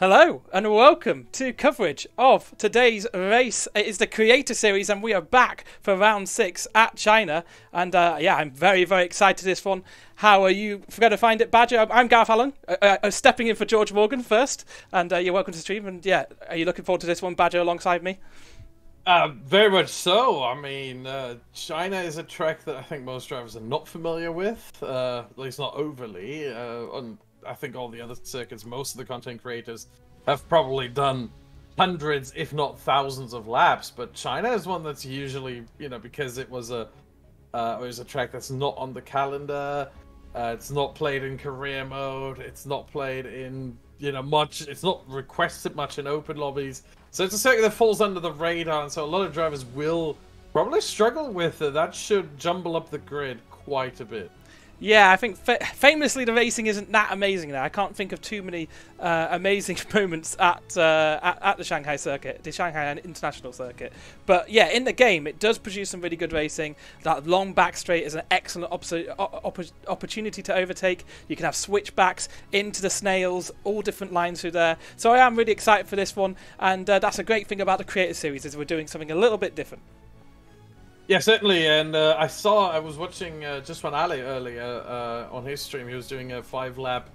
Hello and welcome to coverage of today's race. It is the Creator Series and we are back for round 6 at China. And yeah, I'm very, very excited for this one. How are you going to find it, Badger? I'm Gareth Allen, stepping in for George Morgan first. And you're welcome to the stream. And yeah, are you looking forward to this one, Badger, alongside me? Very much so. I mean, China is a track that I think most drivers are not familiar with, at least not overly. I think all the other circuits, most of the content creators have probably done hundreds, if not thousands, of laps. But China is one that's usually, because it was a track that's not on the calendar. It's not played in career mode. It's not played in much. It's not requested much in open lobbies. So it's a circuit that falls under the radar, and so a lot of drivers will probably struggle with it. That should jumble up the grid quite a bit. Yeah, I think famously the racing isn't that amazing there. I can't think of too many amazing moments at the Shanghai circuit, the Shanghai International Circuit. But yeah, in the game, it does produce some really good racing. That long back straight is an excellent opportunity to overtake. You can have switchbacks into the snails, all different lines through there. So I am really excited for this one, and that's a great thing about the Creator Series is we're doing something a little bit different. Yeah, certainly, and I was watching Just Ali earlier on his stream. He was doing a 5-lap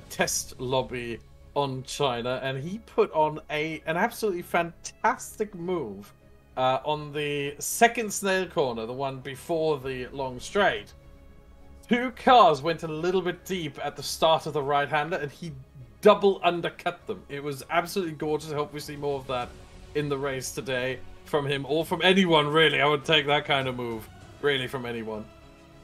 test lobby on China, and he put on an absolutely fantastic move on the second snail corner, the one before the long straight. 2 cars went a little bit deep at the start of the right-hander, and he double undercut them. It was absolutely gorgeous. I hope we see more of that in the race today. From him or from anyone, really. I would take that kind of move, really, from anyone.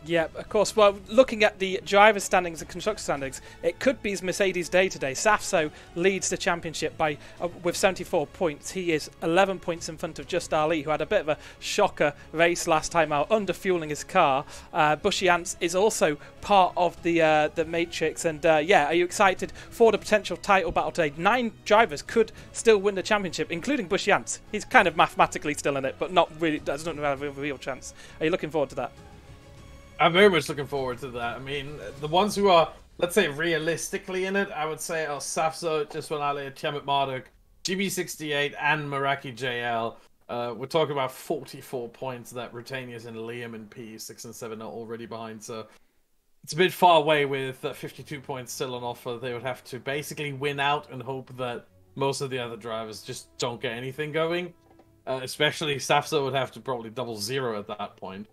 Yeah, of course. Well, looking at the driver's standings and constructor standings, it could be his Mercedes day today. Safso leads the championship by with 74 points. He is 11 points in front of Just Ali, who had a bit of a shocker race last time out, under-fueling his car. Bushy Ants is also part of the Matrix. And yeah, are you excited for the potential title battle today? 9 drivers could still win the championship, including Bushy Ants. He's kind of mathematically still in it, but not really. Doesn't have a real chance. Are you looking forward to that? I'm very much looking forward to that. I mean, the ones who are, let's say, realistically in it, I would say are Safso, Ali, Tiamat Marduk, GB68, and Meraki JL. We're talking about 44 points that Rutanius and Liam and P6 and 7 are already behind, so it's a bit far away with 52 points still on offer. They would have to basically win out and hope that most of the other drivers just don't get anything going. Especially Safso would have to probably double zero at that point.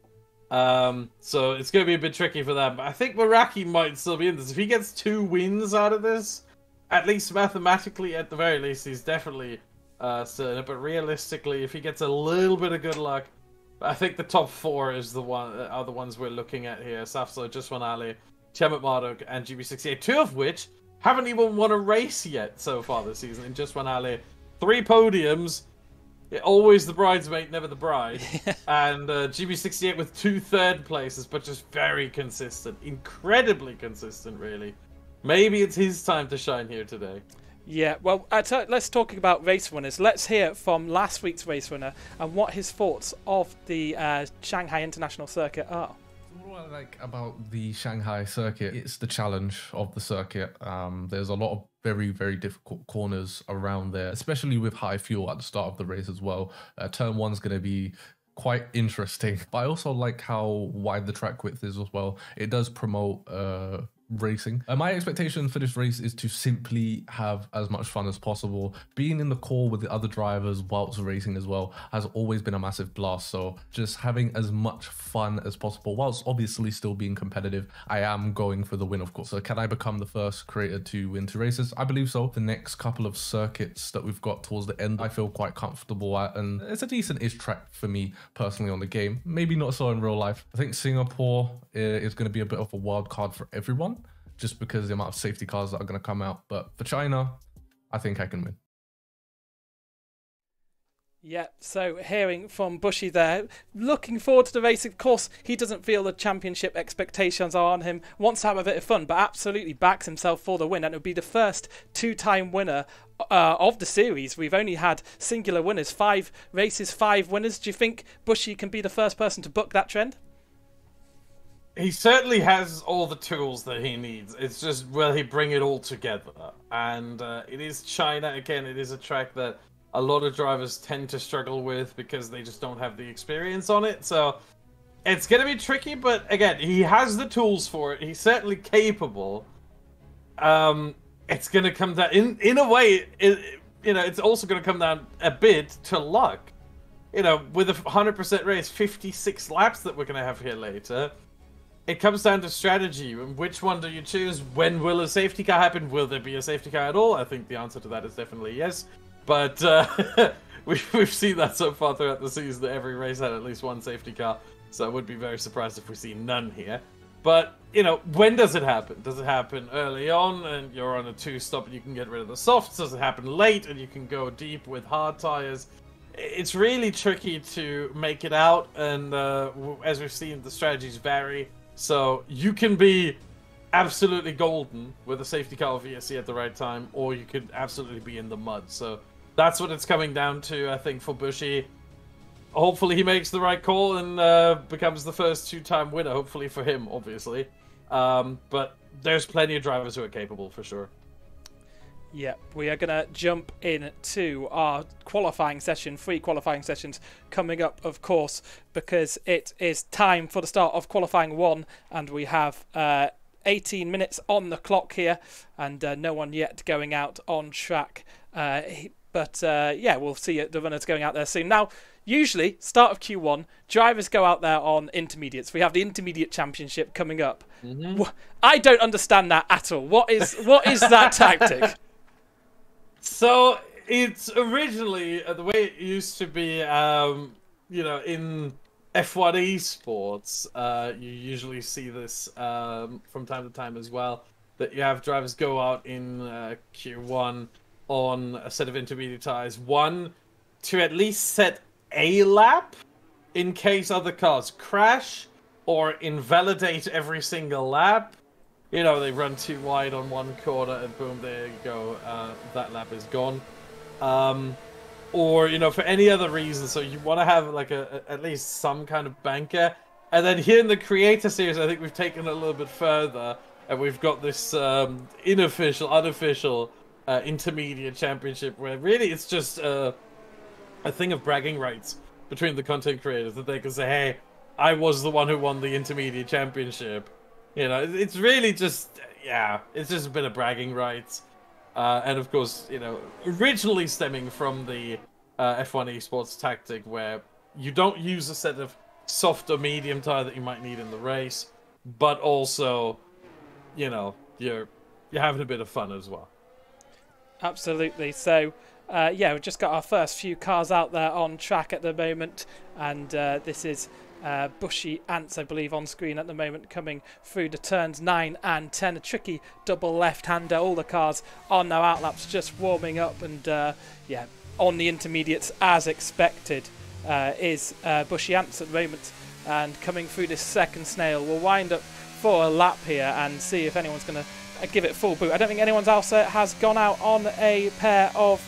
So it's going to be a bit tricky for them. But I think Meraki might still be in this. If he gets 2 wins out of this, at least mathematically, at the very least, he's definitely still in it. But realistically, if he gets a little bit of good luck, I think the top 4 are the ones we're looking at here. Safso, Just Ali, Tiamat Marduk, and GB68. 2 of which haven't even won a race yet so far this season. In Just Ali, 3 podiums. Always the bridesmaid, never the bride. And GB68 with 2 third places, but just very consistent. Incredibly consistent, really. Maybe it's his time to shine here today. Yeah, well, let's talk about race winners. Let's hear from last week's race winner and what his thoughts of the Shanghai International Circuit are. What I like about the Shanghai circuit, it's the challenge of the circuit. There's a lot of very, very difficult corners around there, especially with high fuel at the start of the race as well. Turn 1's going to be quite interesting, but I also like how wide the track width is as well. It does promote racing. My expectation for this race is to simply have as much fun as possible. Being in the core with the other drivers whilst racing as well has always been a massive blast, so just having as much fun as possible whilst obviously still being competitive. I am going for the win, of course. So can I become the first creator to win 2 races? I believe so. The next couple of circuits that we've got towards the end, I feel quite comfortable at, and it's a decent-ish track for me personally on the game. Maybe not so in real life. I think Singapore is going to be a bit of a wild card for everyone, just because of the amount of safety cars that are going to come out. But for China, I think I can win. Yeah, so hearing from Bushy there, looking forward to the race. Of course, he doesn't feel the championship expectations are on him, wants to have a bit of fun, but absolutely backs himself for the win. And it would be the first 2-time winner of the series. We've only had singular winners, 5 races, 5 winners. Do you think Bushy can be the first person to book that trend? he certainly has all the tools that he needs. It's just, will he bring it all together? And it is China. Again, it is a track that a lot of drivers tend to struggle with because they just don't have the experience on it. So it's going to be tricky, but again, he has the tools for it. He's certainly capable. It's going to come down, in a way, it's also going to come down a bit to luck. With a 100% race, 56 laps that we're going to have here later, it comes down to strategy. Which one do you choose? When will a safety car happen? Will there be a safety car at all? I think the answer to that is definitely yes. But we've seen that so far throughout the season, that every race had at least one safety car. So I would be very surprised if we see none here. But, when does it happen? Does it happen early on and you're on a 2-stop and you can get rid of the softs? Does it happen late and you can go deep with hard tires? It's really tricky to make it out, and as we've seen, the strategies vary. So you can be absolutely golden with a safety car or VSC at the right time, or you could absolutely be in the mud. So that's what it's coming down to, I think, for Bushi. Hopefully he makes the right call and becomes the first 2-time winner, hopefully for him, obviously. But there's plenty of drivers who are capable, for sure. Yeah, we are going to jump into our qualifying session, 3 qualifying sessions coming up, of course, because it is time for the start of qualifying 1, and we have 18 minutes on the clock here, and no one yet going out on track. But yeah, we'll see the runners going out there soon. Now, usually, start of Q1, drivers go out there on intermediates. We have the intermediate championship coming up. Mm-hmm. I don't understand that at all. What is that tactic? So it's originally the way it used to be. In F1 esports, you usually see this from time to time as well. That you have drivers go out in Q1 on a set of intermediate tires. One, to at least set a lap in case other cars crash or invalidate every single lap. They run too wide on one corner and boom, there you go. That lap is gone. Or, for any other reason. So you want to have like at least some kind of banker. And then here in the Creator Series, I think we've taken it a little bit further. And we've got this unofficial intermediate championship where really it's just a thing of bragging rights between the content creators, that they can say, hey, I was the one who won the intermediate championship. It's really just, it's just a bit of bragging rights. And of course, originally stemming from the F1 esports tactic where you don't use a set of soft or medium tire that you might need in the race, but also, you're having a bit of fun as well. Absolutely. So, we've just got our first few cars out there on track at the moment, and this is Bushi Ants, I believe, on screen at the moment, coming through the turns 9 and 10. A tricky double left-hander. All the cars on their outlaps just warming up, and on the intermediates as expected is Bushi Ants at the moment, and coming through this second snail. We'll wind up for a lap here and see if anyone's going to give it full boot. I don't think anyone else has gone out on a pair of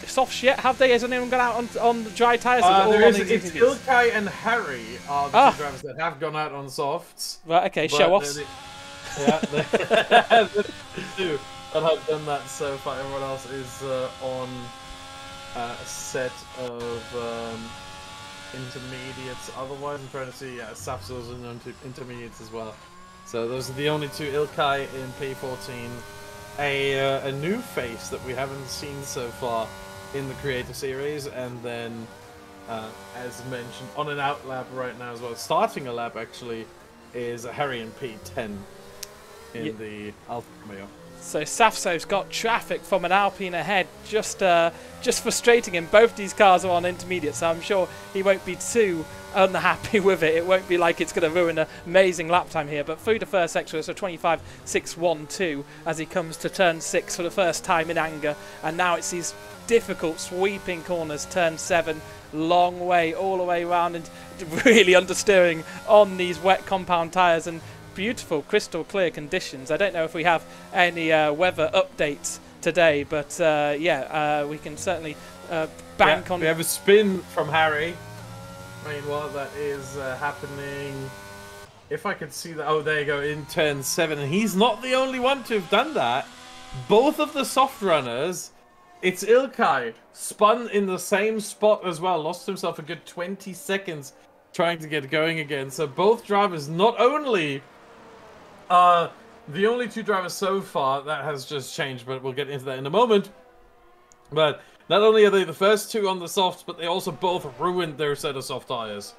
softs yet, have they? Has anyone gone out on the dry tyres? It's Ilkay and Harry are the two drivers that have gone out on softs. Right, okay, show-offs. The two that have done that so far. Everyone else is on a set of intermediates. Otherwise, I'm trying to see, Safzo's in intermediates as well. So those are the only two. Ilkay in P14. A new face that we haven't seen so far in the Creator Series, and then as mentioned, on an out lap right now as well, starting a lap actually, is Harry in P10 in the Alfa Romeo. So Safso's got traffic from an Alpine ahead, just frustrating him. Both these cars are on intermediate, so I'm sure he won't be too unhappy with it. It won't be like it's going to ruin an amazing lap time here. But through the first sector, so 25.612 as he comes to turn 6 for the first time in anger. And now it's these difficult sweeping corners, turn 7, long way all the way around, and really understeering on these wet compound tyres and beautiful crystal clear conditions. I don't know if we have any weather updates today, but we can certainly bank on. We have a spin from Harry. Meanwhile, that is happening if I could see that. Oh, there you go, in turn 7. And he's not the only one to have done that. Both of the soft runners, it's Ilkay, spun in the same spot as well. Lost himself a good 20 seconds trying to get going again. So both drivers, not only the only 2 drivers so far, that has just changed, but we'll get into that in a moment. But not only are they the first 2 on the softs, but they also both ruined their set of soft tyres.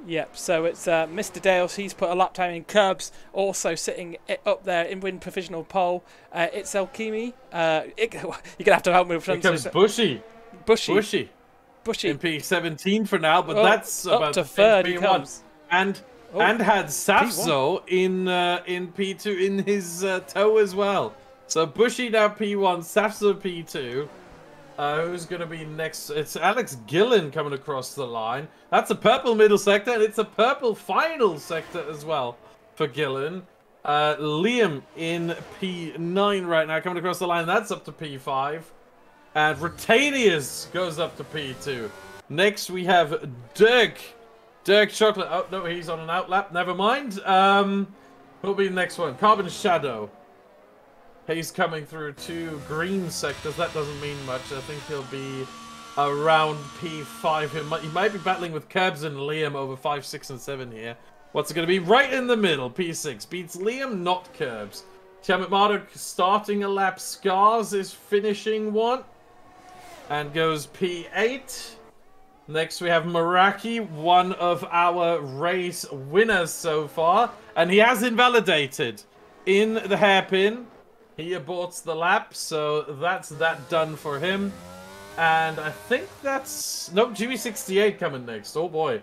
Yep, so it's Mr. Dales. He's put a lap time in. Curbs also sitting up there in win provisional pole. It's Elkimi. You're going to have to help me with Here comes Bushy. Bushy. In P17 for now, but that's up about to third he comes. And had Safso in P2 in his toe as well. So Bushy now P1, Safso P2. Who's going to be next? It's Alex Gillen coming across the line. That's a purple middle sector, and it's a purple final sector as well for Gillen. Liam in P9 right now, coming across the line. That's up to P5. And Retanius goes up to P2. Next, we have Dirk. Dirk Chocolate. Oh, no, he's on an outlap. Never mind. Who'll be the next one? Carbon Shadow. He's coming through 2 green sectors. That doesn't mean much. I think he'll be around P5. He might be battling with Curbs and Liam over 5, 6, and 7 here. What's it going to be? Right in the middle. P6 beats Liam, not Curbs. Tiamat Marduk starting a lap. Scars is finishing one. And goes P8. Next we have Meraki, one of our race winners so far. And he has invalidated in the hairpin. He aborts the lap, so that's that done for him. And I think that's... Nope, GB68 coming next. Oh boy.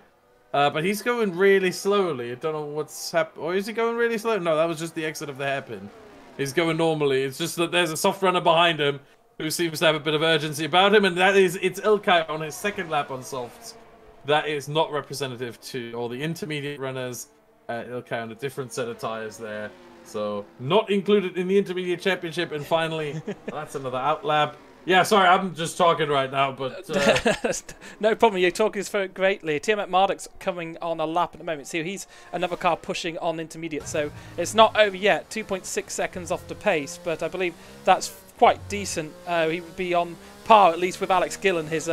But he's going really slowly. I don't know what's happening. Or is he going really slow? No, that was just the exit of the hairpin. He's going normally. It's just that there's a soft runner behind him who seems to have a bit of urgency about him. And it's Ilkay on his second lap on softs. That is not representative to all the intermediate runners. Ilkay on a different set of tyres there. So, not included in the Intermediate Championship. And finally, that's another outlap. Yeah, sorry, I'm just talking right now, but... No problem, you're talking so greatly. Tiamat Marduk's coming on a lap at the moment. See, he's another car pushing on intermediate, so it's not over yet. 2.6 seconds off the pace, but I believe that's quite decent. He would be on par, at least with Alex Gillen, his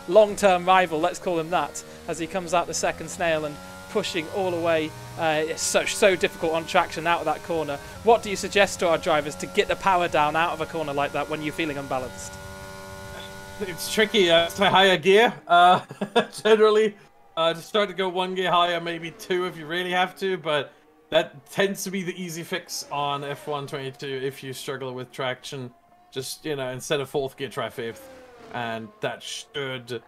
long-term rival, let's call him that, as he comes out the second snail and pushing all the way. It's so difficult on traction out of that corner. What do you suggest to our drivers to get the power down out of a corner like that when you're feeling unbalanced? It's tricky to higher gear. Generally, just start to go 1 gear higher, maybe 2 if you really have to, but that tends to be the easy fix on F1 22 if you struggle with traction. Just, you know, instead of 4th gear, try 5th, and that should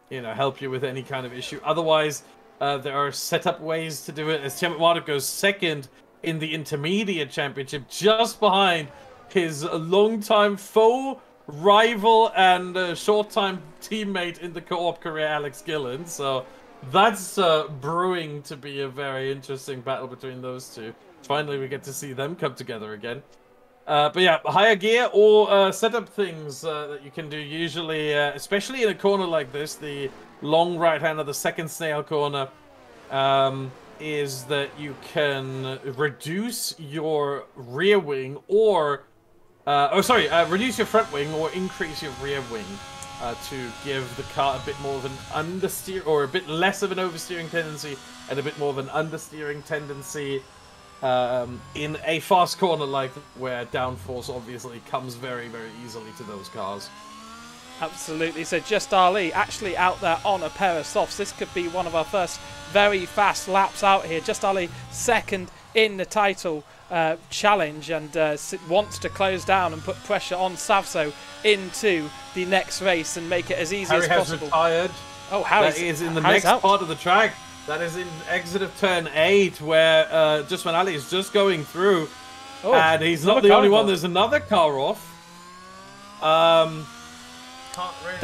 you know, help you with any kind of issue. Otherwise, there are setup ways to do it. As Tiamat Marduk goes second in the Intermediate Championship, just behind his longtime foe, rival, and short-time teammate in the co-op career, Alex Gillen. So that's brewing to be a very interesting battle between those two. Finally, we get to see them come together again. But yeah, higher gear or setup things that you can do usually, especially in a corner like this, the long right hand of the second snail corner, is that you can reduce your rear wing or, reduce your front wing or increase your rear wing to give the car a bit more of an understeer, or a bit less of an oversteering tendency and a bit more of an understeering tendency. In a fast corner like that, where downforce obviously comes very, very easily to those cars. Absolutely. So Just Ali actually out there on a pair of softs. This could be one of our first very fast laps out here. Just Ali second in the title challenge, and wants to close down and put pressure on Savso into the next race and make it as easy as possible. Harry has retired. Oh, Harry's, that is in the next part of the track. That is in exit of turn 8, where Jusman Ali is just going through. Oh, and he's not the only one. There's another car off. That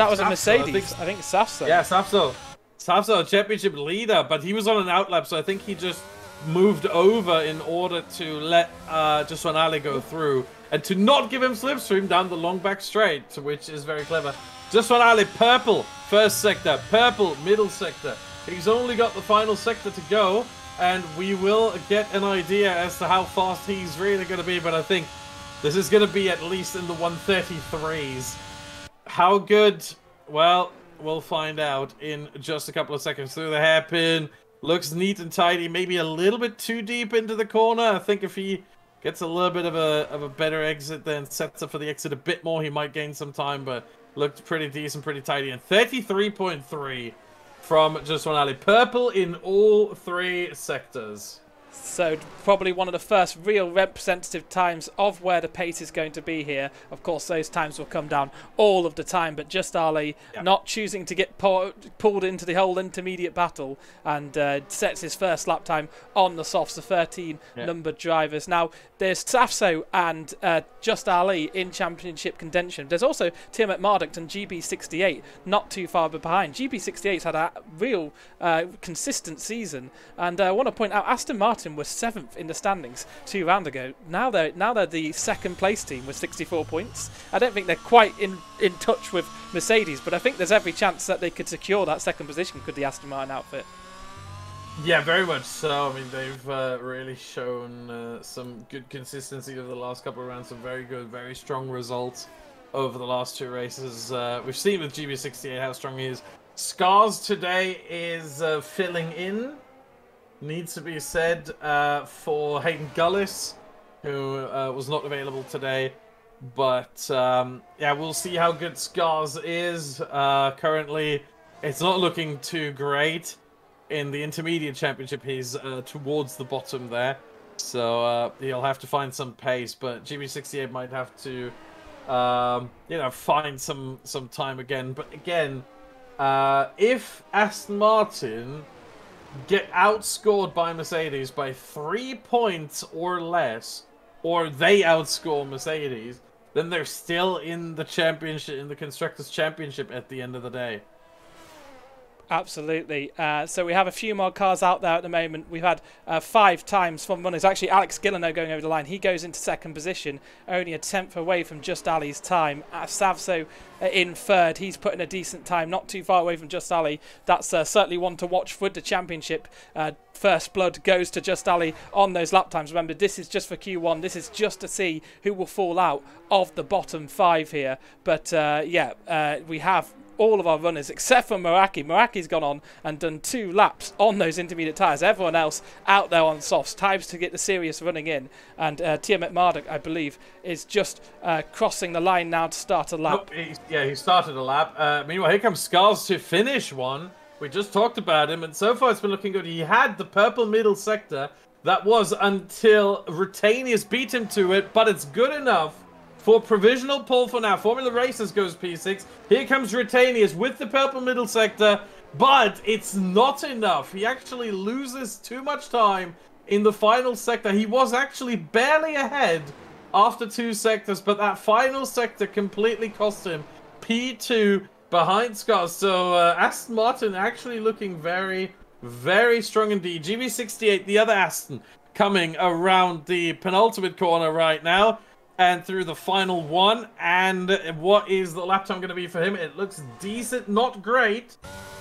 was a Mercedes. I think Safso. Yeah, Safso. Safso, championship leader, but he was on an outlap, so I think he just moved over in order to let Jusman Ali go through and to not give him slipstream down the long back straight, which is very clever. Jusman Ali, purple, first sector, purple, middle sector, He's only got the final sector to go, and we will get an idea as to how fast he's really going to be, but I think this is going to be at least in the 133s. How good? Well, we'll find out in just a couple of seconds. Through the hairpin, looks neat and tidy, maybe a little bit too deep into the corner. I think if he gets a little bit of a better exit, then sets up for the exit a bit more, he might gain some time, but looked pretty decent, pretty tidy. And 33.3 from Just One Ali. Purple in all 3 sectors. So probably one of the first real representative times of where the pace is going to be here. Of course, those times will come down all of the time, but Just Ali not choosing to get pulled into the whole intermediate battle, and sets his first lap time on the softs, the 13 numbered drivers. Now, there's Safso and Just Ali in championship contention. There's also Tiamat Marduk and GB68 not too far behind. GB68's had a real consistent season, and I want to point out Aston Martin was 7th in the standings 2 rounds ago. Now they're the second place team with 64 points. I don't think they're quite in touch with Mercedes, but I think there's every chance that they could secure that second position, could the Aston Martin outfit. Yeah, very much so. I mean, they've really shown some good consistency over the last couple of rounds. Some very good, very strong results over the last 2 races. We've seen with GB68 how strong he is. Scars today is filling in, needs to be said, for Hayden Gullis, who was not available today. But, yeah, we'll see how good Scars is. Currently, it's not looking too great. In the intermediate championship, he's towards the bottom there. So, he'll have to find some pace. But GB68 might have to, you know, find some time again. But again, if Aston Martin get outscored by Mercedes by 3 points or less, or they outscore Mercedes, then they're still in the championship, in the Constructors' Championship at the end of the day. Absolutely. So we have a few more cars out there at the moment. We've had 5 times from runners. Actually, Alex Gillino going over the line. He goes into second position, only a 10th away from Just Ali's time. Savso in third. He's putting a decent time, not too far away from Just Ali. That's certainly one to watch for the championship. First blood goes to Just Ali on those lap times. Remember, this is just for Q1. This is just to see who will fall out of the bottom 5 here. But we have all of our runners except for Meraki. Meraki's gone on and done 2 laps on those intermediate tyres. Everyone else out there on softs. Times to get the serious running in. And Tiamat Marduk, I believe, is just crossing the line now to start a lap. Nope, he started a lap. Meanwhile, here comes Scars to finish one. We just talked about him, and so far it's been looking good. He had the purple middle sector. That was until Retanius beat him to it, but it's good enough for provisional pole for now. Formula Racers goes P6. Here comes Retanius with the purple middle sector, but it's not enough. He actually loses too much time in the final sector. He was actually barely ahead after 2 sectors, but that final sector completely cost him P2 behind Scars. So Aston Martin actually looking very, very strong indeed. GB68, the other Aston, coming around the penultimate corner right now. And through the final one, and what is the lap time going to be for him? It looks decent, not great.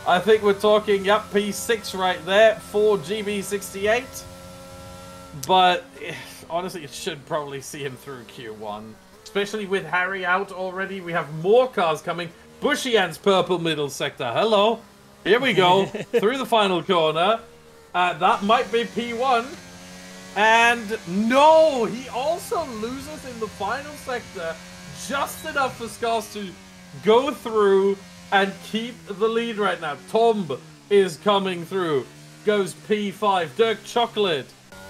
I think we're talking, yep, P6 right there for GB68. But honestly, it should probably see him through Q1. Especially with Harry out already, we have more cars coming. Bushian's purple middle sector, hello. Here we go, through the final corner. That might be P1. And no, he also loses in the final sector, just enough for Scars to go through and keep the lead right now. Tomb is coming through, goes P5. Dirk Chocolate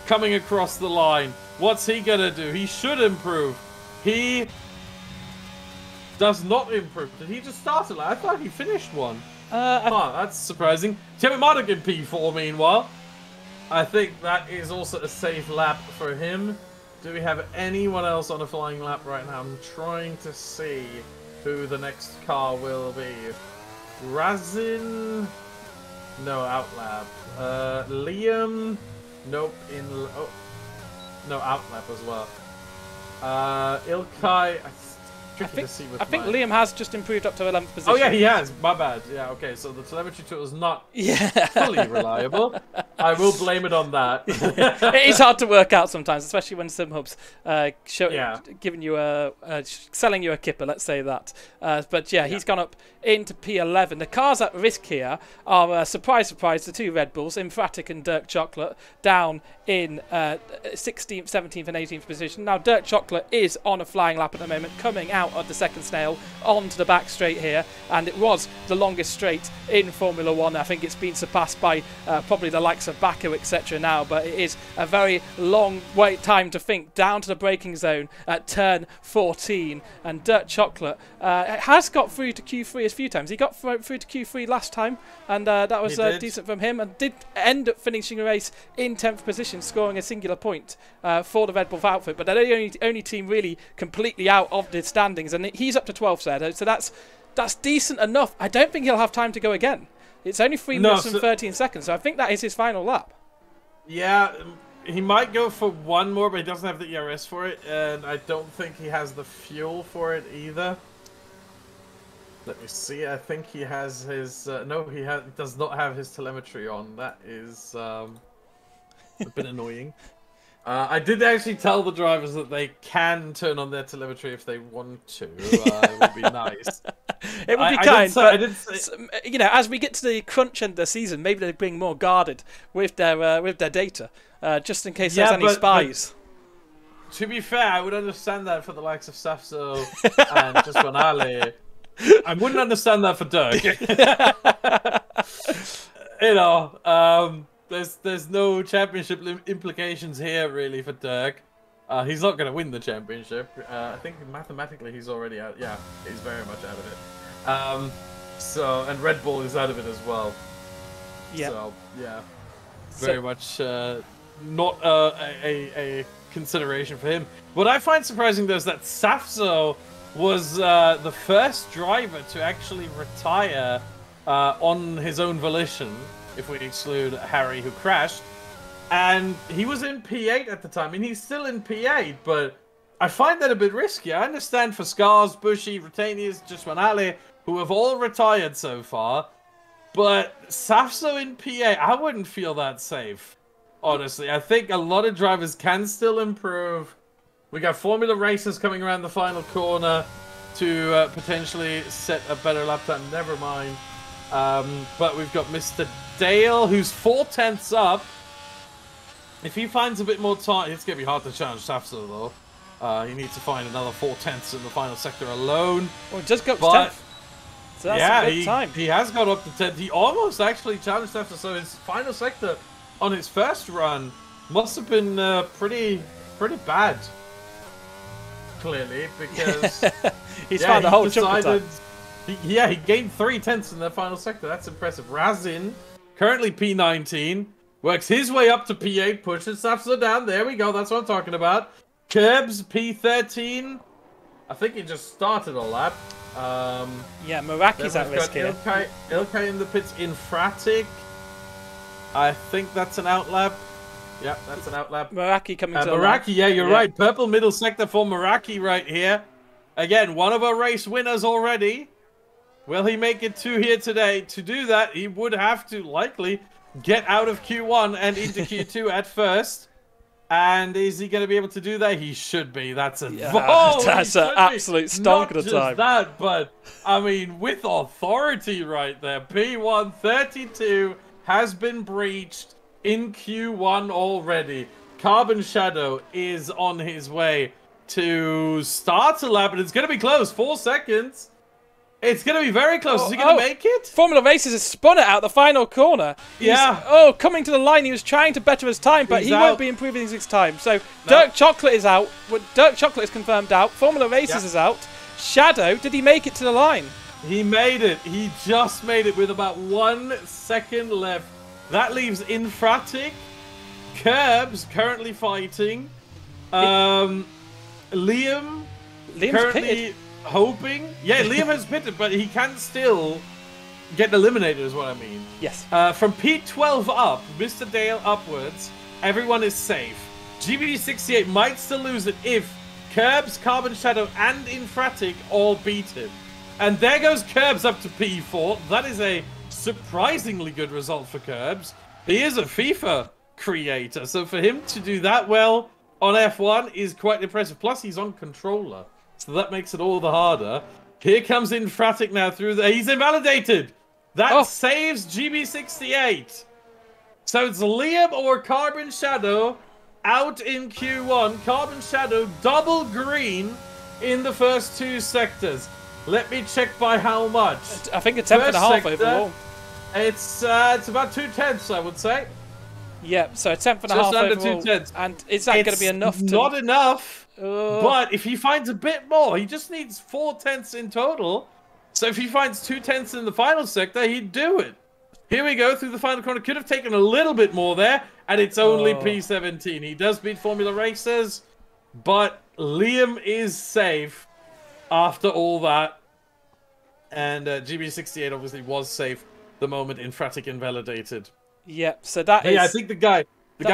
coming across the line. What's he gonna do? He should improve. He does not improve. Did he just start it? I thought he finished one. That's surprising. Tiamat Marduk in P4 meanwhile. I think that is also a safe lap for him. Do we have anyone else on a flying lap right now? I'm trying to see who the next car will be. Razin? No, outlap. Liam? Nope. No, outlap as well. Ilkay? tricky to see with I think mine. Liam has just improved up to 11th position. Oh yeah, he has. My bad. Yeah, okay. So the telemetry tool is not fully reliable. I will blame it on that. It is hard to work out sometimes, especially when some hubs giving you selling you a kipper. Let's say that. But he's gone up into P11. The cars at risk here are surprise, the two Red Bulls, Emphatic and Dirk Chocolate, down in 16th, 17th, and 18th position. Now Dirk Chocolate is on a flying lap at the moment, coming out of the second snail onto the back straight here, and it was the longest straight in Formula One. I think it's been surpassed by probably the likes of Baku, etc. now, but it is a very long wait time to think down to the braking zone at turn 14, and Dirk Chocolate has got through to Q3 a few times. He got through to Q3 last time, and that was decent from him, and did end up finishing a race in 10th position, scoring a singular point for the Red Bull outfit. But they're the only team really completely out of the standings, and he's up to 12th there, so that's decent enough. I don't think he'll have time to go again. It's only 3 minutes and 13 seconds, so I think that is his final lap. Yeah, he might go for one more, but he doesn't have the ERS for it, and I don't think he has the fuel for it either. Let me see. I think he has his. No, he does not have his telemetry on. That is a bit annoying. I did actually tell the drivers that they can turn on their telemetry if they want to. It would be nice. It would be kind, but as we get to the crunch end of the season, maybe they're being more guarded with their data, just in case there's any spies. But to be fair, I would understand that for the likes of Safso and just Banale. I wouldn't understand that for Dirk. There's no championship implications here really for Dirk. He's not going to win the championship. I think mathematically he's already out. Yeah, he's very much out of it. And Red Bull is out of it as well. Yeah. So yeah, very much not a consideration for him. What I find surprising though is that Safso was the first driver to actually retire on his own volition, if we exclude Harry, who crashed. And he was in P8 at the time, and he's still in P8, but I find that a bit risky. I understand for Scars, Bushy, Retanius, Juswanale, who have all retired so far, but Safso in P8, I wouldn't feel that safe, honestly. I think a lot of drivers can still improve. We got Formula races coming around the final corner to potentially set a better lap time. Never mind. But we've got Mr. Dale, who's 4 tenths up. If he finds a bit more time, it's going to be hard to challenge Safso, though. He needs to find another 4 tenths in the final sector alone. Well, just got to 10th. So that's a good time. He has got up to 10th. He almost actually challenged Safso, so his final sector on his first run must have been pretty bad. Clearly, because he's found the whole chunk of time. He gained 3 tenths in the final sector. That's impressive. Razin, currently P19, works his way up to P8, pushes Safso down. There we go. That's what I'm talking about. Kerbs, P13. I think he just started a lap. Meraki's at risk here. Ilkay in the pits, Infratic. I think that's an outlap. Yeah, that's an outlap. Meraki coming to Meraki, yeah, you're right. Purple middle sector for Meraki right here. Again, one of our race winners already. Will he make it to here today? To do that, he would have to likely get out of Q1 and into Q2 at first. And is he going to be able to do that? He should be. That's a that's an absolute stonk of the time. Not just that, but I mean, with authority right there. P132 has been breached in Q1 already. Carbon Shadow is on his way to start a lap, and it's going to be close. 4 seconds. It's going to be very close. Is he going to make it? Formula Races has spun it out the final corner. Coming to the line. He was trying to better his time, but he won't be improving his time. So Dirk Chocolate is out. Dirk Chocolate is confirmed out. Formula Races is out. Shadow, did he make it to the line? He made it. He just made it with about 1 second left. That leaves Infratic. Kerbs currently fighting. Liam currently pitted. Hoping. Yeah, Liam has pitted, but he can still get eliminated is what I mean. Yes. From P12 up, Mr. Dale upwards, everyone is safe. GB68 might still lose it if Curbs, Carbon Shadow, and Infratic all beat him. And there goes Curbs up to P4. That is a surprisingly good result for Curbs. He is a FIFA creator, so for him to do that well on F1 is quite impressive. Plus, he's on controller, so that makes it all the harder. Here comes Infratic now through the... He's invalidated! That saves GB68. So it's Liam or Carbon Shadow out in Q1. Carbon Shadow double green in the first 2 sectors. Let me check by how much. I think it's 10.5 overall. It's about 2/10, I would say. Yeah, so 10.5 just under overall. 2/10. And is that going to be enough? Not enough. But if he finds a bit more, he just needs 4/10 in total. So if he finds 2/10 in the final sector, he'd do it. Here we go through the final corner. Could have taken a little bit more there, and it's only P17. He does beat Formula Racers, but Liam is safe after all that. And GB68 obviously was safe the moment Infratic invalidated. Yeah, so that is... Yeah, I think the guy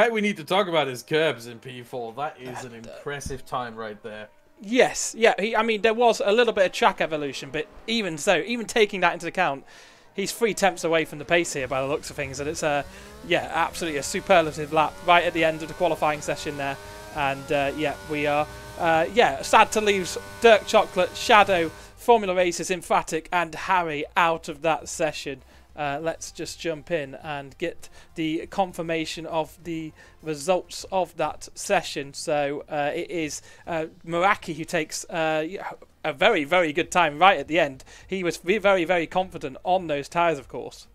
we need to talk about is Curbs in P4. That is an impressive time right there. Yes, yeah. I mean, there was a little bit of track evolution, but even so, even taking that into account, he's 3/10 away from the pace here by the looks of things, and it's yeah, absolutely a superlative lap right at the end of the qualifying session there. And yeah, we are sad to lose Dirk Chocolate, Shadow, Formula Racers, Infratic, and Harry out of that session. Let's just jump in and get the confirmation of the results of that session. So it is Meraki who takes a very, very good time right at the end. He was very, very confident on those tyres, of course.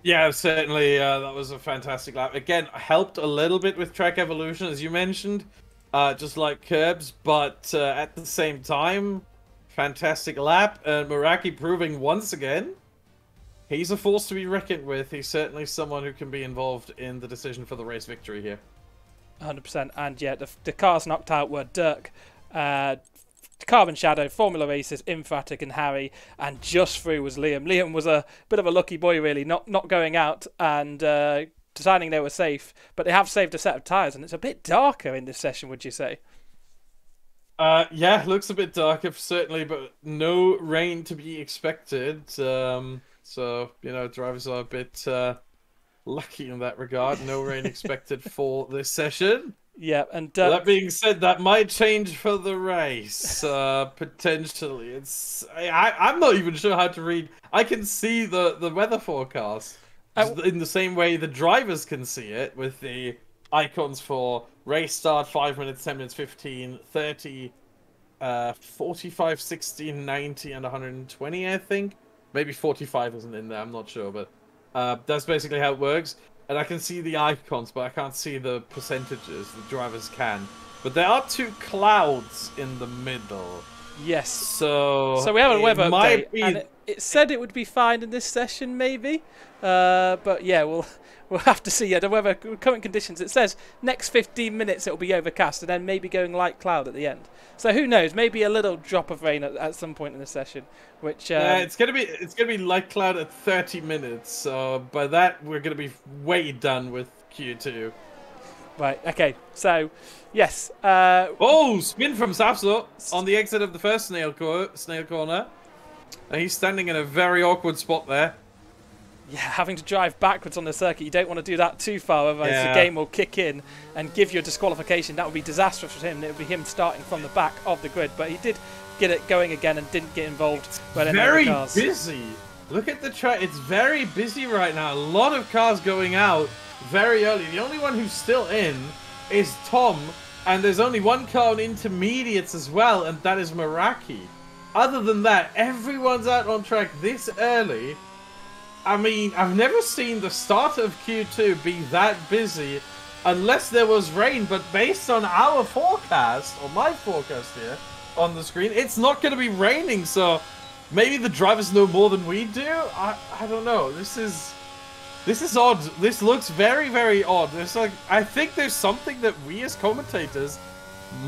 Yeah, certainly that was a fantastic lap. Again, helped a little bit with track evolution, as you mentioned, just like Curbs, but at the same time, fantastic lap. And Meraki proving once again he's a force to be reckoned with. He's certainly someone who can be involved in the decision for the race victory here. 100%. And yeah, the cars knocked out were Dirk, Carbon Shadow, Formula Racers, Infratic, and Harry. And just through was Liam. Liam was a bit of a lucky boy, really, not going out and deciding they were safe. But they have saved a set of tyres, and it's a bit darker in this session, would you say? Yeah, looks a bit darker, certainly, but no rain to be expected. So, you know, drivers are a bit lucky in that regard. No rain expected for this session. Yeah, and that being said, that might change for the race, potentially. I'm not even sure how to read. I can see the weather forecast in the same way the drivers can see it, with the icons for race start, 5 minutes, 10 minutes, 15, 30, 45, 16, 90, and 120, I think. Maybe 45 isn't in there, I'm not sure, but that's basically how it works. And I can see the icons, but I can't see the percentages. The drivers can. But there are 2 clouds in the middle. Yes. So we have a weather update, and it said it would be fine in this session, maybe. But yeah, we'll have to see. Yeah, the weather, current conditions. It says next 15 minutes it will be overcast, and then maybe going light cloud at the end. So who knows? Maybe a little drop of rain at some point in the session. Which yeah, it's gonna be light cloud at 30 minutes. So by that we're gonna be way done with Q2. Right. Okay. So yes. Oh, spin from Safso on the exit of the first snail corner. And he's standing in a very awkward spot there. Yeah, having to drive backwards on the circuit, you don't want to do that too far, otherwise the game will kick in and give you a disqualification. That would be disastrous for him. It would be him starting from the back of the grid, but he did get it going again and didn't get involved. Very busy. Look at the track. It's very busy right now. A lot of cars going out very early. The only one who's still in is Tom, and there's only one car on intermediates as well, and that is Meraki. Other than that, everyone's out on track this early. I mean, I've never seen the start of Q2 be that busy unless there was rain, but based on our forecast, or my forecast here on the screen, it's not going to be raining, so maybe the drivers know more than we do? I don't know. This is odd. This looks very, very odd. I think there's something that we as commentators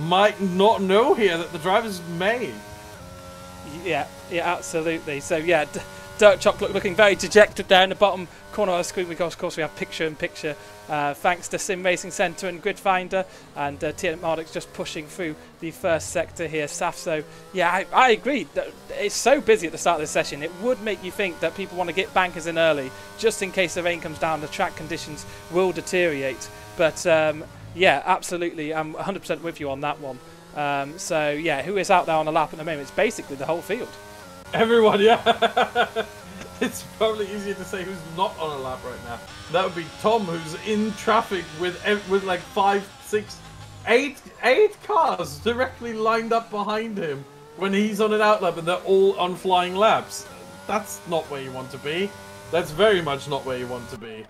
might not know here that the drivers may. Yeah, absolutely. So yeah, Dark Chocolate looking very dejected there in the bottom corner of the screen. Of course, we have picture-in-picture thanks to Sim Racing Centre and Gridfinder, and Tiamat Marduk's just pushing through the first sector here. Safso, yeah, I agree. It's so busy at the start of the session. It would make you think that people want to get bankers in early, just in case the rain comes down, the track conditions will deteriorate. But yeah, absolutely, I'm 100% with you on that one. So yeah, who is out there on the lap at the moment? It's basically the whole field. Everyone, yeah. It's probably easier to say who's not on a lap right now. That would be Tom, who's in traffic with like 5, 6, 8 cars directly lined up behind him when he's on an outlap and they're all on flying laps. That's not where you want to be. That's very much not where you want to be.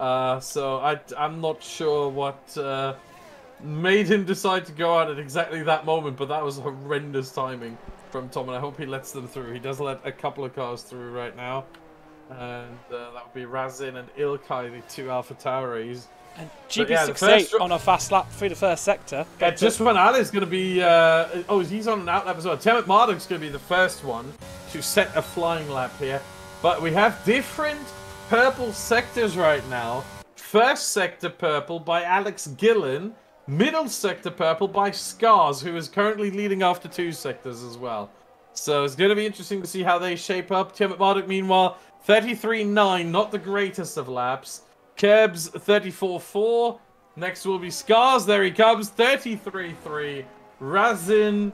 So I'm not sure what made him decide to go out at exactly that moment, but that was horrendous timing from Tom, and I hope he lets them through. He does let a couple of cars through right now, and that would be Razin and Ilkay, the two Alpha Tauris. And GB68 on a fast lap through the first sector. Yeah, just when Ali's going to be... oh, he's on an outlap as well. Tiamat Marduk's going to be the first one to set a flying lap here. But we have different purple sectors right now. First sector purple by Alex Gillen. Middle sector purple by Scars, who is currently leading after 2 sectors as well. So it's going to be interesting to see how they shape up. Tiamat Marduk, meanwhile, 33.9, not the greatest of laps. Kerbs, 34.4. Next will be Scars. There he comes, 33.3. Razin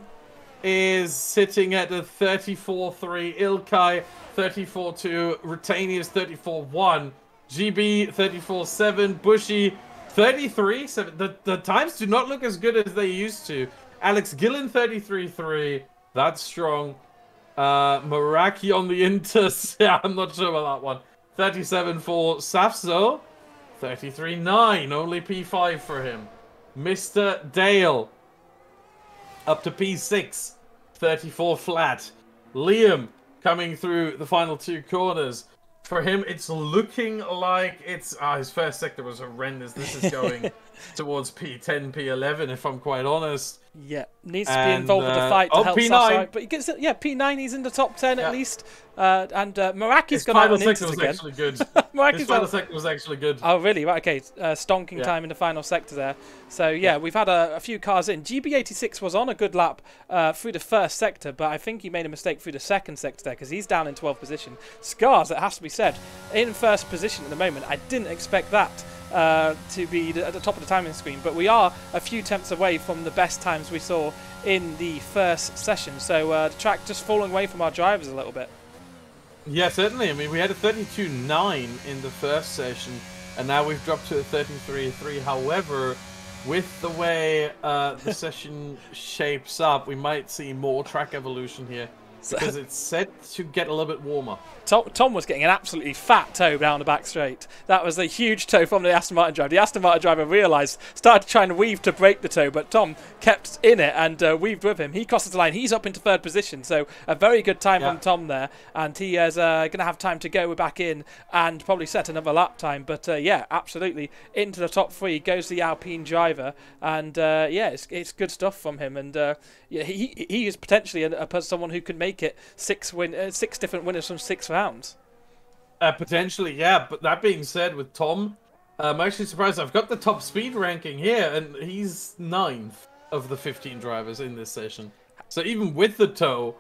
is sitting at a 34.3. Ilkay, 34.2. Retanius, 34.1. GB, 34.7. Bushy, 33.7. The times do not look as good as they used to. Alex Gillen, 33.3. That's strong. Meraki on the Inters. Yeah, I'm not sure about that one. 37.4. Safso, 33.9. Only P5 for him. Mr. Dale, up to P6. 34 flat. Liam coming through the final 2 corners. For him, it's looking like it's... his first sector was horrendous. This is going towards P10, P11, if I'm quite honest. Yeah, needs to be involved with the fight to help P9. Safso. But he gets, yeah, P9, he's in the top 10 at least. And Meraki's gone out on Inters again. Actually good. His final sector was actually good. Oh, really? Right, okay. Stonking time in the final sector there. So, yeah, we've had a few cars in. GB86 was on a good lap through the first sector, but I think he made a mistake through the second sector there because he's down in 12th position. Scars, it has to be said, in first position at the moment. I didn't expect that to be at the top of the timing screen, but we are a few tenths away from the best times we saw in the first session. So the track just falling away from our drivers a little bit. Yeah, certainly. I mean, we had a 32.9 in the first session, and now we've dropped to a 33.3. However, with the way the session shapes up, we might see more track evolution here, because it's set to get a little bit warmer. Tom was getting an absolutely fat toe down the back straight. That was a huge toe from the Aston Martin driver. The Aston Martin driver realised, started trying to weave to break the toe, but Tom kept in it and weaved with him. He crosses the line. He's up into 3rd position, so a very good time from Tom there. And he is going to have time to go back in and probably set another lap time. But yeah, absolutely into the top 3 goes the Alpine driver, and yeah, it's good stuff from him. And yeah, he is potentially someone who could make it 6 different winners from 6 rounds. Potentially, yeah. But that being said, with Tom, I'm actually surprised. I've got the top speed ranking here, and he's 9th of the 15 drivers in this session. So even with the toe,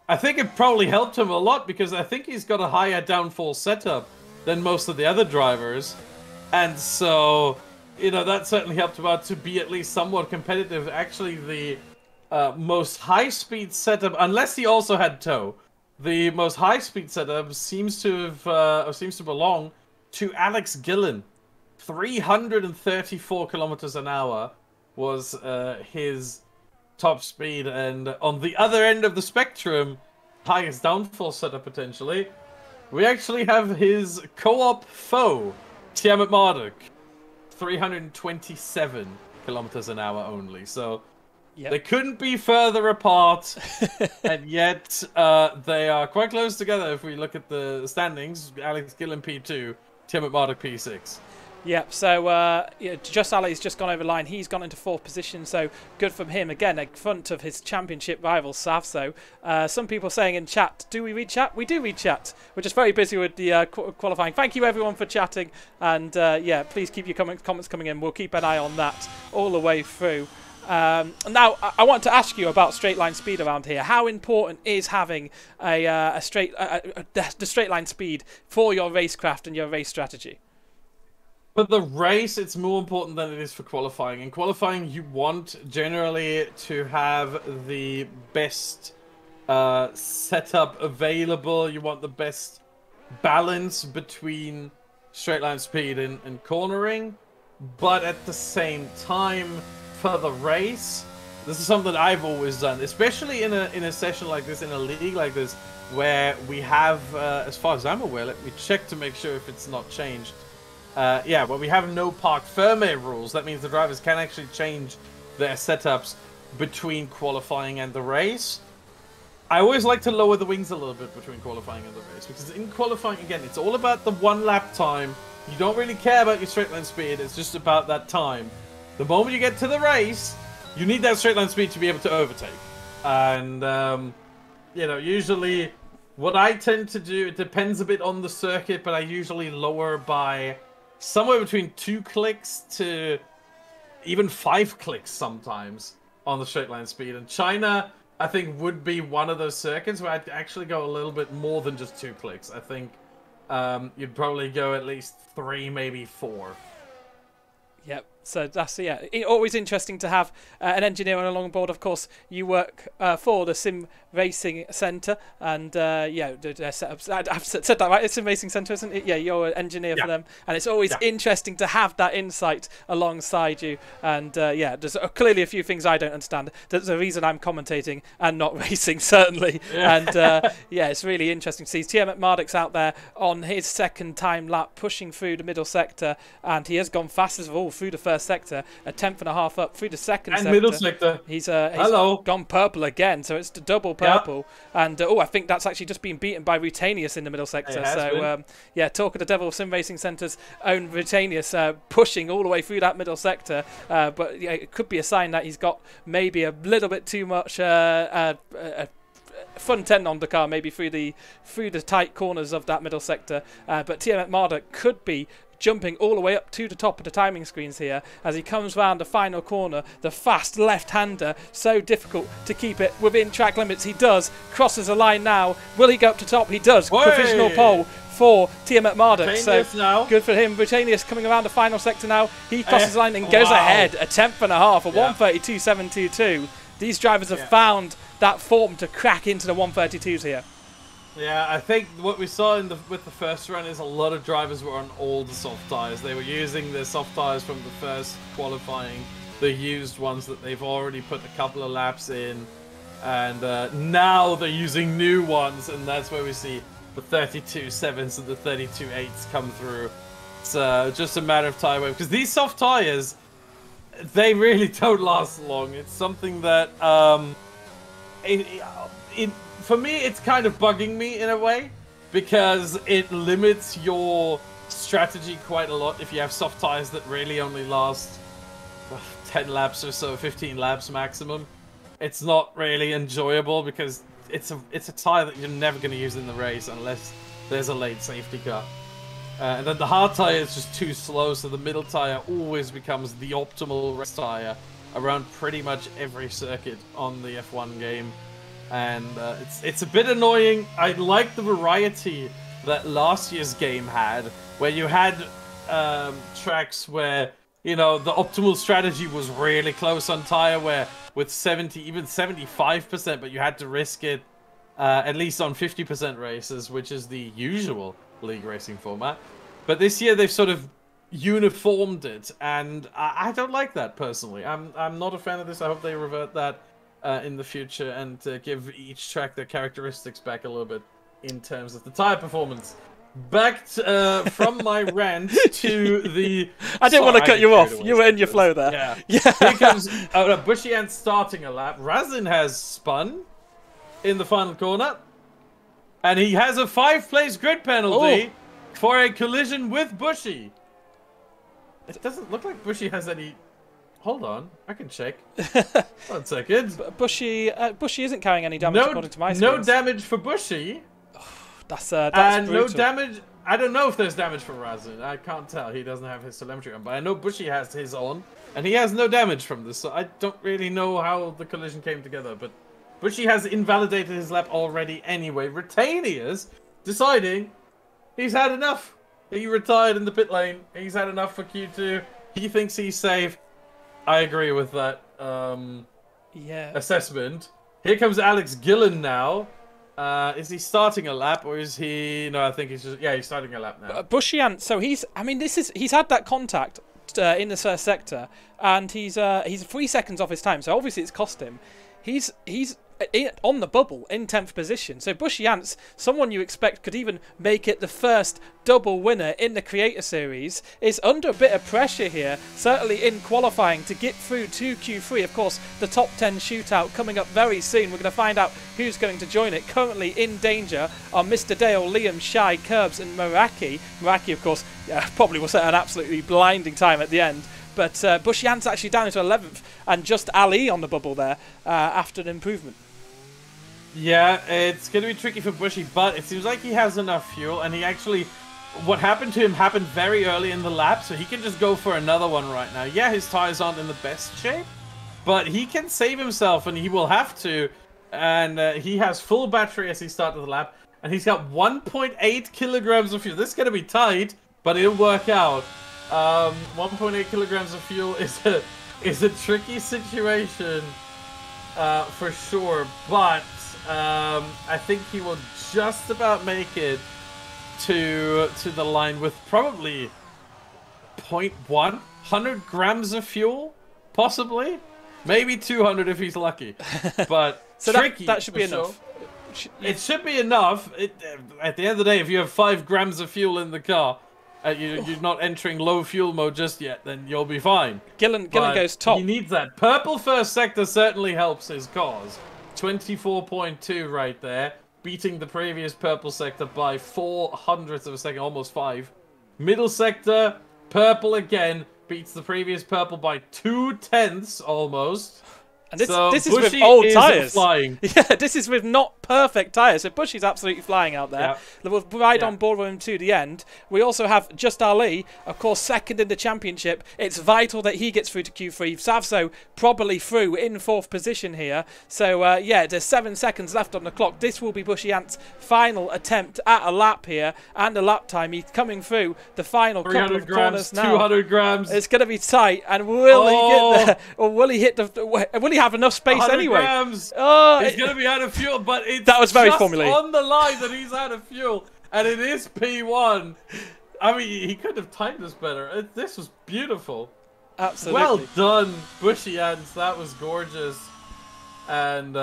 I think it probably helped him a lot, because I think he's got a higher downfall setup than most of the other drivers. And so, you know, that certainly helped him out to be at least somewhat competitive. Actually, the most high-speed setup, unless he also had toe, the most high-speed setup seems to belong to Alex Gillen. 334 kilometers an hour was his top speed, and on the other end of the spectrum, highest downfall setup potentially, we actually have his co-op foe, Tiamat Marduk. 327 kilometers an hour only. So they couldn't be further apart, and yet they are quite close together if we look at the standings. Alex Gillen P2, Tiamat Marduk P6. Yep, so yeah, Just Ali's just gone over the line. He's gone into 4th position, so good from him. Again, in front of his championship rival, Safso. Some people saying in chat, do we read chat? We do read chat. We're just very busy with the qualifying. Thank you, everyone, for chatting. And, yeah, please keep your comments coming in. We'll keep an eye on that all the way through. Now, I want to ask you about straight line speed around here. How important is having the straight line speed for your racecraft and your race strategy? For the race, it's more important than it is for qualifying. In qualifying, you want generally to have the best setup available. You want the best balance between straight line speed and cornering. But at the same time, for the race, this is something that I've always done, especially in a session like this, in a league like this, where we have, as far as I'm aware, let me check to make sure if it's not changed. Yeah, but we have no parc fermé rules. That means the drivers can actually change their setups between qualifying and the race. I always like to lower the wings a little bit between qualifying and the race, because in qualifying, again, it's all about the 1 lap time. You don't really care about your straight line speed. It's just about that time. The moment you get to the race, you need that straight line speed to be able to overtake. And, you know, usually what I tend to do, it depends a bit on the circuit, but I usually lower by somewhere between 2 clicks to even 5 clicks sometimes on the straight line speed. And China, I think, would be one of those circuits where I'd actually go a little bit more than just 2 clicks. I think you'd probably go at least 3, maybe 4. Yep. So that's, yeah, always interesting to have an engineer on a longboard. Of course, you work for the Sim Racing Centre, and yeah, I've said that right. It's Sim Racing Centre, isn't it? Yeah, you're an engineer for them, and it's always interesting to have that insight alongside you. And yeah, there's clearly a few things I don't understand. There's a reason I'm commentating and not racing, certainly. And yeah, it's really interesting to see Tiamat Marduk's out there on his 2nd time lap, pushing through the middle sector, and he has gone fastest of all through the 1st sector, a 10th.5 up through the 2nd sector. Middle sector. He's gone purple again, so it's double purple. And oh, I think that's actually just been beaten by Rutanius in the middle sector. So yeah, talk of the devil of Sim Racing Centre's own Rutanius pushing all the way through that middle sector. But yeah, it could be a sign that he's got maybe a little bit too much front end on the car, maybe through the tight corners of that middle sector. But Tiamat Marduk could be jumping all the way up to the top of the timing screens here as he comes round the final corner. The fast left-hander, so difficult to keep it within track limits. He does, crosses the line now. Will he go up to top? He does. Provisional pole for Tiamat Marduk. So now. Good for him. Britannius coming around the final sector now. He crosses the line and goes ahead. A 10th.5, a 1:32.722. These drivers have found that form to crack into the 1:32s here. Yeah, I think what we saw with the first run is a lot of drivers were on old soft tyres. They were using the soft tyres from the first qualifying, the used ones that they've already put a couple of laps in, and now they're using new ones, and that's where we see the 32.7s and the 32.8s come through. It's just a matter of time, because these soft tyres, they really don't last long. It's something that for me, it's kind of bugging me in a way, because it limits your strategy quite a lot if you have soft tires that really only last 10 laps or so, 15 laps maximum. It's not really enjoyable because it's a tire that you're never going to use in the race unless there's a late safety car. And then the hard tire is just too slow, so the middle tire always becomes the optimal race tire around pretty much every circuit on the F1 game. And it's a bit annoying. I like the variety that last year's game had, where you had tracks where, you know, the optimal strategy was really close on tire wear with 70, even 75%, but you had to risk it at least on 50% races, which is the usual league racing format. But this year they've sort of uniformed it, and I don't like that personally. I'm not a fan of this. I hope they revert that in the future and give each track their characteristics back a little bit in terms of the tire performance. Back from my rant to the... I didn't want to cut you off. You were in your flow there. Yeah. Here comes Bushy Ant starting a lap. Razin has spun in the final corner. And he has a 5-place grid penalty for a collision with Bushy. It doesn't look like Bushy has any. Hold on, I can check. 1 second. Bushy isn't carrying any damage according to my No screens. damage for Bushy. That's And brutal. no damage. I don't know if there's damage for Razin. I can't tell. He doesn't have his telemetry on, but I know Bushy has his on, and he has no damage from this. So I don't really know how the collision came together. But Bushy has invalidated his lap already anyway. Retanius deciding he's had enough. He retired in the pit lane. He's had enough for Q2. He thinks he's safe. I agree with that assessment. Here comes Alex Gillen now. Is he starting a lap or is he? No, I think he's just. Yeah, he's starting a lap now. Bushian. So he's had that contact in the first sector, and he's 3 seconds off his time. So obviously it's cost him. He's on the bubble in 10th position. So Bushy Ants, someone you expect could even make it the first double winner in the Creator Series, is under a bit of pressure here, certainly in qualifying to get through to Q3. Of course, the top 10 shootout coming up very soon. We're going to find out who's going to join it. Currently in danger are Mr. Dale, Liam, Shy, Curbs and Meraki. Meraki, of course, probably will set an absolutely blinding time at the end. But Bushy Ants actually down into 11th, and just Ali on the bubble there after an improvement. Yeah, it's going to be tricky for Bushy, but it seems like he has enough fuel, and he actually... What happened to him happened very early in the lap, so he can just go for another one right now. Yeah, his tires aren't in the best shape, but he can save himself, and he will have to. And he has full battery as he started the lap, and he's got 1.8 kilograms of fuel. This is going to be tight, but it'll work out. 1.8 kilograms of fuel is a tricky situation for sure, but I think he will just about make it to the line with probably 100 grams of fuel, possibly, maybe 200 if he's lucky. But so tricky. That should be enough. Sure. It should be enough. At the end of the day, if you have 5 grams of fuel in the car, you're not entering low fuel mode just yet, then you'll be fine. Gillen goes top. He needs that. Purple first sector certainly helps his cause. 24.2 right there, beating the previous purple sector by 0.04 of a second, almost 5. Middle sector, purple again, beats the previous purple by 0.2 almost. And this is Bushy with old tyres. Flying. Yeah, this is with not perfect tyres. So Bushy's absolutely flying out there. Yeah. We'll ride on board with him to the end. We also have Just Ali, of course, second in the championship. It's vital that he gets through to Q3. Savso probably through in 4th position here. So, yeah, there's 7 seconds left on the clock. This will be Bushy Ant's final attempt at a lap here and a lap time. He's coming through the final couple of corners now. 200 grams. It's going to be tight. And will he get there? Or will he hit the... Will he have enough space anyway? Grams. Oh, he's going to be out of fuel, but it's that was very just formulae. on the line that he's out of fuel, and it is P1. I mean, he could have timed this better. This was beautiful. Absolutely. Well done, Bushy Ants. That was gorgeous. And,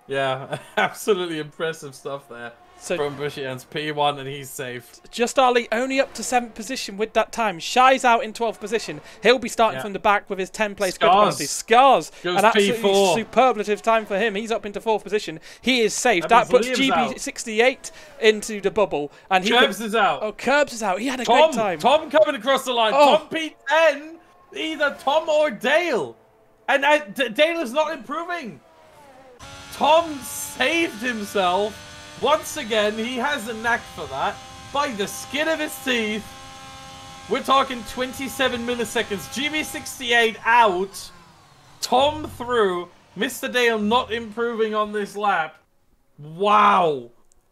yeah, absolutely impressive stuff there. So from Bushy Ants, P1, and he's safe. Just Ali only up to 7th position with that time. Shy's out in 12th position. He'll be starting from the back with his 10th place good penalty. Scars, goes an absolutely P4. Superlative time for him. He's up into 4th position. He is safe. That puts GB68 into the bubble. And Curbs is out. Oh, Curbs is out. He had a great time. Tom coming across the line. Oh. Tom P10. Either Tom or Dale. And Dale is not improving. Tom saved himself. Once again, he has a knack for that. By the skin of his teeth. We're talking 27 milliseconds. GB68 out. Tom through. Mr. Dale not improving on this lap. Wow.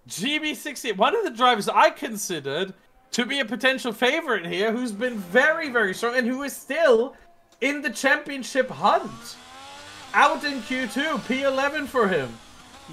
GB68, one of the drivers I considered to be a potential favorite here, who's been very, very strong and who is still in the championship hunt. Out in Q2, P11 for him.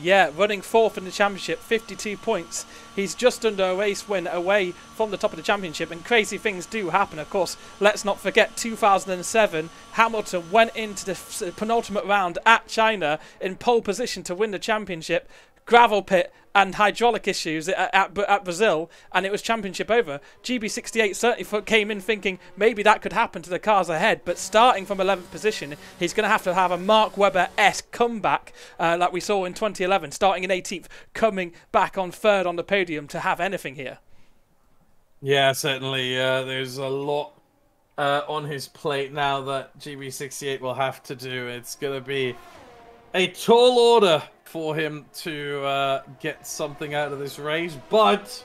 Yeah, running 4th in the championship, 52 points. He's just under a race win away from the top of the championship, and crazy things do happen. Of course, let's not forget 2007, Hamilton went into the penultimate round at China in pole position to win the championship. Gravel pit and hydraulic issues at Brazil, and it was championship over. GB68 certainly came in thinking maybe that could happen to the cars ahead, but starting from 11th position, he's going to have a Mark Webber-esque comeback like we saw in 2011, starting in 18th, coming back on 3rd on the podium to have anything here. Yeah, certainly. There's a lot on his plate now that GB68 will have to do. It's going to be a tall order for him to get something out of this race, but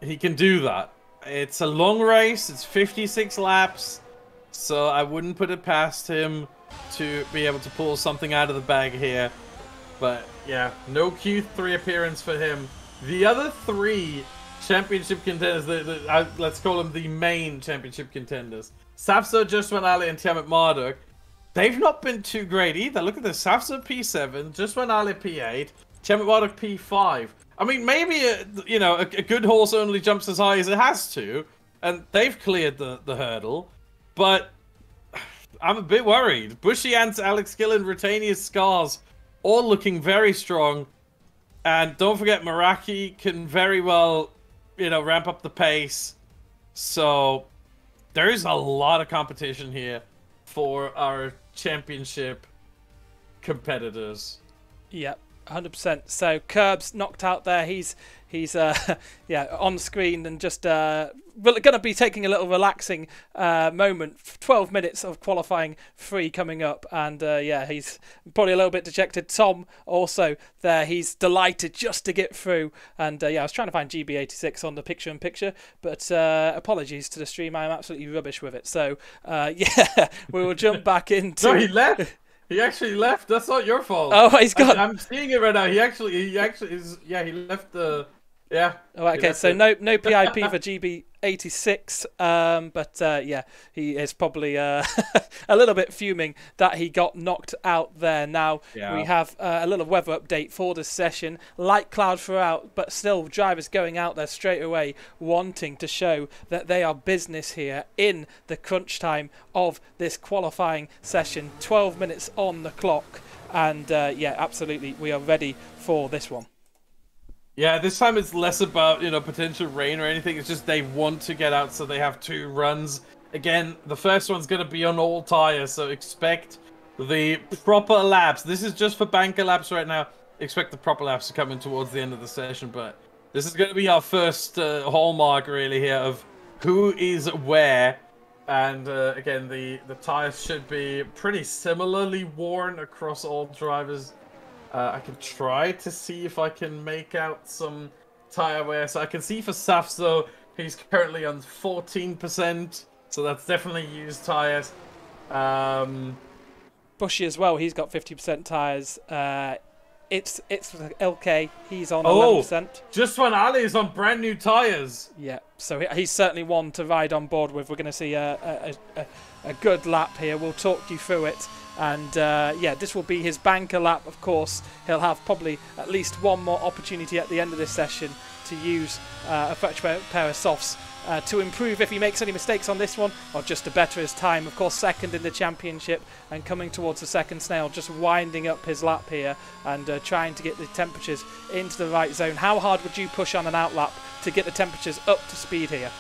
he can do that. It's a long race. It's 56 laps, so I wouldn't put it past him to be able to pull something out of the bag here. But yeah, no Q3 appearance for him. The other three championship contenders, let's call them the main championship contenders, Safso, Justwan Ali, and Tiamat Marduk, they've not been too great either. Look at this: Safso P7, Justwan Ali P8, Tiamat Marduk P5. I mean, maybe a good horse only jumps as high as it has to, and they've cleared the hurdle. But I'm a bit worried. Bushy Ants, Alex Gillen, Rutanius, Scars, all looking very strong. And don't forget, Meraki can very well, ramp up the pace. So there's a lot of competition here for our championship competitors. Yep. 100%. So Curbs knocked out there. He's on screen and just going to be taking a little relaxing moment. 12 minutes of qualifying free coming up, and he's probably a little bit dejected. Tom also there. He's delighted just to get through. And I was trying to find GB86 on the picture-in-picture, but apologies to the stream. I'm absolutely rubbish with it. So we will jump back into. No, he left. He actually left. That's not your fault. Oh, he's got. I'm seeing it right now. He actually is. Yeah, he left the. Yeah. Oh, okay, so no PIP for GB86, he is probably a little bit fuming that he got knocked out there. Now we have a little weather update for this session. Light cloud throughout, but still drivers going out there straight away wanting to show that they are business here in the crunch time of this qualifying session. 12 minutes on the clock, and absolutely, we are ready for this one. Yeah, this time it's less about, potential rain or anything. It's just they want to get out, so they have 2 runs. Again, the first one's going to be on all tires, so expect the proper laps. This is just for banker laps right now. Expect the proper laps to come in towards the end of the session, but this is going to be our first hallmark, really, here of who is where. And, again, the tires should be pretty similarly worn across all drivers. I can try to see if I can make out some tire wear. So I can see for Safso, he's currently on 14%. So that's definitely used tires. Bushy as well, he's got 50% tires. It's LK, he's on 11%. Justwan Ali is on brand new tires. Yeah, so he's certainly one to ride on board with. We're going to see a good lap here. We'll talk you through it. And this will be his banker lap, of course. He'll have probably at least one more opportunity at the end of this session to use a fresh pair of softs to improve if he makes any mistakes on this one, or just to better his time. Of course, second in the championship and coming towards the second snail, just winding up his lap here and trying to get the temperatures into the right zone. How hard would you push on an outlap to get the temperatures up to speed here?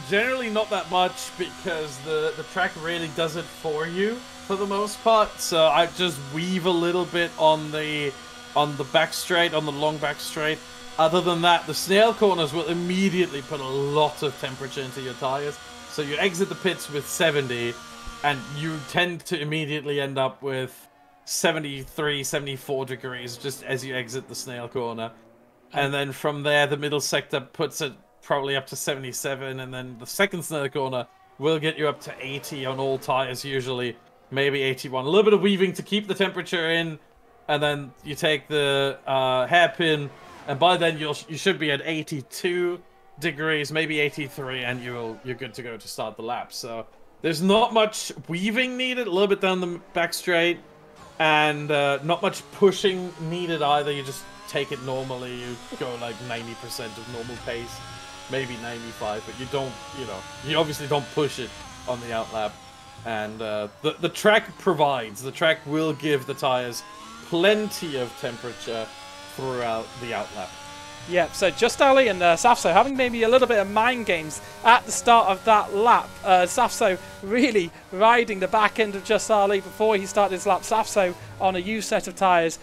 Generally not that much, because the track really does it for you for the most part. So I just weave a little bit on the back straight, on the long back straight. Other than that, the snail corners will immediately put a lot of temperature into your tires. So you exit the pits with 70, and you tend to immediately end up with 73, 74 degrees just as you exit the snail corner. And then from there, the middle sector puts it probably up to 77, and then the second snail corner will get you up to 80 on all tires usually, maybe 81. A little bit of weaving to keep the temperature in, and then you take the hairpin, and by then you should be at 82 degrees, maybe 83, and you're good to go to start the lap. So there's not much weaving needed, a little bit down the back straight, and not much pushing needed either. You just take it normally. You go like 90% of normal pace, maybe 95, but you don't, you obviously don't push it on the outlap. And the track provides, the track will give the tires plenty of temperature throughout the outlap. Yeah, so Just Ali and Safso having maybe a little bit of mind games at the start of that lap. Safso really riding the back end of Just Ali before he started his lap. Safso on a used set of tyres,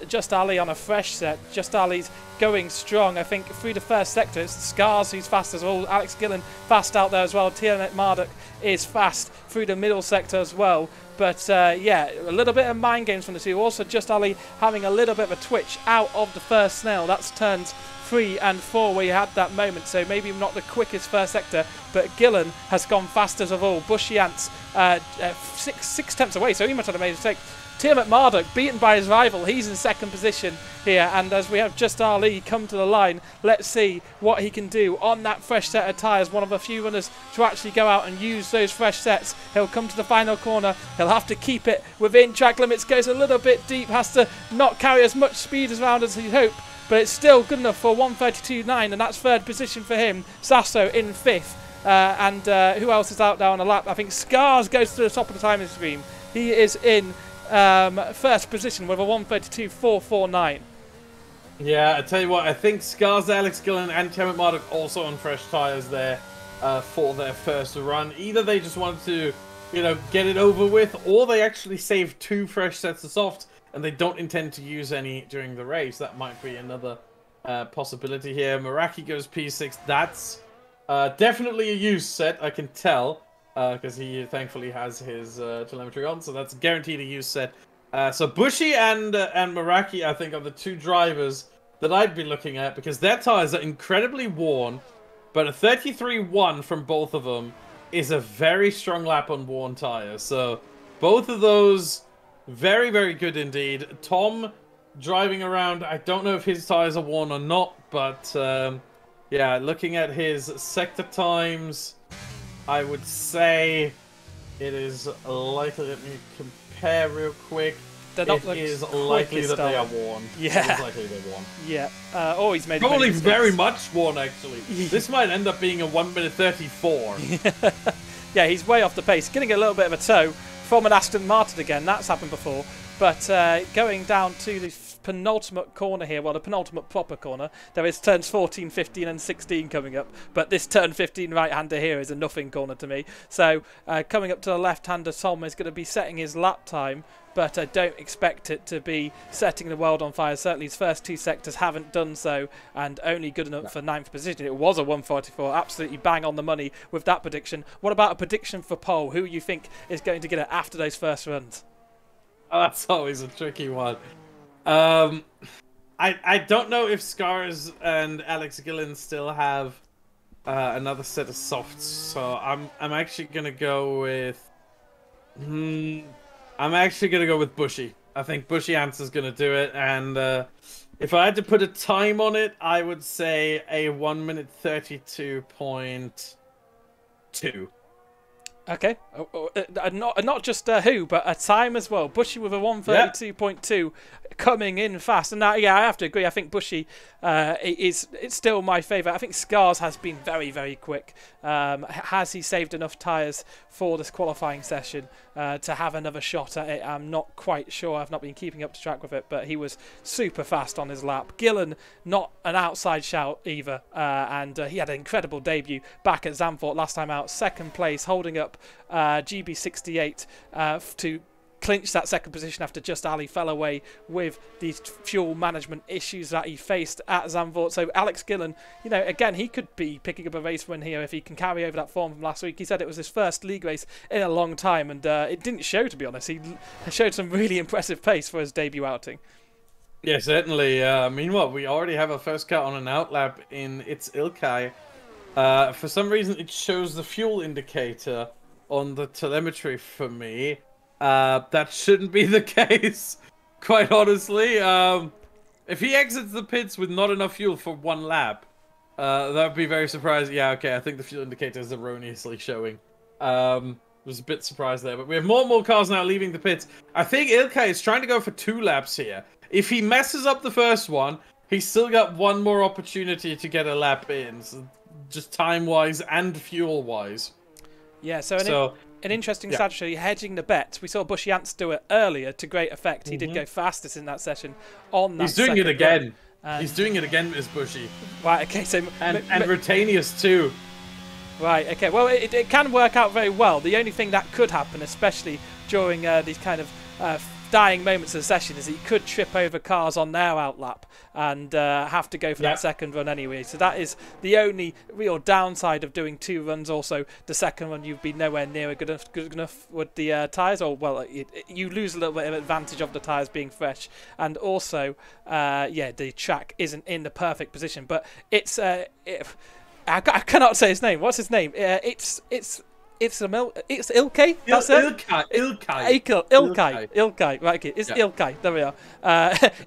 Just Ali on a fresh set. Just Ali's going strong, I think, through the first sector. It's Scars who's fast as well. Alex Gillen fast out there as well. Tiamat Marduk is fast through the middle sector as well. But yeah, a little bit of mind games from the two. Also, Just Ali having a little bit of a twitch out of the first snail. That's turns 3 and 4 where you had that moment. So maybe not the quickest first sector, but Gillen has gone fastest of all. Bushy Ants 6 tenths away, so he must have made a mistake. Tiamat Marduk beaten by his rival. He's in second position here, and as we have Just Ali come to the line, let's see what he can do on that fresh set of tyres. One of a few runners to actually go out and use those fresh sets. He'll come to the final corner. He'll have to keep it within track limits. Goes a little bit deep. Has to not carry as much speed around as he'd hope, but it's still good enough for 1:32.9, and that's third position for him. Sasso in 5th. And who else is out there on the lap? I think Scars goes to the top of the timing stream. He is in first position with a 1:32.449. Yeah, I tell you what, I think Scars, Alex Gillen, and Tiamat Marduk also on fresh tyres there for their first run. Either they just wanted to, you know, get it over with, or they actually saved 2 fresh sets of softs and they don't intend to use any during the race. That might be another possibility here. Meraki goes P6. That's definitely a used set, I can tell. Because he thankfully has his telemetry on, so that's guaranteed a use set. So Bushy and Meraki, I think, are the 2 drivers that I'd be looking at, because their tyres are incredibly worn, but a 33.1 from both of them is a very strong lap on worn tyres. So both of those, very, very good indeed. Tom driving around, I don't know if his tyres are worn or not, but yeah, looking at his sector times, I would say it is likely. Let me compare real quick. It is likely that they are worn. Yeah. It is likely they're worn. Yeah. He's made probably very much worn, actually. This might end up being a 1:34. Yeah, he's way off the pace. Getting a little bit of a tow from an Aston Martin again. That's happened before. But going down to the penultimate corner here, well, the penultimate proper corner, there is turns 14, 15 and 16 coming up, but this turn 15 right-hander here is a nothing corner to me. So coming up to the left-hander, Tom is going to be setting his lap time, but I don't expect it to be setting the world on fire. Certainly his first 2 sectors haven't done so, and only good enough for 9th position. It was a 1:44, absolutely bang on the money with that prediction. What about a prediction for pole? Who you think is going to get it after those first runs? Oh, that's always a tricky one. I don't know if Scars and Alex Gillen still have another set of softs, so I'm actually gonna go with Bushy. I think Bushy Ants gonna do it, and if I had to put a time on it, I would say a 1:32.2. Okay, not just who, but a time as well. Bushy with a 1:32.2 coming in fast, and yeah, I have to agree. I think Bushy it's still my favourite. I think Scars has been very, very quick. Has he saved enough tyres for this qualifying session to have another shot at it? I'm not quite sure. I've not been keeping up to track with it, but he was super fast on his lap. Gillen, not an outside shout either, and he had an incredible debut back at Zandvoort last time out. 2nd place, holding up GB68 to clinch that 2nd position after Just Ali fell away with these fuel management issues that he faced at Zandvoort. So Alex Gillen, you know, again, he could be picking up a race win here if he can carry over that form from last week. He said it was his first league race in a long time, and it didn't show, to be honest. He showed some really impressive pace for his debut outing. Yeah, certainly. Meanwhile, we already have a first cut on an outlap in It's Ilkay. For some reason, it shows the fuel indicator on the telemetry for me. That shouldn't be the case, quite honestly. If he exits the pits with not enough fuel for 1 lap, that would be very surprising. Yeah, okay, I think the fuel indicator is erroneously showing. Was a bit surprised there, but we have more and more cars now leaving the pits. I think Ilkay is trying to go for 2 laps here. If he messes up the first one, he's still got 1 more opportunity to get a lap in, so just time-wise and fuel-wise. Yeah, so an interesting strategy, hedging the bet. We saw Bushy Ants do it earlier to great effect. He did go fastest in that session on that. He's doing it again. He's doing it again, Miss Bushy. Right, okay, so... And Rotanius too. Right, okay, well, it can work out very well. The only thing that could happen, especially during these kind of dying moments of the session is that he could trip over cars on their outlap and have to go for that second run anyway. So that is the only real downside of doing 2 runs. Also, the second run you'd be nowhere near good enough with the tyres, or well, you lose a little bit of advantage of the tyres being fresh, and also, the track isn't in the perfect position. But it's I cannot say his name. What's his name? It's Ilkay. That's it. Ilkay. Right, okay. It's Ilkay. There we are.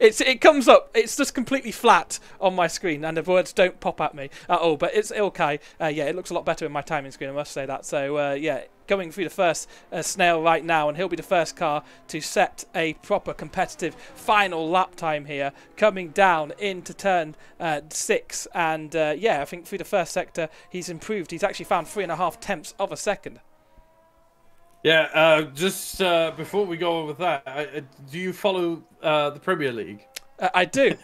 It comes up. It's just completely flat on my screen, and the words don't pop at me at all. But it's Ilkay. It looks a lot better in my timing screen, I must say that. So going through the first snail right now, and he'll be the first car to set a proper competitive final lap time here, coming down into turn 6. And I think through the first sector he's improved. He's actually found 3.5 tenths of a second. Yeah, just before we go on with that, do you follow the Premier League? I do.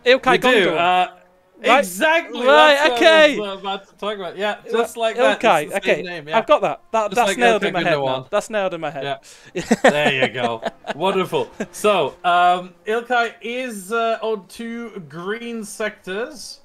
Ilkay Gondor. Right? Exactly. Right. Okay. What I was about to talk about. Yeah, just like that. Okay. Okay. Name, yeah. I've got that. That's like nailed in my head now. That's nailed in my head. Yeah. There you go. Wonderful. So, Ilkay is on 2 green sectors.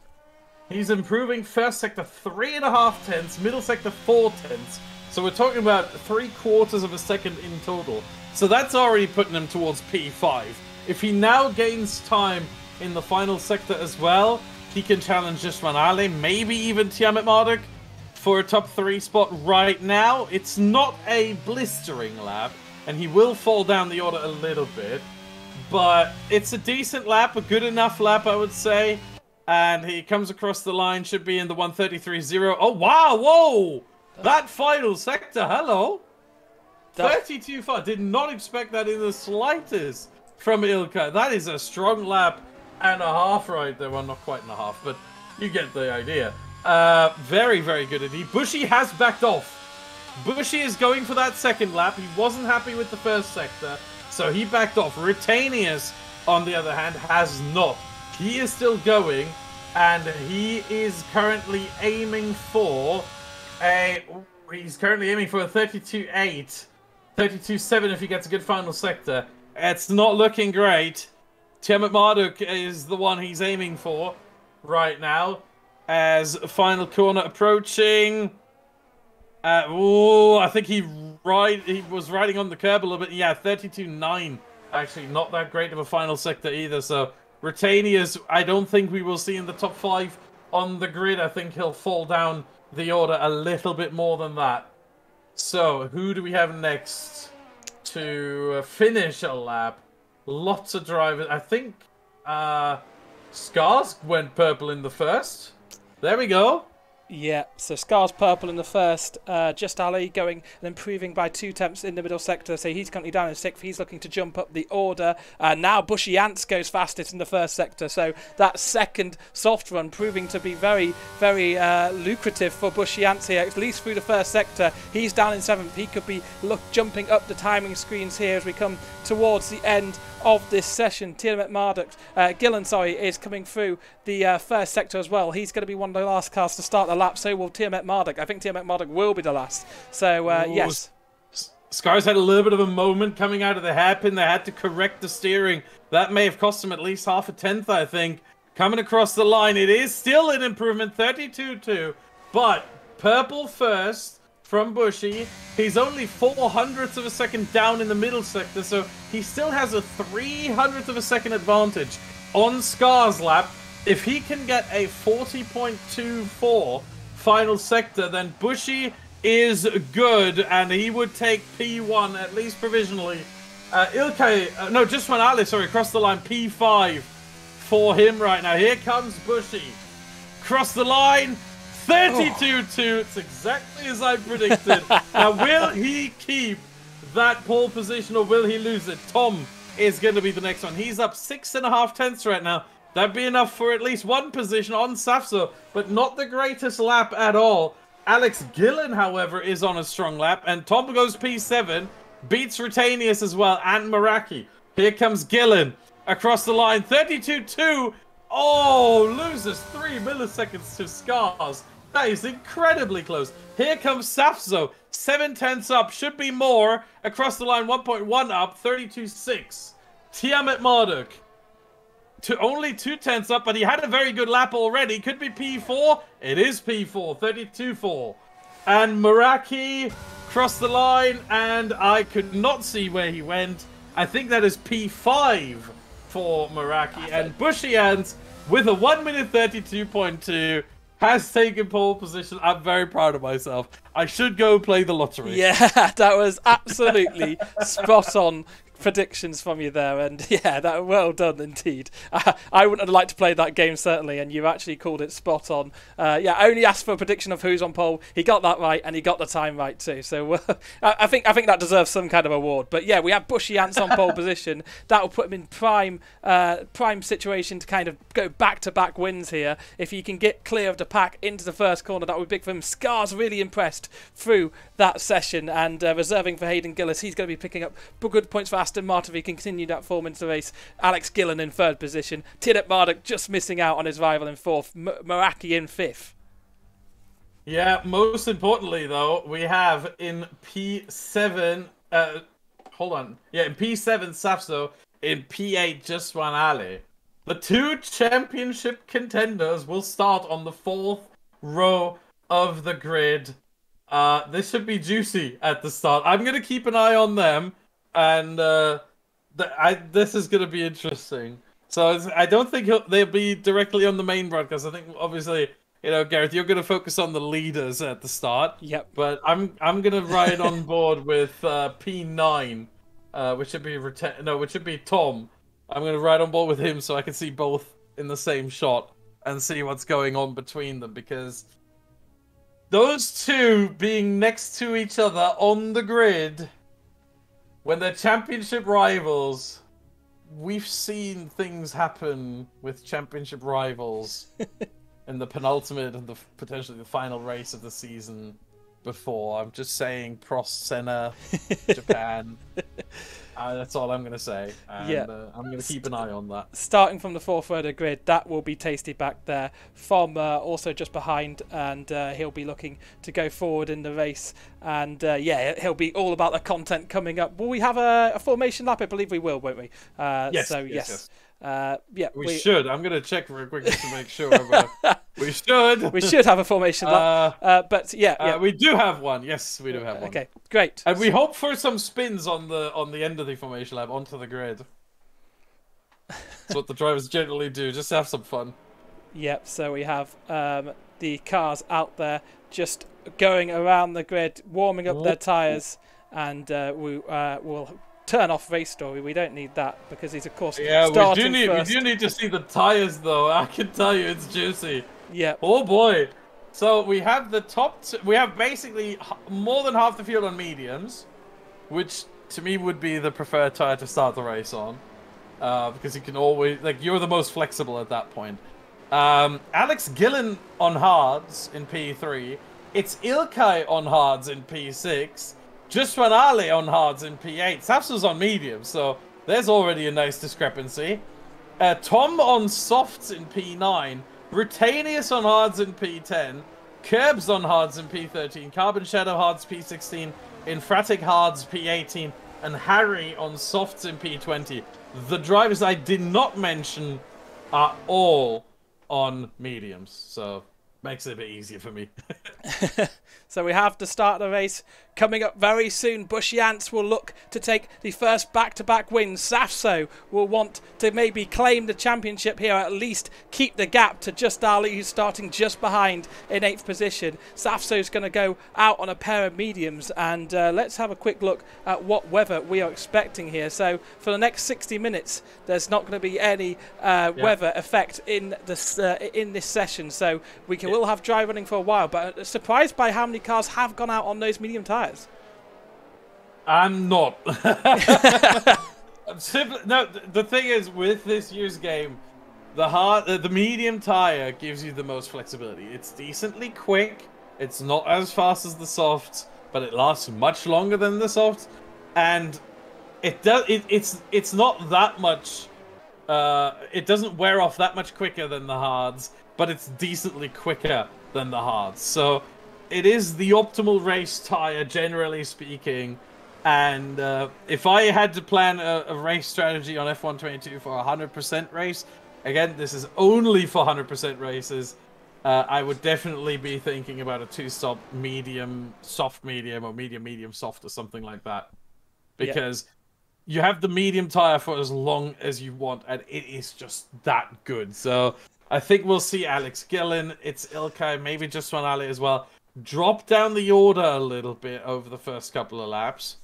He's improving first sector 3.5 tenths, middle sector 4 tenths. So we're talking about 3/4 of a second in total. So that's already putting him towards P5. If he now gains time in the final sector as well, he can challenge just Van Ale, maybe even Tiamat Marduk for a top 3 spot right now. It's not a blistering lap, and he will fall down the order a little bit. But it's a decent lap, a good enough lap, I would say. And he comes across the line, should be in the 1:33.0. Oh, wow, whoa! That final sector, hello! 32.5, did not expect that in the slightest from Ilkay. That is a strong lap and a half right there. Well, not quite and a half, but you get the idea. Very, very good indeed. Bushy has backed off. Bushy is going for that second lap. He wasn't happy with the first sector, so he backed off. Retanius, on the other hand, has not. He is still going, and he is currently aiming for a 32.8, 32.7 if he gets a good final sector. It's not looking great. Tiamat Marduk is the one he's aiming for right now. As final corner approaching. I think he was riding on the curb a little bit. Yeah, 32.9. Actually, not that great of a final sector either. So, Retanius, I don't think we will see in the top 5 on the grid. I think he'll fall down the order a little bit more than that. So, who do we have next to finish a lap? Lots of drivers. I think Scars went purple in the first. There we go. Yeah, so Scars purple in the first. Just Ali going and improving by 2 tenths in the middle sector. So he's currently down in 6th. He's looking to jump up the order. Now Bushy Ants goes fastest in the first sector. So that second soft run proving to be very, very lucrative for Bushy Ants here, at least through the first sector. He's down in 7th. He could be jumping up the timing screens here as we come towards the end of this session. Tiamat Marduk, Gillen, is coming through the first sector as well. He's going to be one of the last cars to start the lap. So will Tiamat Marduk. I think Tiamat Marduk will be the last. So, yes. Scars had a little bit of a moment coming out of the hairpin. They had to correct the steering. That may have cost him at least half a tenth, I think. Coming across the line, it is still an improvement, 32.2. But purple first from Bushy. He's only 0.04 of a second down in the middle sector, so he still has a 0.03 of a second advantage on Scars' lap. If he can get a 40.24 final sector, then Bushy is good, and he would take P1, at least provisionally. Just Van Ale, across the line, P5 for him right now. Here comes Bushy. Cross the line, 32.2. It's exactly as I predicted. Now, will he keep that pole position, or will he lose it? Tom is going to be the next one. He's up 6.5 tenths right now. That'd be enough for at least one position on Safso, but not the greatest lap at all. Alex Gillen, however, is on a strong lap, and Tom goes P7, beats Retanius as well, and Meraki. Here comes Gillen across the line, 32.2. Oh, loses 3 milliseconds to Scars. That is incredibly close. Here comes Safso, 7/10 up, should be more. Across the line, 1.1 up, 32.6. Tiamat Marduk to only 2/10 up, but he had a very good lap already. Could be P4. It is P4, 32.4. And Meraki crossed the line, and I could not see where he went. I think that is P5 for Meraki. And Bushy Ants with a 1 minute 32.2 has taken pole position. I'm very proud of myself. I should go play the lottery. Yeah, that was absolutely spot on predictions from you there, and yeah, that well done indeed. I wouldn't have liked to play that game certainly, and you actually called it spot on. Yeah, I only asked for a prediction of who's on pole. He got that right, and he got the time right too. So I think that deserves some kind of award. But yeah, we have Bushy Ants on pole position. That will put him in prime situation to kind of go back-to-back wins here. If he can get clear of the pack into the first corner, that would be big for him. Scar's really impressed through that session, and reserving for Hayden Gillis. He's going to be picking up good points for Aston Martin if he can continue that form into the race. Alex Gillen in third position. Tiamat Marduk just missing out on his rival in fourth. Meraki in fifth. Yeah, most importantly though, we have in P7, hold on. Yeah, in P7 Safso, in P8 Justwan Ali. The two championship contenders will start on the fourth row of the grid. This should be juicy at the start. I'm going to keep an eye on them, and this is going to be interesting. So I don't think they'll be directly on the main broadcast. I think, obviously, you know, Gareth, you're going to focus on the leaders at the start. Yep. But I'm going to ride on board with P9, which should be Tom. I'm going to ride on board with him so I can see both in the same shot and see what's going on between them, because those two being next to each other on the grid, when they're championship rivals, we've seen things happen with championship rivals in the penultimate and potentially the final race of the season before. I'm just saying, Prost, Senna, Japan. That's all I'm going to say. And, yeah. I'm going to keep an eye on that. Starting from the fourth row of the grid, that will be Tasty back there from also just behind, and he'll be looking to go forward in the race. And yeah, he'll be all about the content coming up. Will we have a formation lap? I believe we will, won't we? Yes. So yes. Yeah, we should. I'm going to check real quick just to make sure. We should. We should have a formation lap. But yeah, we do have one. Yes, we do have one. Okay, great. And we hope for some spins on the end of the formation lap onto the grid. That's what the drivers generally do. Just have some fun. Yep. So we have the cars out there just going around the grid, warming up their tyres, and we'll turn off Race Story. We don't need that because he's of course starting first. We do need to see the tyres though. I can tell you it's juicy. Yeah. Oh boy. So we have the top. We have basically more than half the field on mediums, which to me would be the preferred tyre to start the race on, because you can always you're the most flexible at that point. Alex Gillen on hards in P3. It's Ilkay on hards in P6. Justwan Ali on hards in P8. Safso's on mediums, so there's already a nice discrepancy. Tom on softs in P9. Rutanius on hards in P10. Curbs on hards in P13. Carbon Shadow hards P16. Infratic hards P18. And Harry on softs in P20. The drivers I did not mention are all on mediums, so makes it a bit easier for me. So we have the start of the race coming up very soon. Bushy Ants will look to take the first back-to-back win. Safso will want to maybe claim the championship here, at least keep the gap to Just Ali, who's starting just behind in 8th position. Safso's going to go out on a pair of mediums, and let's have a quick look at what weather we are expecting here. So for the next 60 minutes, there's not going to be any weather effect in this session, so we'll have dry running for a while, but surprised by how many cars have gone out on those medium tyres. I'm not. No, the thing is, with this year's game, the medium tire gives you the most flexibility. It's decently quick. It's not as fast as the soft, but it lasts much longer than the soft, and it's not that much. It doesn't wear off that much quicker than the hards, but it's decently quicker than the hards. So it is the optimal race tire, generally speaking. And if I had to plan a race strategy on F122 for a 100% race, again, this is only for 100% races, I would definitely be thinking about a 2-stop medium, soft medium, or medium, medium, soft, or something like that. Because you have the medium tire for as long as you want, and it is just that good. So I think we'll see Alex Gillen, it's Ilkay, maybe just Vanali as well, drop down the order a little bit over the first couple of laps.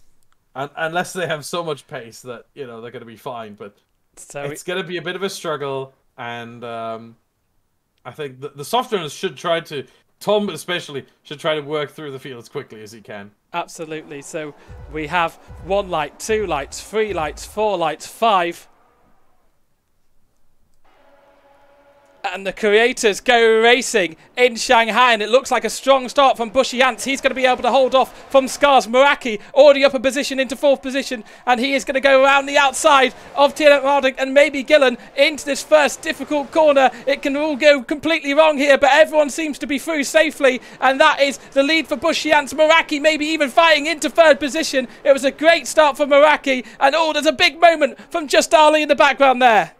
Unless they have so much pace that, you know, they're going to be fine. But it's going to be a bit of a struggle. And I think the soft runners should try to, Tom especially, should try to work through the field as quickly as he can. Absolutely. So we have 1 light, 2 lights, 3 lights, 4 lights, 5. And the creators go racing in Shanghai, and it looks like a strong start from Bushy Ants. He's going to be able to hold off from Scars. Meraki already up a position into 4th position, and he is going to go around the outside of Tiernan Marduk and maybe Gillen into this first difficult corner. It can all go completely wrong here, but everyone seems to be through safely, and that is the lead for Bushy Ants. Meraki maybe even fighting into 3rd position. It was a great start for Meraki, and there's a big moment from Just Ali in the background there.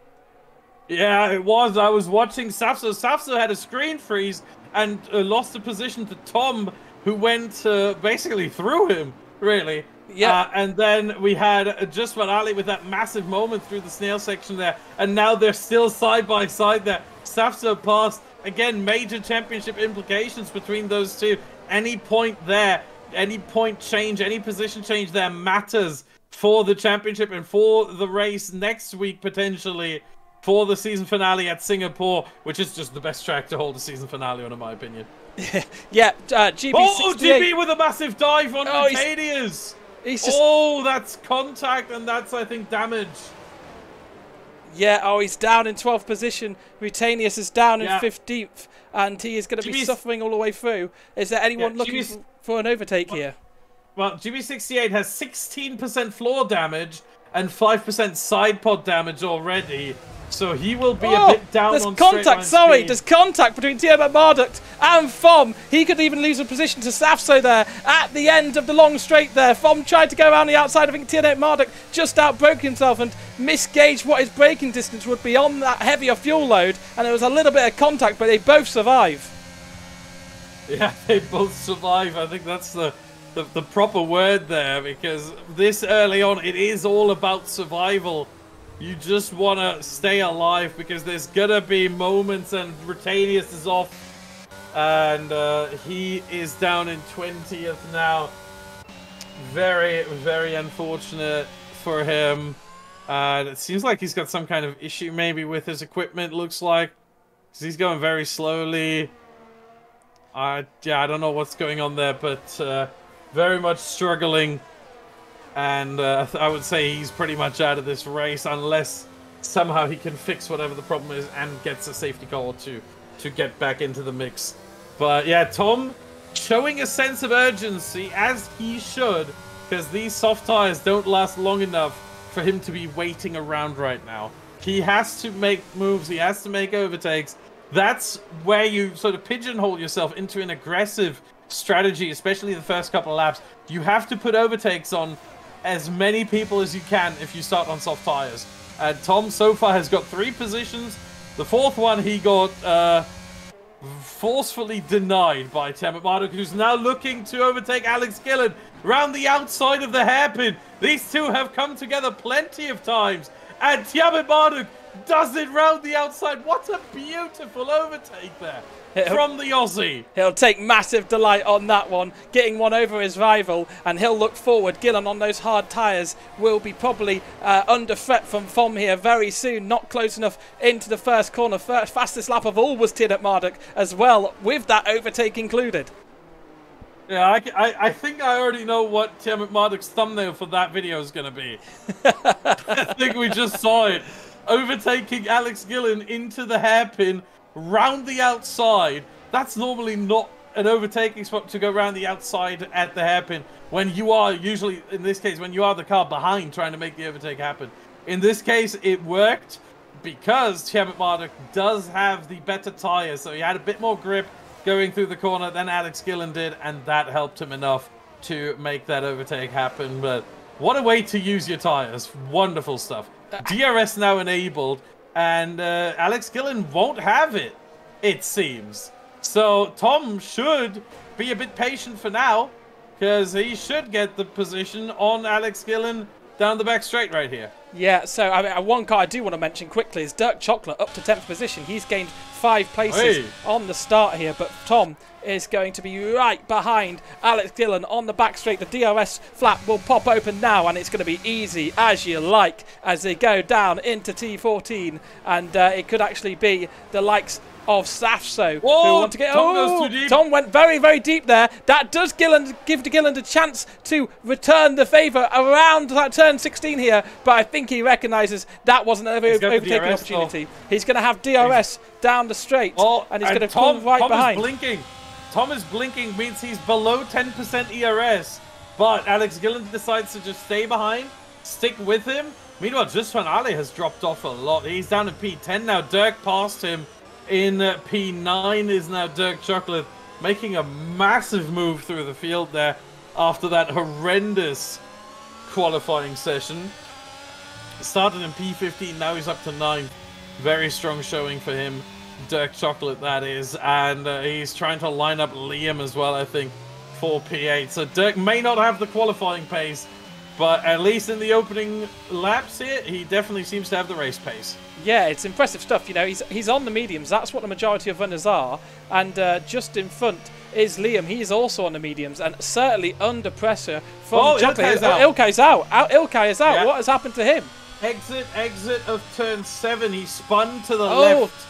Yeah, it was. I was watching Safso. Safso had a screen freeze and lost the position to Tom, who went basically through him, really. Yeah. And then we had Just Vanali with that massive moment through the snail section there. And now they're still side by side there. Safso passed. Again, major championship implications between those two. Any point there, any point change, any position change there matters for the championship and for the race next week, potentially. For the season finale at Singapore, which is just the best track to hold a season finale on, in my opinion. Yeah, GB68. Oh, GB with a massive dive on He's Rutanius. just... Oh, that's contact, and that's, I think, damage. Yeah, he's down in 12th position. Rutanius is down in 15th, and he is going to be suffering all the way through. Is there anyone looking for an overtake here? Well, GB68 has 16% floor damage and 5% side pod damage already. So he will be a bit down on contact. There's contact between Tiernan Marduk and Fom. He could even lose a position to Safso there at the end of the long straight there. Fom tried to go around the outside. I think Tiernan Marduk just outbroke himself and misgauged what his braking distance would be on that heavier fuel load. And there was a little bit of contact, but they both survive. Yeah, they both survive. I think that's the proper word there, because this early on, it is all about survival. You just want to stay alive, because there's gonna be moments, and Rutanius is off, and he is down in 20th now. Very, very unfortunate for him. It seems like he's got some kind of issue maybe with his equipment, looks like, because he's going very slowly. Yeah, I don't know what's going on there, but very much struggling. And I would say he's pretty much out of this race, unless somehow he can fix whatever the problem is and gets a safety call to get back into the mix. But yeah, Tom showing a sense of urgency, as he should, because these soft tires don't last long enough for him to be waiting around right now. He has to make moves, he has to make overtakes. That's where you sort of pigeonhole yourself into an aggressive strategy, especially the first couple of laps. You have to put overtakes on as many people as you can if you start on soft tires. And Tom so far has got 3 positions. The 4th one he got forcefully denied by Tiernan Marduk, who's now looking to overtake Alex Gillen round the outside of the hairpin. These two have come together plenty of times, and Tiernan Marduk does it round the outside. What a beautiful overtake there from the Aussie. He'll take massive delight on that one, getting one over his rival, and he'll look forward. Gillen on those hard tyres will be probably under threat from Fom here very soon. Not close enough into the first corner. Fastest lap of all was Tiernan Marduk as well, with that overtake included. Yeah, I think I already know what Tiernan Marduk's thumbnail for that video is going to be. I think we just saw it. Overtaking Alex Gillen into the hairpin, round the outside. That's normally not an overtaking spot, to go around the outside at the hairpin, when you are usually, in this case, when you are the car behind trying to make the overtake happen. In this case, it worked because Tiernan Marduk does have the better tyres, so he had a bit more grip, going through the corner than Alex Gillen did, and that helped him enough to make that overtake happen. But what a way to use your tires. Wonderful stuff. DRS now enabled, and Alex Gillen won't have it, it seems. So Tom should be a bit patient for now, because he should get the position on Alex Gillen down the back straight right here. Yeah, so I mean, one car I do want to mention quickly is Dirk Chocolate up to 10th position. He's gained 5 places on the start here, but Tom is going to be right behind Alex Gillen on the back straight. The DRS flap will pop open now, and it's going to be easy as you like as they go down into T14, and it could actually be the likes of Safso who want to get. Tom goes too deep. Tom went very, very deep there. That does give Gillen a chance to return the favour around that turn 16 here, but I think he recognises that wasn't an overtaking opportunity. He's going to have DRS down the straight, and he's going to pull right behind. Tom is blinking. Tom is blinking, means he's below 10% ERS, but Alex Gillen decides to just stay behind, stick with him. Meanwhile, Just Van Ale has dropped off a lot. He's down in P10 now. Dirk passed him. In P9 is now Dirk Chocolate, making a massive move through the field there after that horrendous qualifying session. Started in P15, now he's up to 9. Very strong showing for him, Dirk Chocolate that is, and he's trying to line up Liam as well, I think, for P8. So Dirk may not have the qualifying pace, but at least in the opening laps here, he definitely seems to have the race pace. Yeah, it's impressive stuff. You know, he's on the mediums. That's what the majority of runners are. And just in front is Liam. He's also on the mediums, and certainly under pressure from Ilkay is out. Ilkay's out. Ilkay is out. Yeah. What has happened to him? Exit of turn 7. He spun to the left.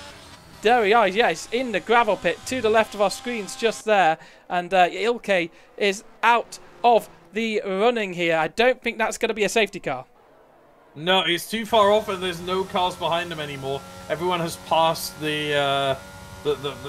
There he is. Yeah, he's in the gravel pit to the left of our screens, just there. And Ilkay is out of the running here. I don't think that's going to be a safety car. No, he's too far off, and there's no cars behind him anymore. Everyone has passed the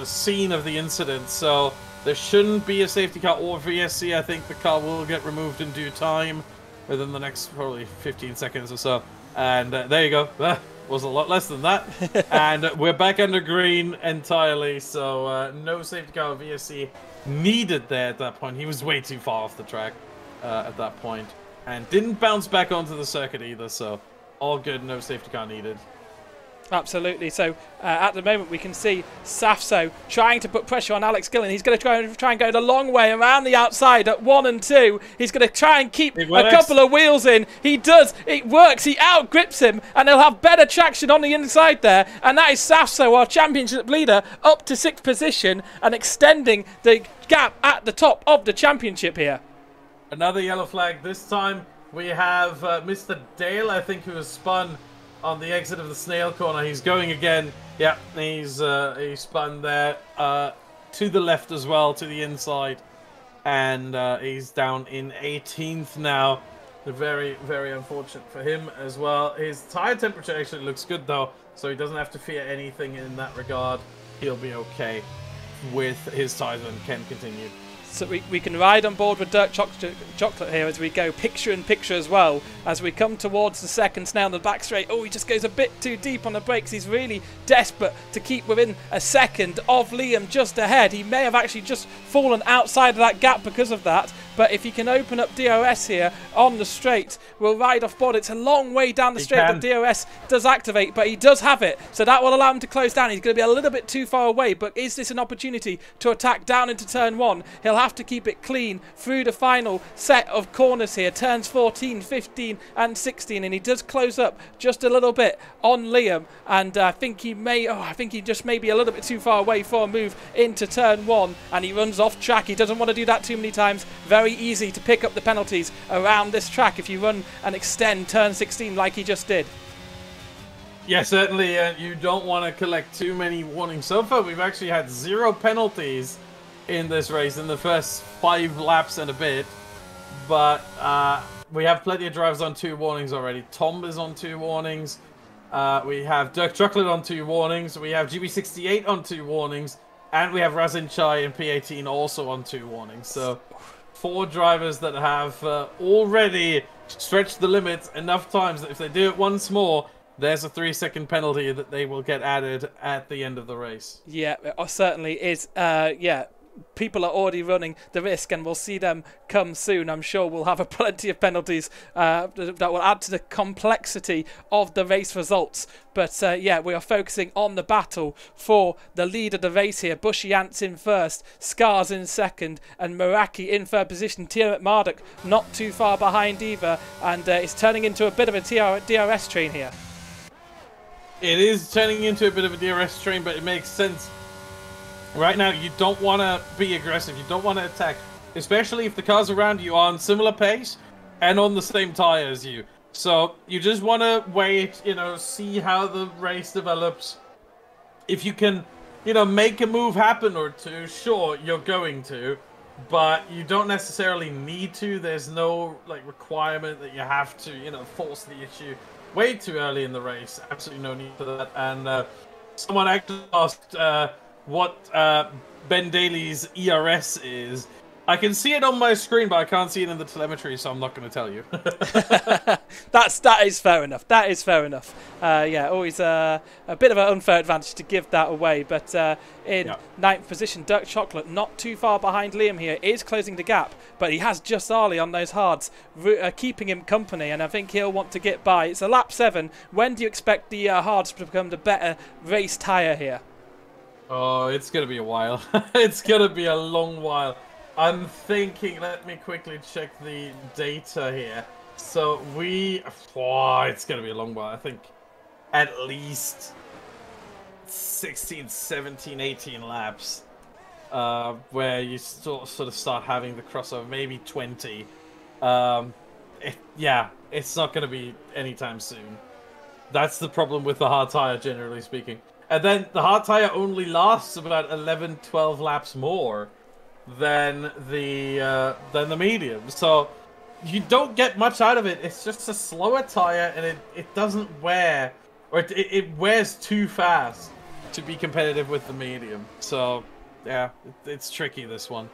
scene of the incident, so there shouldn't be a safety car or VSC. I think the car will get removed in due time within the next probably 15 seconds or so. And there you go. That was a lot less than that. And we're back under green entirely, so no safety car or VSC needed there at that point. He was way too far off the track at that point. And didn't bounce back onto the circuit either, so all good, no safety car needed. Absolutely. So at the moment we can see Safso trying to put pressure on Alex Gillen. He's going to try and go the long way around the outside at 1 and 2. He's going to try and keep a couple of wheels in. He does. It works. He outgrips him, and he'll have better traction on the inside there. And that is Safso, our championship leader, up to 6th position and extending the gap at the top of the championship here. Another yellow flag. This time we have Mr. Dale, I think, who has spun on the exit of the snail corner. He's going again. Yeah, he's spun there to the left as well, to the inside. And he's down in 18th now. Very, very unfortunate for him as well. His tire temperature actually looks good, though, so he doesn't have to fear anything in that regard. He'll be okay with his tires and can continue. So we can ride on board with Dirk Chocolate here as we go picture in picture as well. As we come towards the second snail on the back straight. Oh, he just goes a bit too deep on the brakes. He's really desperate to keep within a second of Liam just ahead. He may have actually just fallen outside of that gap because of that. But if he can open up DRS here on the straight, we'll ride off board. It's a long way down the straight, but DRS does activate, but he does have it. So that will allow him to close down. He's going to be a little bit too far away, but is this an opportunity to attack down into turn 1? He'll have to keep it clean through the final set of corners here. Turns 14, 15 and 16, and he does close up just a little bit on Liam. And I think he just may be a little bit too far away for a move into turn 1, and he runs off track. He doesn't want to do that too many times. Very easy to pick up the penalties around this track if you run and extend turn 16 like he just did. Yeah, certainly you don't want to collect too many warnings. So far we've actually had 0 penalties in this race in the first 5 laps and a bit, but we have plenty of drivers on 2 warnings already. Tom is on 2 warnings. We have Dirk Chocolate on 2 warnings. We have GB68 on 2 warnings, and we have Razin Chai and P18 also on 2 warnings. So 4 drivers that have already stretched the limits enough times that if they do it once more, there's a 3-second penalty that they will get added at the end of the race. Yeah, it certainly is. Yeah, people are already running the risk, and we'll see them come soon. I'm sure we'll have plenty of penalties that will add to the complexity of the race results. But yeah, we are focusing on the battle for the lead of the race here. Bushy Ants in first, Scars in second, and Meraki in third position. Tiamat Marduk not too far behind either, and it's turning into a bit of a DRS train here. It is turning into a bit of a DRS train, but it makes sense. Right now, you don't want to be aggressive. You don't want to attack, especially if the cars around you are on similar pace and on the same tire as you. So you just want to wait, you know, see how the race develops. If you can, you know, make a move happen or two, sure, you're going to, but you don't necessarily need to. There's no like requirement that you have to, you know, force the issue way too early in the race. Absolutely no need for that. And someone actually asked what Ben Daly's ERS is. I can see it on my screen, but I can't see it in the telemetry, so I'm not going to tell you. That is fair enough. That is fair enough. Yeah, always a bit of an unfair advantage to give that away. But in ninth position, Dirk Chocolate, not too far behind Liam here, is closing the gap. But he has just Ali on those hards, keeping him company, and I think he'll want to get by. It's a lap 7. When do you expect the hards to become the better race tyre here? Oh, it's going to be a while. It's going to be a long while. I'm thinking, let me quickly check the data here. So it's going to be a long while. I think at least 16, 17, 18 laps where you sort of start having the crossover, maybe 20. Yeah, it's not going to be anytime soon. That's the problem with the hard tire, generally speaking. And then the hard tire only lasts about 11, 12 laps more than the medium, so you don't get much out of it. It's just a slower tire, and it doesn't wear, or it wears too fast to be competitive with the medium. So yeah, it's tricky, this one.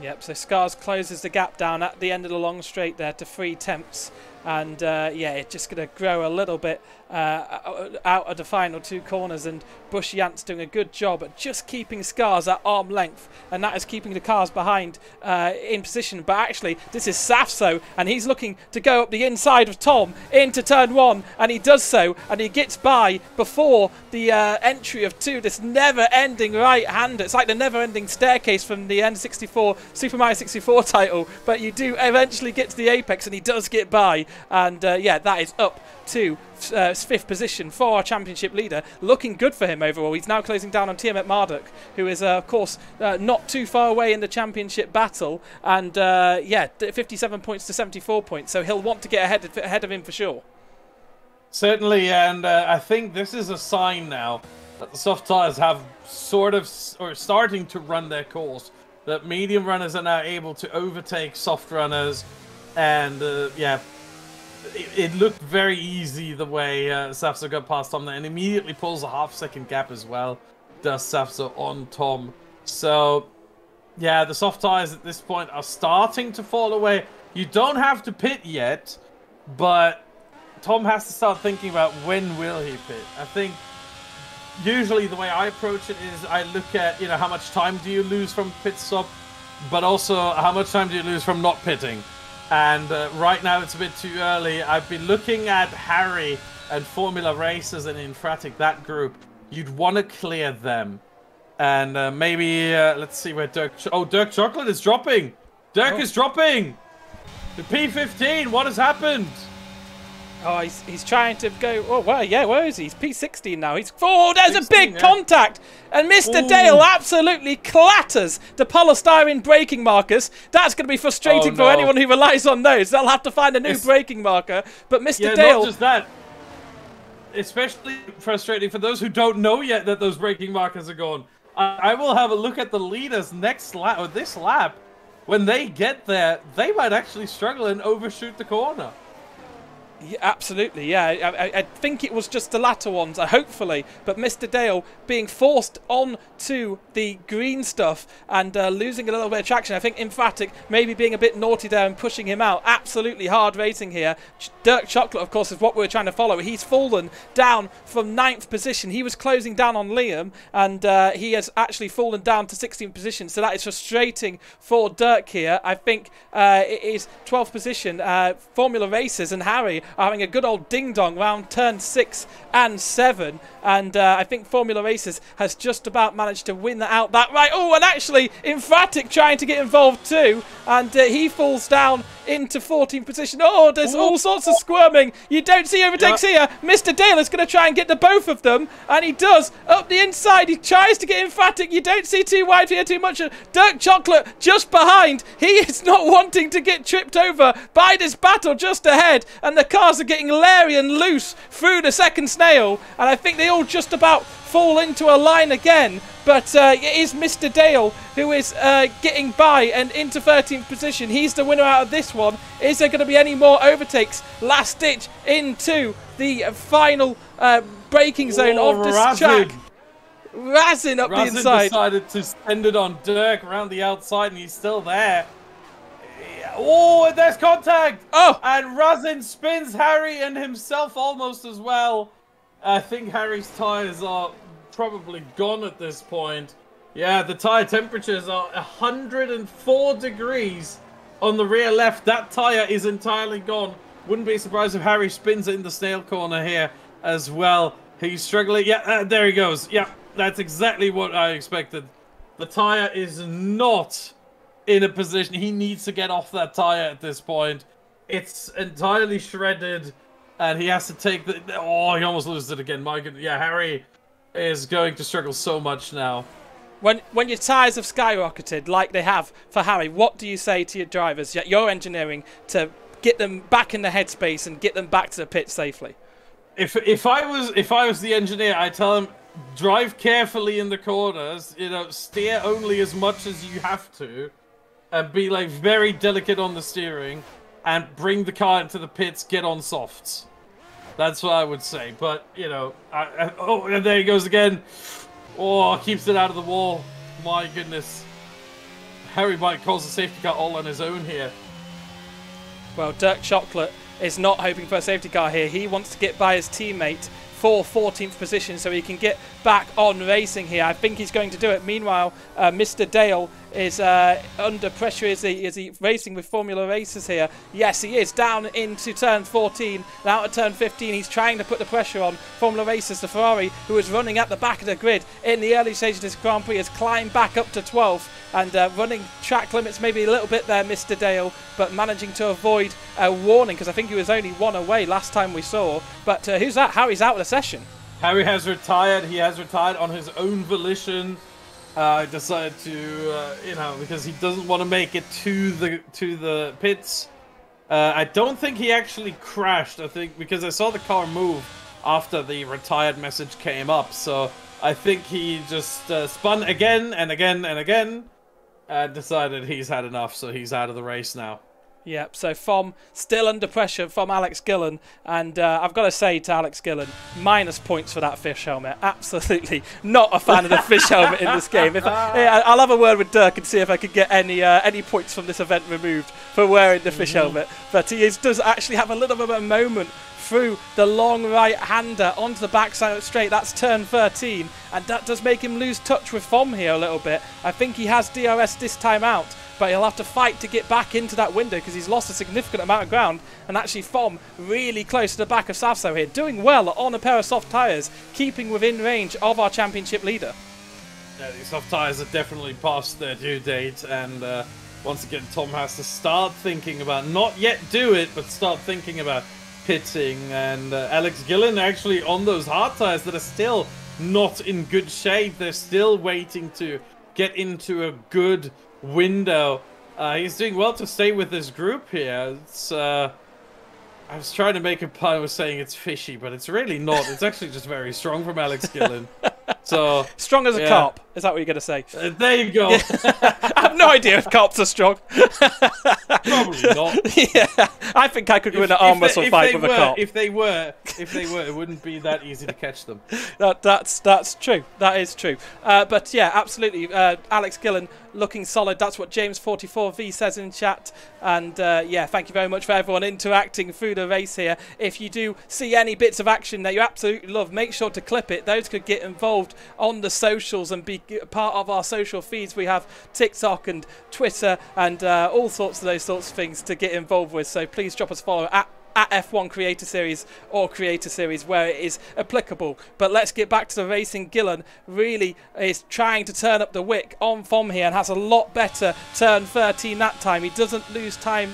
Yep, so Scars closes the gap down at the end of the long straight there to 3 tenths. And yeah, it's just going to grow a little bit out of the final 2 corners, and Bushy Ant's doing a good job at just keeping Scars at arm length, and that is keeping the cars behind in position. But actually, this is Safso, and he's looking to go up the inside of Tom into turn 1, and he does so, and he gets by before the entry of 2, this never-ending right-hander. It's like the never-ending staircase from the N64 Super Mario 64 title, but you do eventually get to the apex, and he does get by. And yeah, that is up to 5th position for our championship leader. Looking good for him overall. He's now closing down on Tiamat Marduk, who is, of course, not too far away in the championship battle. And yeah, 57 points to 74 points. So he'll want to get ahead of him for sure. Certainly, and I think this is a sign now that the soft tires have sort of, or starting to run their course. That medium runners are now able to overtake soft runners. And yeah, it looked very easy the way Safso got past Tom there, and immediately pulls a half-second gap as well, does Safso on Tom. So yeah, the soft tires at this point are starting to fall away. You don't have to pit yet, but Tom has to start thinking about when will he pit. I think usually the way I approach it is I look at, you know, how much time do you lose from pit stop, but also how much time do you lose from not pitting. And right now it's a bit too early. I've been looking at Harry and Formula Racers and Infratic, that group. You'd want to clear them. And maybe, let's see where Dirk... Dirk Chocolate is dropping! Dirk is dropping! The P15, what has happened? Oh, he's trying to go... Oh, well, yeah, where is he? He's P16 now. Oh, there's 16, a big contact! And Mr. Dale absolutely clatters the polystyrene braking markers. That's going to be frustrating for anyone who relies on those. They'll have to find a new braking marker. But Mr. Dale... not just that. Especially frustrating for those who don't know yet that those braking markers are gone. I will have a look at the leaders next lap, or this lap. When they get there, they might actually struggle and overshoot the corner. Yeah, absolutely, yeah. I think it was just the latter ones, hopefully. But Mr. Dale being forced on to the green stuff and losing a little bit of traction. I think Emphatic maybe being a bit naughty there and pushing him out. Absolutely hard racing here. Dirk Chocolate, of course, is what we were trying to follow. He's fallen down from 9th position. He was closing down on Liam, and he has actually fallen down to 16th position. So that is frustrating for Dirk here. I think it is 12th position. Formula Racers and Harry are having a good old ding-dong round turn 6 and 7. And I think Formula Racers has just about managed to win that out that right. Oh, and actually Emphatic trying to get involved too. And he falls down into 14th position. Oh, there's all sorts of squirming. You don't see overtakes here. Mr. Dale is going to try and get the both of them. And he does. Up the inside. He tries to get Emphatic. You don't see too wide here too much. Dirk Chocolate just behind. He is not wanting to get tripped over by this battle just ahead. And the cars are getting leery and loose through the second snail. And I think they all just about fall into a line again. But it is Mr. Dale who is getting by and into 13th position. He's the winner out of this one. Is there going to be any more overtakes? Last ditch into the final braking zone of this track. Razin up the inside. Decided to send it on Dirk around the outside, and he's still there. Oh, and there's contact! Oh! And Razin spins Harry and himself almost as well. I think Harry's tyres are probably gone at this point. Yeah, the tyre temperatures are 104 degrees on the rear left. That tyre is entirely gone. Wouldn't be surprised if Harry spins it in the snail corner here as well. He's struggling. Yeah, there he goes. Yeah, that's exactly what I expected. The tyre is not in a position. He needs to get off that tyre at this point. It's entirely shredded. And he has to take the... Oh, he almost loses it again. My goodness. Yeah, Harry is going to struggle so much now. When your tyres have skyrocketed like they have for Harry, what do you say to your drivers, your engineering, to get them back in the headspace and get them back to the pit safely? If I was the engineer, I'd tell him, drive carefully in the corners. You know, steer only as much as you have to, and be like very delicate on the steering, and bring the car into the pits. Get on softs. That's what I would say. But you know, oh, and there he goes again. Oh, keeps it out of the wall. My goodness. Harry might cause a safety car all on his own here. Well, Dirk Chocolate is not hoping for a safety car here. He wants to get by his teammate for 14th position so he can get back on racing here. I think he's going to do it. Meanwhile, Mr. Dale is under pressure. Is he racing with Formula Racers here? Yes, he is. Down into turn 14, now at turn 15. He's trying to put the pressure on Formula Racers. The Ferrari, who is running at the back of the grid in the early stage of this Grand Prix, has climbed back up to 12th and running track limits maybe a little bit there, Mr. Dale, but managing to avoid a warning because I think he was only one away last time we saw. But who's that? Harry's out of the session. Harry has retired. He has retired on his own volition. Decided to, you know, because he doesn't want to make it to the pits. I don't think he actually crashed. I think because I saw the car move after the retired message came up. So I think he just spun again and again and again, and decided he's had enough. So he's out of the race now. Yep, so Fom still under pressure from Alex Gillen, and I've got to say to Alex Gillen, minus points for that fish helmet. Absolutely not a fan of the fish helmet in this game. I'll have a word with Dirk and see if I can get any points from this event removed for wearing the fish helmet. But he does actually have a little bit of a moment through the long right-hander onto the backside straight. That's turn 13, and that does make him lose touch with Fom here a little bit. I think he has DRS this time out, but he'll have to fight to get back into that window because he's lost a significant amount of ground. And actually Fom really close to the back of Safso here, doing well on a pair of soft tyres, keeping within range of our championship leader. Yeah, these soft tyres are definitely past their due date, and once again Tom has to start thinking about, not yet do it, but start thinking about pitting. And Alex Gillen actually on those hard tyres that are still not in good shape. They're still waiting to get into a good window. He's doing well to stay with this group here. It's I was trying to make a pun. I was saying it's fishy, but it's really not. It's actually just very strong from Alex Gillen. So strong as a carp. Is that what you're going to say? There you go. I have no idea if carps are strong. Probably not. Yeah, I think I could win an arm wrestle fight with a carp. If they were, it wouldn't be that easy to catch them. That's true. That is true. But yeah, absolutely. Alex Gillen looking solid. That's what James44V says in chat. And yeah, thank you very much for everyone interacting through the race here. If you do see any bits of action that you absolutely love, make sure to clip it. Those could get involved on the socials and be part of our social feeds. We have TikTok and Twitter and all sorts of those sorts of things to get involved with. So please drop us a follow at F1 Creator Series or Creator Series where it is applicable. But let's get back to the racing. Gillen really is trying to turn up the wick on from here and has a lot better turn 13 that time. He doesn't lose time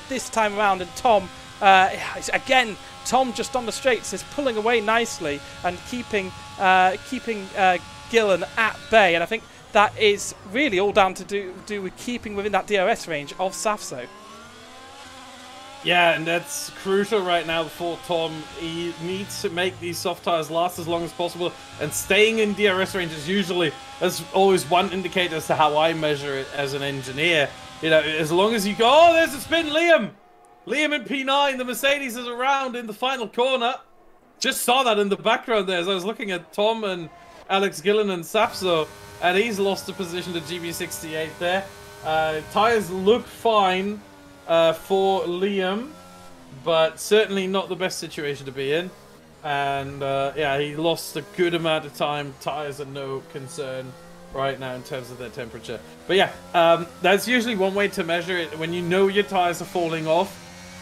this time around, and Tom again, Tom just on the straights is pulling away nicely and keeping Gillen at bay, and I think that is really all down to do with keeping within that DRS range of Safso. Yeah, and that's crucial right now for Tom. He needs to make these soft tires last as long as possible, and staying in DRS range is usually, as always, one indicator as to how I measure it as an engineer. You know, as long as you go, oh, there's a spin, Liam in P9, the Mercedes is around in the final corner. Just saw that in the background there as I was looking at Tom and Alex Gillen and Safso, and he's lost the position to GB68 there. Tires look fine for Liam, but certainly not the best situation to be in. And yeah, he lost a good amount of time. Tires are no concern right now in terms of their temperature. But yeah, that's usually one way to measure it. When you know your tires are falling off,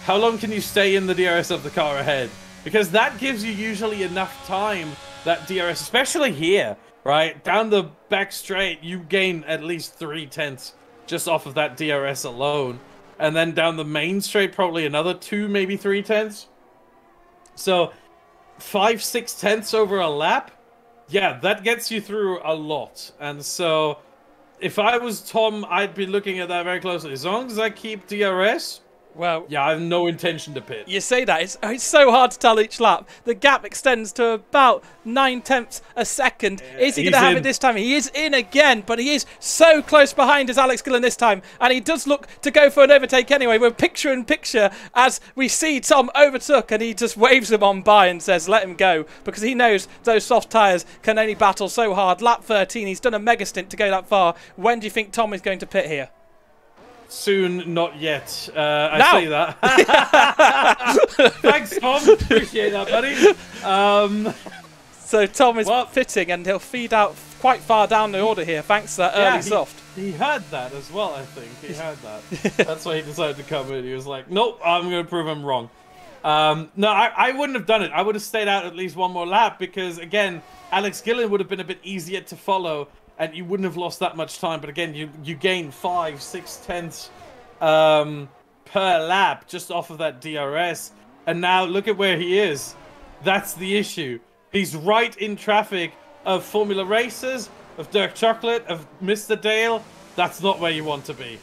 how long can you stay in the DRS of the car ahead? Because that gives you usually enough time, that DRS, especially here, right? Down the back straight, you gain at least 3/10 just off of that DRS alone. And then down the main straight, probably another 2, maybe 3/10. So 5-6 over a lap, yeah, that gets you through a lot. And so if I was Tom, I'd be looking at that very closely. As long as I keep DRS, well, yeah, I have no intention to pit. You say that, it's so hard to tell each lap. The gap extends to about 9/10 a second. Is he going to have it this time? He is in again, but he is so close behind as Alex Gillen this time, and he does look to go for an overtake anyway. We're picture in picture as we see Tom overtook, and he just waves him on by and says let him go, because he knows those soft tyres can only battle so hard. Lap 13, he's done a mega stint to go that far. When do you think Tom is going to pit here? Soon, not yet. I say that. Thanks, Tom. Appreciate that, buddy. So Tom is fitting, and he'll feed out quite far down the order here, thanks to that early soft. He heard that as well, I think. He heard that. That's why he decided to come in. He was like, nope, I'm going to prove him wrong. No, I wouldn't have done it. I would have stayed out at least one more lap because, again, Alex Gillen would have been a bit easier to follow, and you wouldn't have lost that much time. But again, you gain 5-6 per lap just off of that DRS. And now look at where he is. That's the issue. He's right in traffic of Formula Racers, of Dirk Chocolate, of Mr. Dale. That's not where you want to be.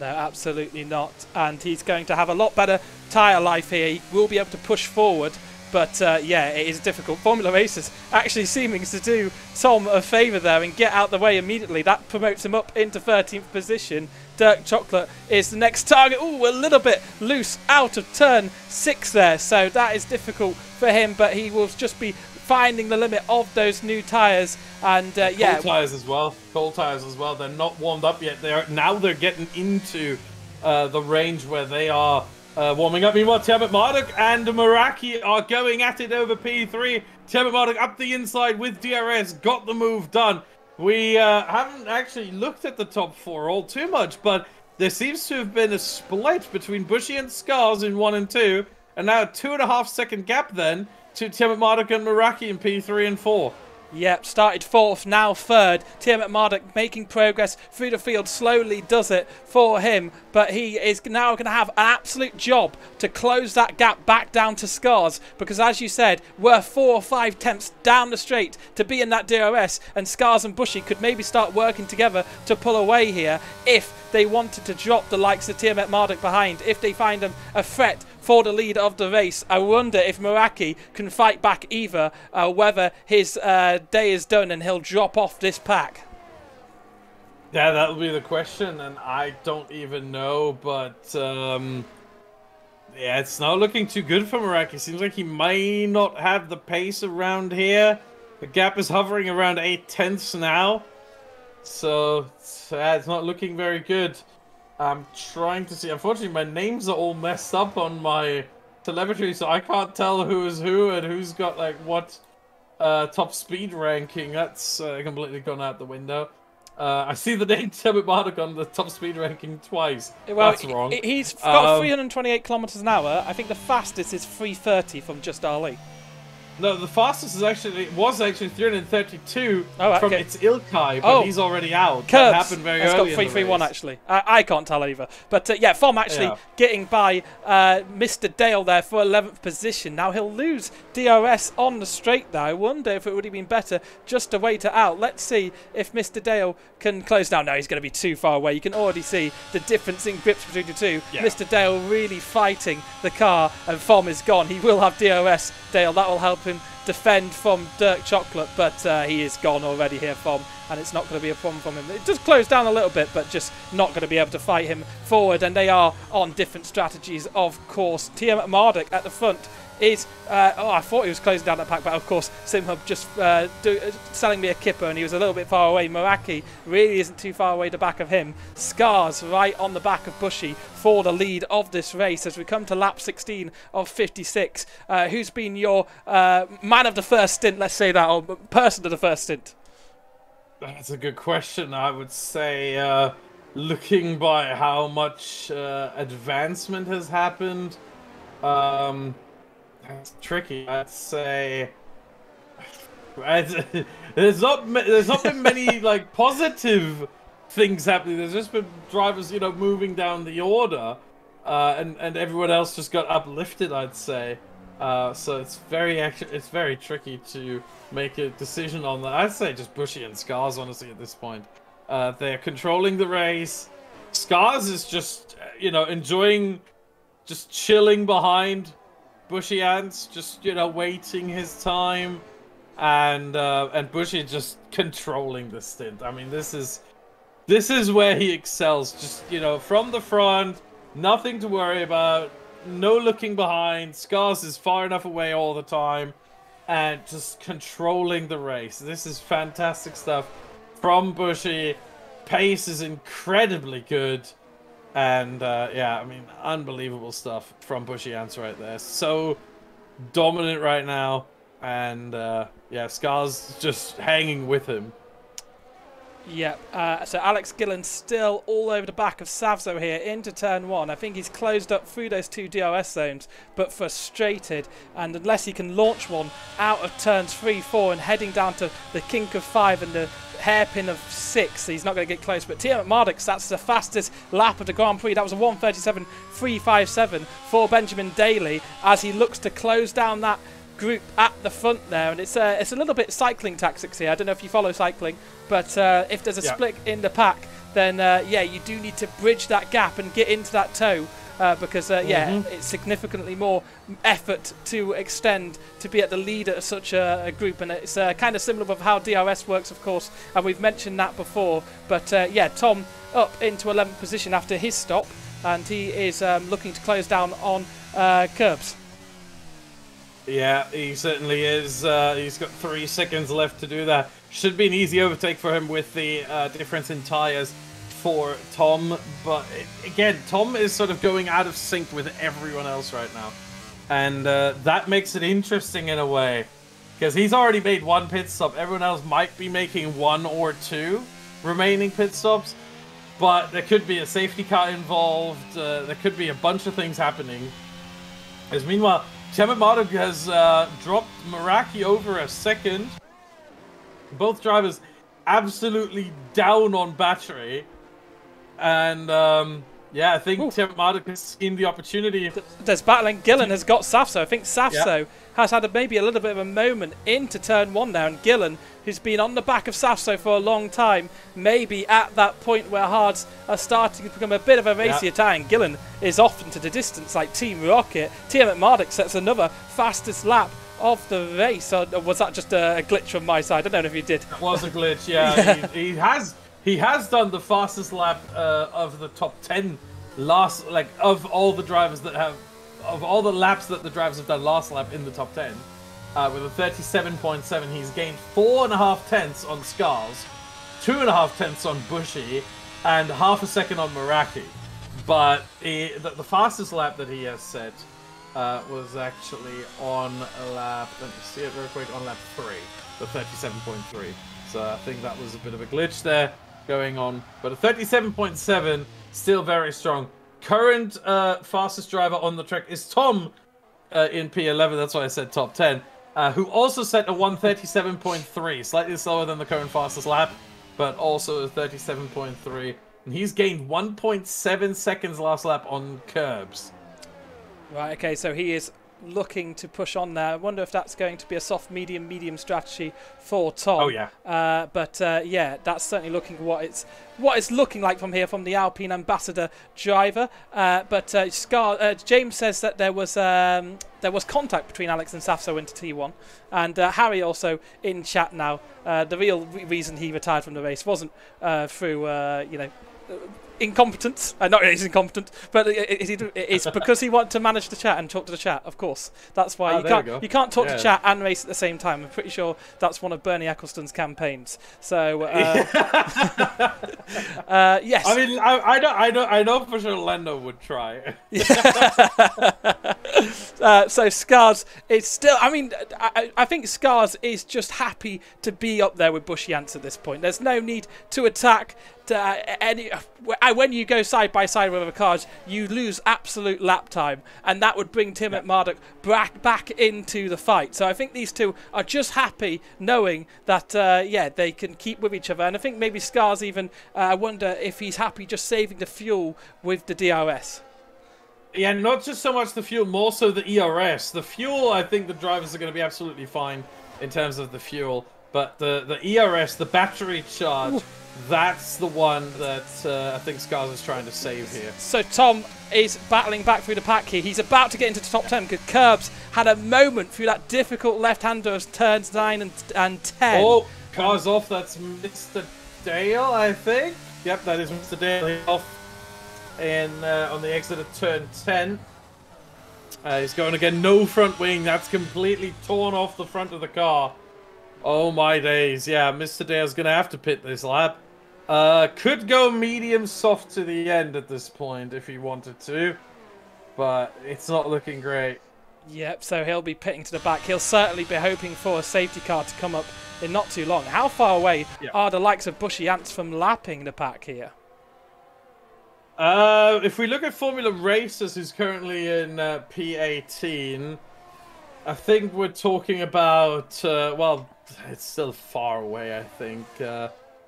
No, absolutely not. And he's going to have a lot better tyre life here. He will be able to push forward. But yeah, it is difficult. Formula Racers actually seeming to do Tom a favour there and get out the way immediately. That promotes him up into 13th position. Dirk Chocolate is the next target. Ooh, a little bit loose out of turn 6 there. So that is difficult for him, but he will just be finding the limit of those new tyres. And yeah, cold tyres as well. Cold tyres as well. They're not warmed up yet. They're getting into the range where they are warming up. Meanwhile, Tiamat Marduk and Meraki are going at it over P3. Tiamat Marduk up the inside with DRS, got the move done. We haven't actually looked at the top 4 all too much, but there seems to have been a split between Bushy and Scars in 1 and 2, and now a 2.5 second gap then to Tiamat Marduk and Meraki in P3 and 4. Yep, started 4th, now 3rd. Tiamat Marduk making progress through the field, slowly does it for him, but he is now going to have an absolute job to close that gap back down to Scars, because as you said, we're 4 or 5 tenths down the straight to be in that DRS, and Scars and Bushy could maybe start working together to pull away here if they wanted to drop the likes of Tiamat Marduk behind, if they find them a threat for the lead of the race. I wonder if Meraki can fight back either, whether his day is done and he'll drop off this pack. Yeah, that'll be the question, and I don't even know, but yeah, it's not looking too good for Meraki. Seems like he may not have the pace around here. The gap is hovering around 8/10 now, so it's not looking very good. I'm trying to see. Unfortunately, my names are all messed up on my telemetry, so I can't tell who is who and who's got like what top speed ranking. That's completely gone out the window. I see the name Tiamat Marduk on the top speed ranking twice. Well, that's wrong. He's got 328 kilometers an hour. I think the fastest is 330 from Just Ali. No, the fastest was actually 332 okay. from It's Ilkay, but he's already out. Curbs That happened very has early got 331 in the race. actually. I can't tell either. But yeah, Vom actually getting by Mr. Dale there for 11th position. Now he'll lose DRS on the straight there. I wonder if it would have been better just to wait it out. Let's see if Mr. Dale can close down. No, he's going to be too far away. You can already see the difference in grips between the two. Yeah. Mr. Dale really fighting the car, and Vom is gone. He will have DRS, Dale. That will help him defend from Dirk Chocolate, but he is gone already here, Vom, and it's not going to be a problem from him. It does close down a little bit, but just not going to be able to fight him forward, and they are on different strategies, of course. Tiamat Marduk at the front is, I thought he was closing down that pack, but of course Simhub just selling me a kipper, and he was a little bit far away. Meraki really isn't too far away the back of him. Scars right on the back of Bushy for the lead of this race as we come to lap 16 of 56. Who's been your man of the first stint, let's say that, or person of the first stint? That's a good question. I would say, looking by how much advancement has happened, that's tricky. I'd say there's not been many like positive things happening. There's just been drivers, you know, moving down the order, and everyone else just got uplifted, I'd say. So it's very tricky to make a decision on that. I'd say just Bushy and Scars, honestly, at this point. They're controlling the race. Scars is just, you know, enjoying, just chilling behind Bushy Ants, just, you know, waiting his time, and Bushy just controlling the stint. I mean, this is where he excels. Just, you know, from the front, nothing to worry about, no looking behind. Scars is far enough away all the time, and just controlling the race. This is fantastic stuff from Bushy. Pace is incredibly good. And, yeah, I mean, unbelievable stuff from Bushy Ants right there. So dominant right now. And, yeah, Scars just hanging with him. Yeah, so Alex Gillen still all over the back of Savzo here into turn one. I think he's closed up through those two DRS zones, but frustrated. And unless he can launch one out of turns 3, 4 and heading down to the kink of 5 and the hairpin of 6, he's not going to get close. But Tiamat Marduk, that's the fastest lap of the Grand Prix. That was a 1:37.357 for Benjamin Daly as he looks to close down that group at the front there. And it's a little bit cycling tactics here. I don't know if you follow cycling, but if there's a split in the pack, then yeah, you do need to bridge that gap and get into that toe. Because yeah, it's significantly more effort to extend to be at the lead of such a group, and it's kind of similar with how DRS works, of course, and we've mentioned that before. But yeah, Tom up into 11th position after his stop, and he is looking to close down on curbs. Yeah, he certainly is. He's got 3 seconds left to do that. Should be an easy overtake for him with the difference in tyres for Tom, but again, Tom is sort of going out of sync with everyone else right now, and that makes it interesting in a way, because he's already made 1 pit stop. Everyone else might be making 1 or 2 remaining pit stops, but there could be a safety car involved. There could be a bunch of things happening. As meanwhile, Tiamat Marduk has dropped Meraki over a second. Both drivers absolutely down on battery. And Yeah, I think Tim Marduk has seen the opportunity. There's battling. Gillen has got Safso. I think Safso has had maybe a little bit of a moment into turn 1 now, and Gillen, who's been on the back of Safso for a long time, maybe at that point where hards are starting to become a bit of a racy attack, and Gillen is off into the distance like Team Rocket. TM Marduk sets another fastest lap of the race. Or was that just a glitch from my side? I don't know if you did. It was a glitch, yeah. He has done the fastest lap of the top 10 of all the drivers that have, of all the laps that the drivers have done last lap in the top 10. With a 37.7, he's gained 4.5 tenths on Scars, 2.5 tenths on Bushy, and half a second on Meraki. But the fastest lap that he has set was actually on lap, let me see it real quick, on lap 3, the 37.3. So I think that was a bit of a glitch there going on. But a 37.7, still very strong. Current fastest driver on the track is Tom in P11, that's why I said top 10, who also set a 1:37.3, slightly slower than the current fastest lap, but also a 37.3. And he's gained 1.7 seconds last lap on curbs. Right, okay, so he is looking to push on there. I wonder if that's going to be a soft medium strategy for Tom. Oh yeah. Yeah, that's certainly looking what it's looking like from here from the Alpine Ambassador driver. James says that there was contact between Alex and Safso into T1, and Harry also in chat now. The real reason he retired from the race wasn't through incompetence. Not that he's incompetent, but it's because he wanted to manage the chat and talk to the chat. Of course, that's why you can't talk to chat and race at the same time. I'm pretty sure that's one of Bernie Ecclestone's campaigns. So yes. I mean, I know for sure Lando would try. So Scars is still. I mean, I think Scars is just happy to be up there with Bushy Ants at this point. There's no need to attack. When you go side by side with other cars, you lose absolute lap time, and that would bring Tim at Marduk back into the fight. So I think these two are just happy knowing that they can keep with each other. And I think maybe Scars even I wonder if he's happy just saving the fuel with the DRS. Yeah, not just so much the fuel, more so the ERS. The fuel, I think the drivers are going to be absolutely fine in terms of the fuel, but the ERS, the battery charge. Ooh. That's the one that I think Scars is trying to save here. So Tom is battling back through the pack here. He's about to get into the top 10 because Curbs had a moment through that difficult left-hander of turns 9 and 10. Oh, car's off. That's Mr. Dale, I think. Yep, that is Mr. Dale off on the exit of turn 10. He's going again. No front wing. That's completely torn off the front of the car. Oh my days. Yeah, Mr. Dale's going to have to pit this lap. Could go medium soft to the end at this point if he wanted to, but it's not looking great. Yep, so he'll be pitting to the back. He'll certainly be hoping for a safety car to come up in not too long. How far away are the likes of Bushy Ants from lapping the pack here? If we look at Formula Racers, who's currently in P18, I think we're talking about, well, it's still far away, I think.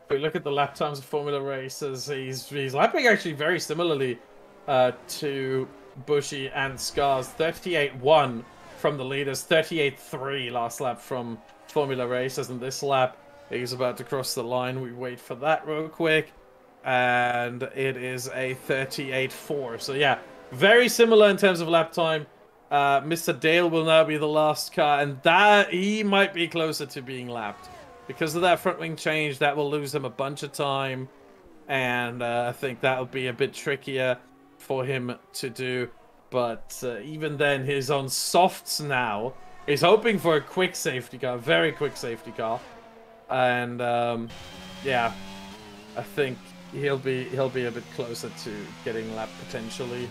If we look at the lap times of Formula Racers, he's lapping actually very similarly to Bushy and Scars. 38.1 from the leaders, 38.3 last lap from Formula Racers, and this lap he's about to cross the line. We wait for that real quick, and it is a 38.4. So yeah, very similar in terms of lap time. Mr. Dale will now be the last car, and that he might be closer to being lapped. Because of that front wing change, that will lose him a bunch of time, and I think that'll be a bit trickier for him to do. But even then, he's on softs now. He's hoping for a quick safety car, very quick safety car, and yeah, I think he'll be a bit closer to getting lapped potentially.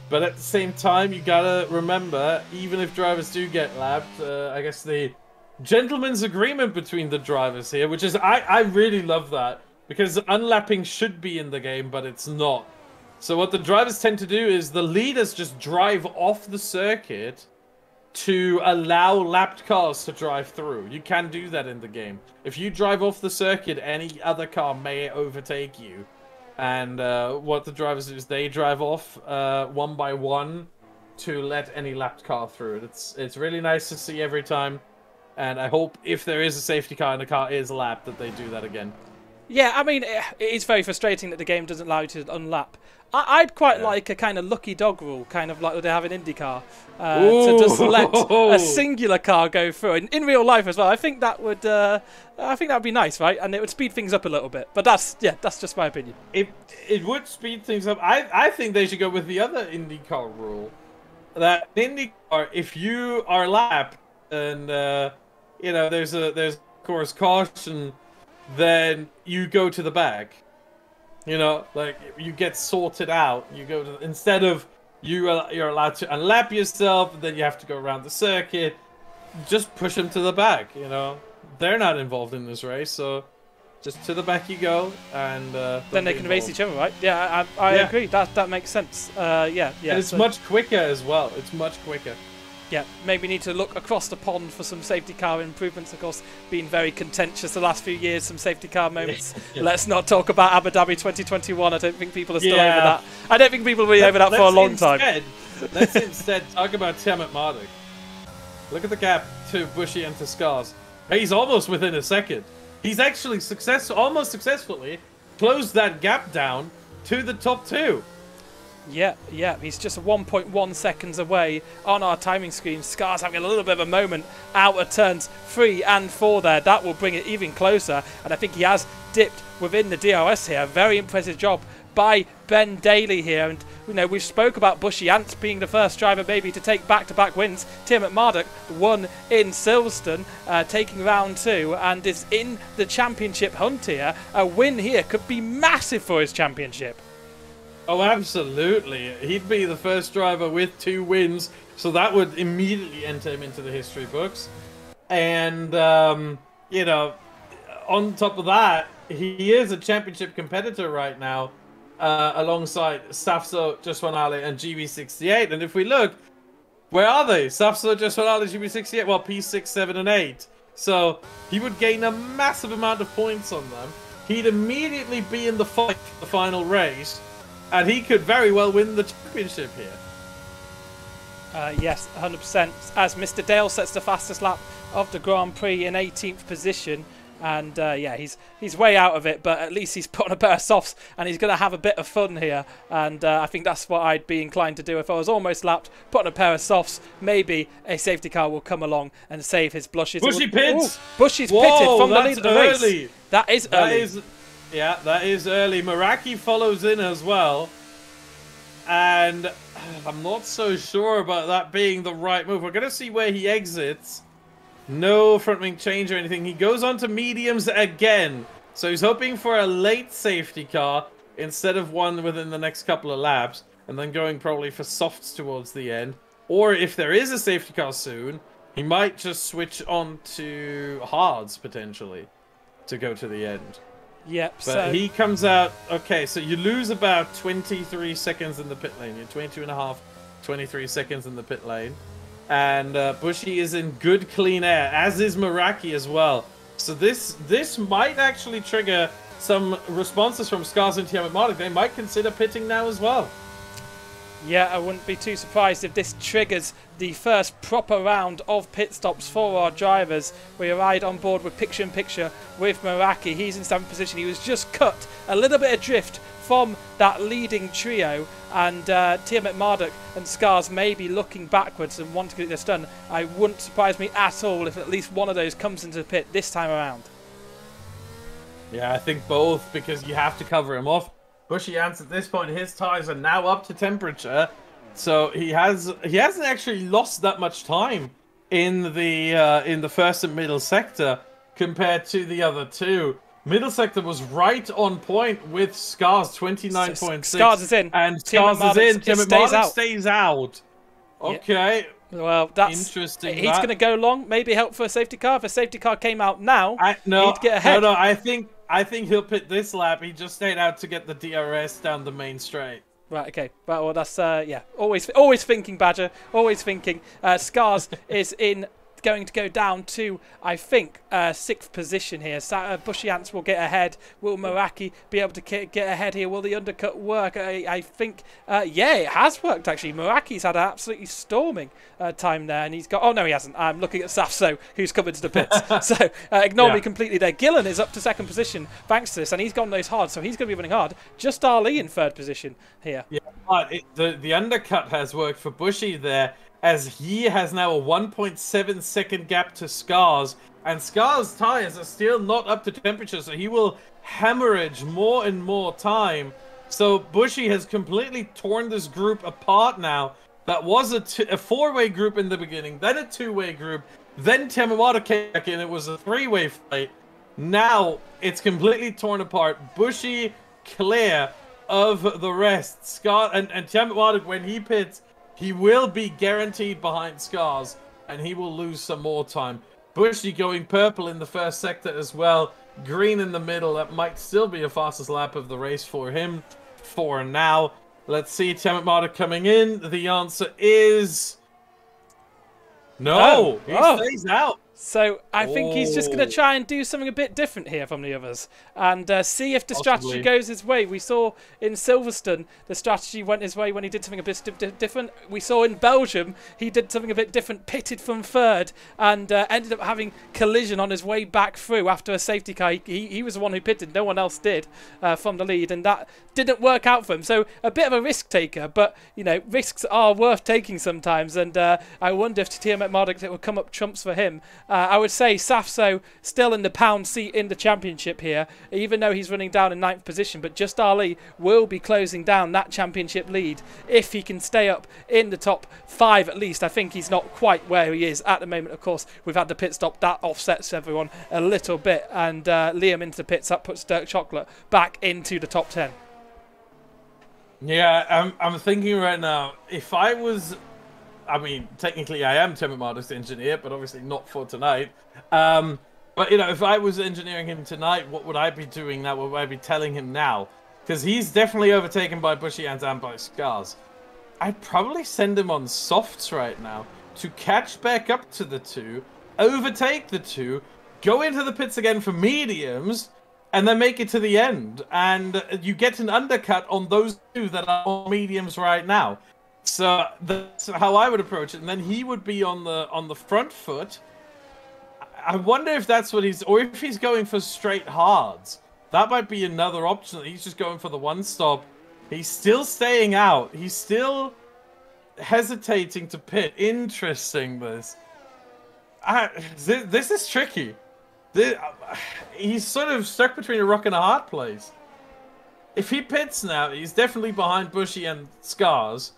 But at the same time, you gotta remember, even if drivers do get lapped, I guess the gentleman's agreement between the drivers here, which is, I really love that, because unlapping should be in the game, but it's not. So what the drivers tend to do is the leaders just drive off the circuit to allow lapped cars to drive through. You can do that in the game. If you drive off the circuit, any other car may overtake you. And what the drivers do is they drive off one by one to let any lapped car through. It's really nice to see every time. And I hope if there is a safety car and the car is lapped, that they do that again. Yeah, I mean, it is very frustrating that the game doesn't allow you to unlap. I'd quite like a kind of lucky dog rule, kind of like what they have in IndyCar, to just let a singular car go through. And in real life as well, I think that would be nice, right? And it would speed things up a little bit. But that's just my opinion. It would speed things up. I think they should go with the other IndyCar rule. That in IndyCar, if you are lapped and there's of course caution, then you go to the back. Like you get sorted out. You go to instead of you're allowed to unlap yourself, and then you have to go around the circuit. Just push them to the back. They're not involved in this race, so just to the back you go, and then they can race each other, right? Yeah, I agree. That makes sense. Yeah. And it's much quicker as well. It's much quicker. Yeah, maybe need to look across the pond for some safety car improvements. Of course, been very contentious the last few years, some safety car moments. Let's not talk about Abu Dhabi 2021. I don't think people are still over that. I don't think people will be over that for a long time. Let's instead talk about Tiamat Marduk. Look at the gap to Bushy and to Scars. He's almost within a second. He's actually almost successfully closed that gap down to the top two. Yeah, he's just 1.1 seconds away on our timing screen. Scars having a little bit of a moment out of turns 3 and 4 there. That will bring it even closer, and I think he has dipped within the DRS here. Very impressive job by Ben Daly here, and we've spoke about Bushy Ant being the first driver maybe to take back-to-back wins. Tiamat Marduk won in Silverstone, taking round 2, and is in the championship hunt here. A win here could be massive for his championship. Oh, absolutely. He'd be the first driver with 2 wins, so that would immediately enter him into the history books. And, on top of that, he is a championship competitor right now, alongside Safso, Jeswanale, and GB68. And if we look, where are they? Safso, Jeswanale, GB68, well, P6, 7, and 8. So he would gain a massive amount of points on them. He'd immediately be in the fight for the final race. And he could very well win the championship here. Yes, 100%. As Mr. Dale sets the fastest lap of the Grand Prix in 18th position. And he's way out of it, but at least he's put on a pair of softs and he's going to have a bit of fun here. And I think that's what I'd be inclined to do if I was almost lapped. Put on a pair of softs, maybe a safety car will come along and save his blushes. Bushy pits! Bushy's pitted from the lead of the race. That is early. Yeah, that is early. Meraki follows in as well. And I'm not so sure about that being the right move. We're going to see where he exits. No front wing change or anything. He goes on to mediums again. So he's hoping for a late safety car instead of one within the next couple of laps. And then going probably for softs towards the end. Or if there is a safety car soon, he might just switch on to hards potentially to go to the end. Yep, but so he comes out. Okay, so you lose about 23 seconds in the pit lane. You're 22 and a half, 23 seconds in the pit lane. And Bushy is in good clean air, as is Meraki as well. So this might actually trigger some responses from Scars and Tiamat Marduk. They might consider pitting now as well. Yeah, I wouldn't be too surprised if this triggers the first proper round of pit stops for our drivers. We ride on board with picture-in-picture with Meraki. He's in 7th position. He was just cut a little bit adrift from that leading trio. And Tiamat Marduk and Scars may be looking backwards and want to get this done. I wouldn't surprise me at all if at least one of those comes into the pit this time around. Yeah, I think both, because you have to cover him off. Bushy Ants at this point, his tires are now up to temperature, so he hasn't actually lost that much time in the first and middle sector compared to the other two. Middle sector was right on point with Scars 29.6. Scars is in, and Scars is in. Tiamat Marduk stays out. Okay. Yeah. Well, that's interesting. He's going to go long. Maybe help for a safety car. If a safety car came out now, he'd get ahead. No, I think he'll pit this lap. He just stayed out to get the DRS down the main straight. Right, okay. Well, that's, yeah. Always thinking, Badger. Always thinking. Scars is in going to go down to, I think, 6th position here. Bushy Ants will get ahead. Will Meraki be able to get ahead here? Will the undercut work? I think, yeah, it has worked, actually. Meraki's had an absolutely storming time there, and he's got... Oh, no, he hasn't. I'm looking at Safso, who's come into the pits. So, ignore me completely there. Gillen is up to 2nd position, thanks to this, and he's gone those hard, so he's going to be running hard. Just Ali in 3rd position here. Yeah, but the undercut has worked for Bushy there, as he has now a 1.7 second gap to Scars, and Scars' tires are still not up to temperature, so he will hemorrhage more and more time. So Bushy has completely torn this group apart now. That was a 4-way group in the beginning, then a 2-way group, then Temamata came back in, it was a 3-way fight. Now it's completely torn apart. Bushy clear of the rest. Scar and Temamata, when he pits, he will be guaranteed behind Scars, and he will lose some more time. Bushy going purple in the first sector as well. Green in the middle. That might still be a fastest lap of the race for him for now. Let's see Temamata coming in. The answer is... no! He stays out. So I think he's just going to try and do something a bit different here from the others and see if the strategy goes his way. We saw in Silverstone the strategy went his way when he did something a bit different. We saw in Belgium he did something a bit different, pitted from 3rd and ended up having collision on his way back through after a safety car. He was the one who pitted, no one else did from the lead, and that didn't work out for him. So a bit of a risk taker, but you know, risks are worth taking sometimes, and I wonder if Tiamat Marduk will come up trumps for him. I would say Safso still in the pound seat in the championship here, even though he's running down in 9th position, but Just Ali will be closing down that championship lead if he can stay up in the top 5 at least. I think he's not quite where he is at the moment. Of course, we've had the pit stop. That offsets everyone a little bit, and Liam into the pits. That puts Dirk Chocolate back into the top 10. Yeah, I'm thinking right now, if I was... I mean, technically I am Temamata's engineer, but obviously not for tonight. But, you know, if I was engineering him tonight, what would I be doing now? What would I be telling him now? Because he's definitely overtaken by Bushy Ants and by Scars. I'd probably send him on softs right now to catch back up to the 2, overtake the 2, go into the pits again for mediums, and then make it to the end. And you get an undercut on those 2 that are on mediums right now. So that's how I would approach it, and then he would be on the front foot. I wonder if that's what he's, or if he's going for straight hards. That might be another option. He's just going for the 1-stop. He's still staying out. He's still hesitating to pit. Interesting. This is tricky. He's sort of stuck between a rock and a hard place. If he pits now, he's definitely behind Bushy and Scars.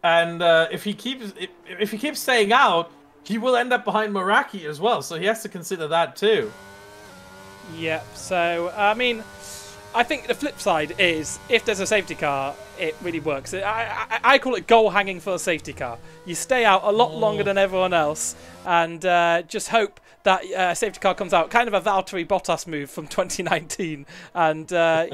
And if he keeps staying out, he will end up behind Meraki as well. So he has to consider that too. Yep. So I mean, I think the flip side is if there's a safety car, it really works. I call it goal hanging for a safety car. You stay out a lot longer than everyone else, and just hope that safety car comes out. Kind of a Valtteri Bottas move from 2019, and yeah,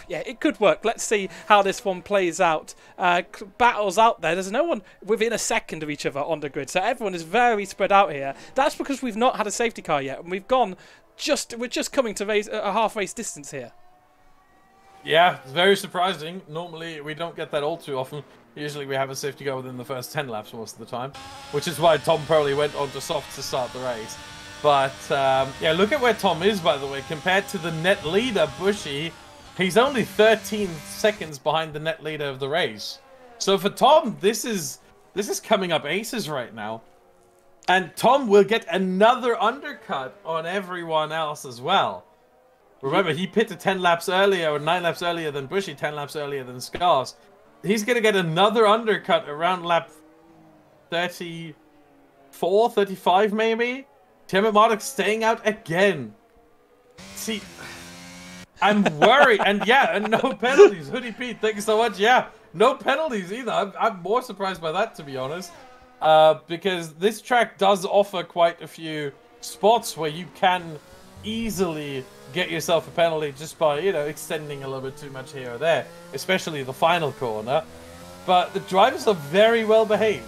it could work. Let's see how this one plays out. Battles out there. There's no one within a second of each other on the grid, so everyone is very spread out here. That's because we've not had a safety car yet, and we're just coming to a half race distance here. Yeah, it's very surprising. Normally, we don't get that all too often. Usually, we have a safety car within the first 10 laps most of the time, which is why Tom probably went on to soft to start the race. But, yeah, look at where Tom is, by the way. Compared to the net leader, Bushy, he's only 13 seconds behind the net leader of the race. So for Tom, this is coming up aces right now. And Tom will get another undercut on everyone else as well. Remember, he pitted 10 laps earlier, or 9 laps earlier than Bushy, 10 laps earlier than Scars. He's going to get another undercut around lap 34, 35 maybe? Tiamat Marduk staying out again. See, I'm worried. And yeah, and no penalties. Hoodie Pete, thank you so much. Yeah, no penalties either. I'm more surprised by that, to be honest. Because this track does offer quite a few spots where you can easily get yourself a penalty just by, you know, extending a little bit too much here or there, especially the final corner. But the drivers are very well behaved.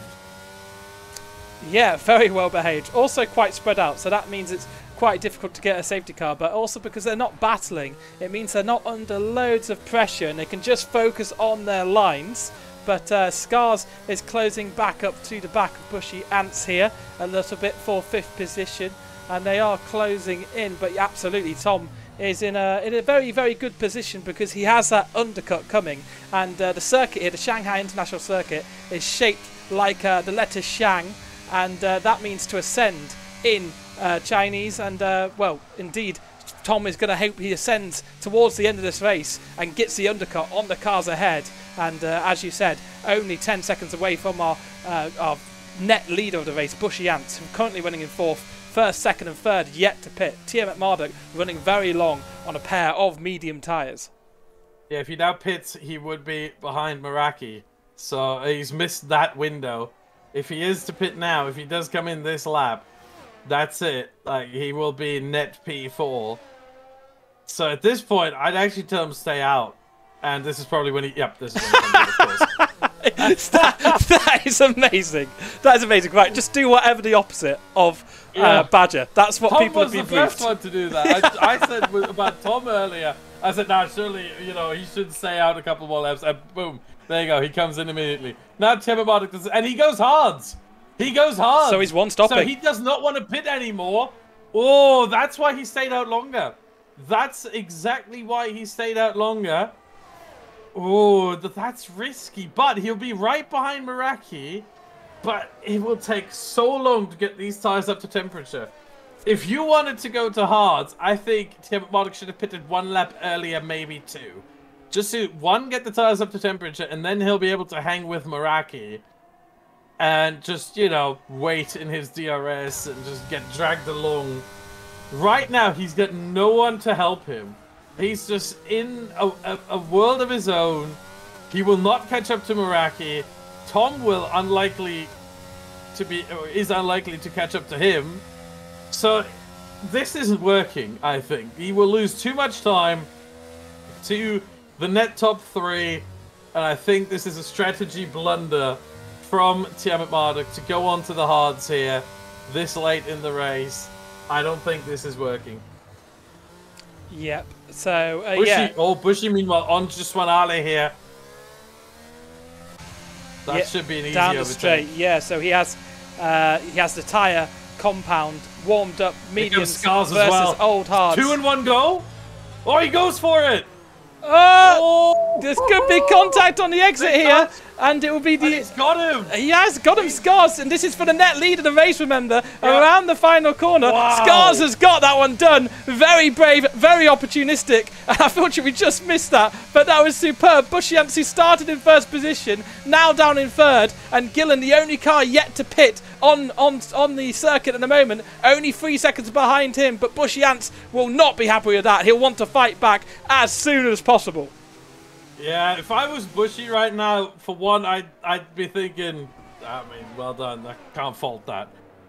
Yeah, very well behaved. Also quite spread out, so that means it's quite difficult to get a safety car, but also because they're not battling, it means they're not under loads of pressure and they can just focus on their lines. But Scars is closing back up to the back of Bushy Ants here, a little bit for 5th position, and they are closing in. But absolutely, Tom is in a very, very good position because he has that undercut coming, and the circuit here, the Shanghai International Circuit, is shaped like the letter Shang, and that means to ascend in Chinese, and well, indeed, Tom is going to hope he ascends towards the end of this race and gets the undercut on the cars ahead. And as you said, only 10 seconds away from our net leader of the race, Bushy Ants, who are currently running in 4th, 1st, 2nd and 3rd yet to pit. Tiamat Marduk running very long on a pair of medium tyres. Yeah, if he now pits, he would be behind Meraki. So he's missed that window. If he is to pit now, if he does come in this lap, that's it. Like, he will be net P4. So at this point, I'd actually tell him to stay out. And this is probably when he... Yep, this is when he comes in, of course. that is amazing. That is amazing. Right, just do whatever the opposite of Badger. That's what Tom people have was been the first one to do that. I said about Tom earlier, I said, nah, surely, you know, he should stay out a couple more laps. And boom, there you go. He comes in immediately. Now Tiamat Marduk does... And he goes hard. He goes hard. So he's one stopping. So he does not want to pit anymore. Oh, that's why he stayed out longer. That's exactly why he stayed out longer. Oh, that's risky. But he'll be right behind Meraki. But it will take so long to get these tires up to temperature. If you wanted to go to hards, I think Tiamat Marduk should have pitted 1 lap earlier, maybe 2. Just to, 1, get the tires up to temperature, and then he'll be able to hang with Meraki. And just, you know, wait in his DRS and just get dragged along. Right now, he's got no one to help him. He's just in a world of his own. He will not catch up to Meraki. Tom is unlikely to catch up to him. So this isn't working, I think. He will lose too much time to the net top 3. And I think this is a strategy blunder from Tiamat Marduk to go on to the hards here this late in the race. I don't think this is working. Yep. So, Bushy, yeah. Oh, Bushy, meanwhile, on just one alley here. That should be an easy down the overtake. straight. Yeah, so he has the tyre compound warmed up, mediums Scars versus as well. old hards. 2 in 1 go. Oh, he goes for it. Oh, there's good big contact on the exit Big here, touch. and it will be the... He's got him. He has got him, Scars, and this is for the net lead of the race, remember, around the final corner. Wow. Scars has got that one done. Very brave, very opportunistic, and unfortunately we just missed that, but that was superb. Bushy Ants, who started in 1st position, now down in 3rd, and Gillen, the only car yet to pit on the circuit at the moment, only 3 seconds behind him, but Bushy Ants will not be happy with that. He'll want to fight back as soon as possible. Yeah, if I was Bushy right now, for one, I'd be thinking, I mean, well done. I can't fault that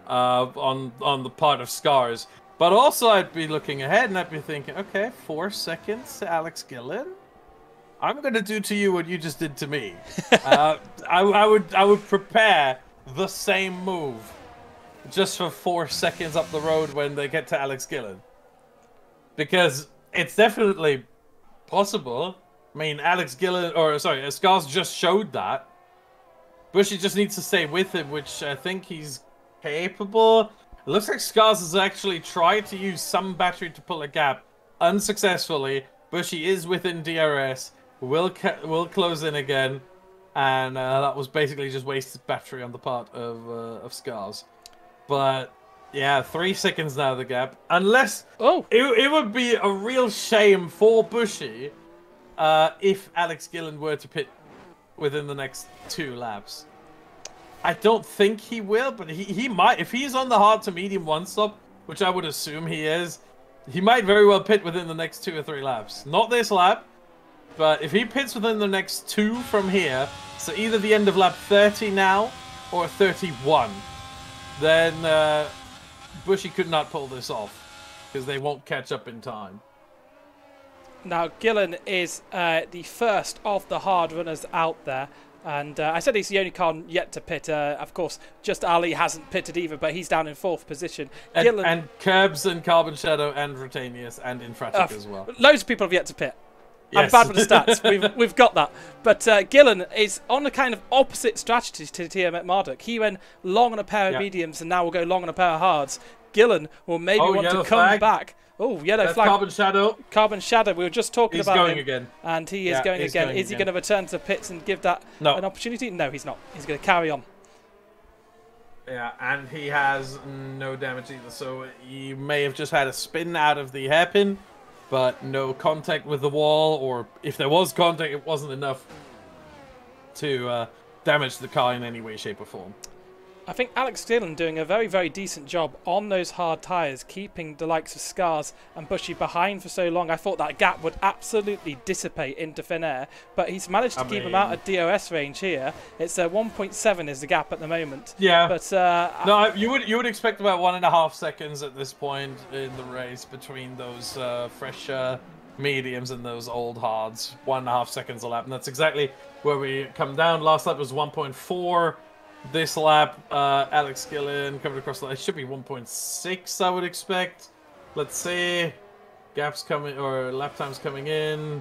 on the part of Scars. But also, I'd be looking ahead and I'd be thinking, okay, 4 seconds to Alex Gillen. I'm gonna do to you what you just did to me. I would prepare the same move just for 4 seconds up the road when they get to Alex Gillen, because it's definitely possible. I mean, Scars just showed that. Bushy just needs to stay with him, which I think he's capable. It looks like Scars has actually tried to use some battery to pull a gap unsuccessfully. Bushy is within DRS, will close in again, and that was basically just wasted battery on the part of Scars. But yeah, 3 seconds now the gap. Unless it would be a real shame for Bushy if Alex Gillen were to pit within the next 2 laps. I don't think he will, but he might. If he's on the hard to medium 1 stop, which I would assume he is, he might very well pit within the next 2 or 3 laps. Not this lap, but if he pits within the next 2 from here, so either the end of lap 30 now or 31, then Bushy could not pull this off because they won't catch up in time. Now, Gillen is the first of the hard runners out there, And I said he's the only car yet to pit. Of course, Just Ali hasn't pitted either, but he's down in 4th position. And Curbs and Carbon Shadow and Rotanius and Infratic as well. Loads of people have yet to pit. Yes. I'm bad with the stats. We've got that. But Gillen is on a kind of opposite strategy to Tiamat Marduk. He went long on a pair of mediums and now will go long on a pair of hards. Gillen will maybe want to come back. Oh, yellow That's flag. Carbon Shadow. Carbon Shadow. We were just talking about going him. again. And he is going again. Is he going to return to the pits and give that an opportunity? No, he's not. He's going to carry on. Yeah, and he has no damage either. So he may have just had a spin out of the hairpin, but no contact with the wall. Or if there was contact, it wasn't enough to damage the car in any way, shape, or form. I think Alex Dillon doing a very, very decent job on those hard tyres, keeping the likes of Scars and Bushy behind for so long. I thought that gap would absolutely dissipate into thin air, but he's managed to keep him out of DRS range here. It's 1.7 is the gap at the moment. Yeah. But no, you would expect about 1.5 seconds at this point in the race between those fresh mediums and those old hards. 1.5 seconds a lap, and that's exactly where we come down. Last lap was 1.4. This lap, Alex Gillen coming across the line. It should be 1.6, I would expect. Let's see. Gaps coming, or lap times coming in.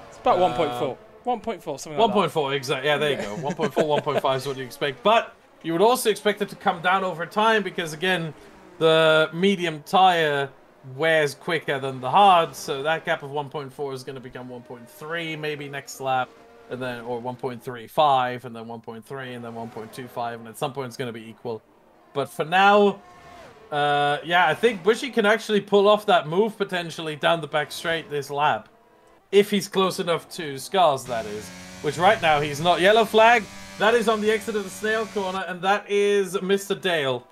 It's about 1.4. 1.4, something like that. 1.4, exactly. Yeah, there you go. 1.4, 1.5 is what you expect. But you would also expect it to come down over time because, again, the medium tire wears quicker than the hard. So that gap of 1.4 is going to become 1.3 maybe next lap. And then, or 1.35, and then 1.3, and then 1.25, and at some point it's going to be equal. But for now, yeah, I think Bushy can actually pull off that move potentially down the back straight this lap. If he's close enough to Scars, that is. Which right now he's not. Yellow flag, that is on the exit of the snail corner, and that is Mr. Dale.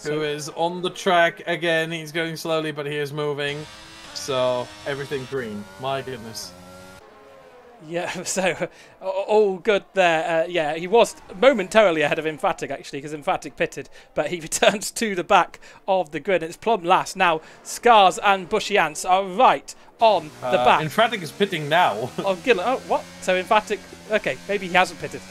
Who is on the track again. He's going slowly, but he is moving. So, everything green. My goodness. Yeah, so all good there. Yeah, he was momentarily ahead of Emphatic, actually, because Emphatic pitted, but he returns to the back of the grid. It's plumb last. Now, Scars and Bushy Ants are right on the back. Emphatic is pitting now. Of Gillen. Oh, what? So Emphatic... Okay, maybe he hasn't pitted.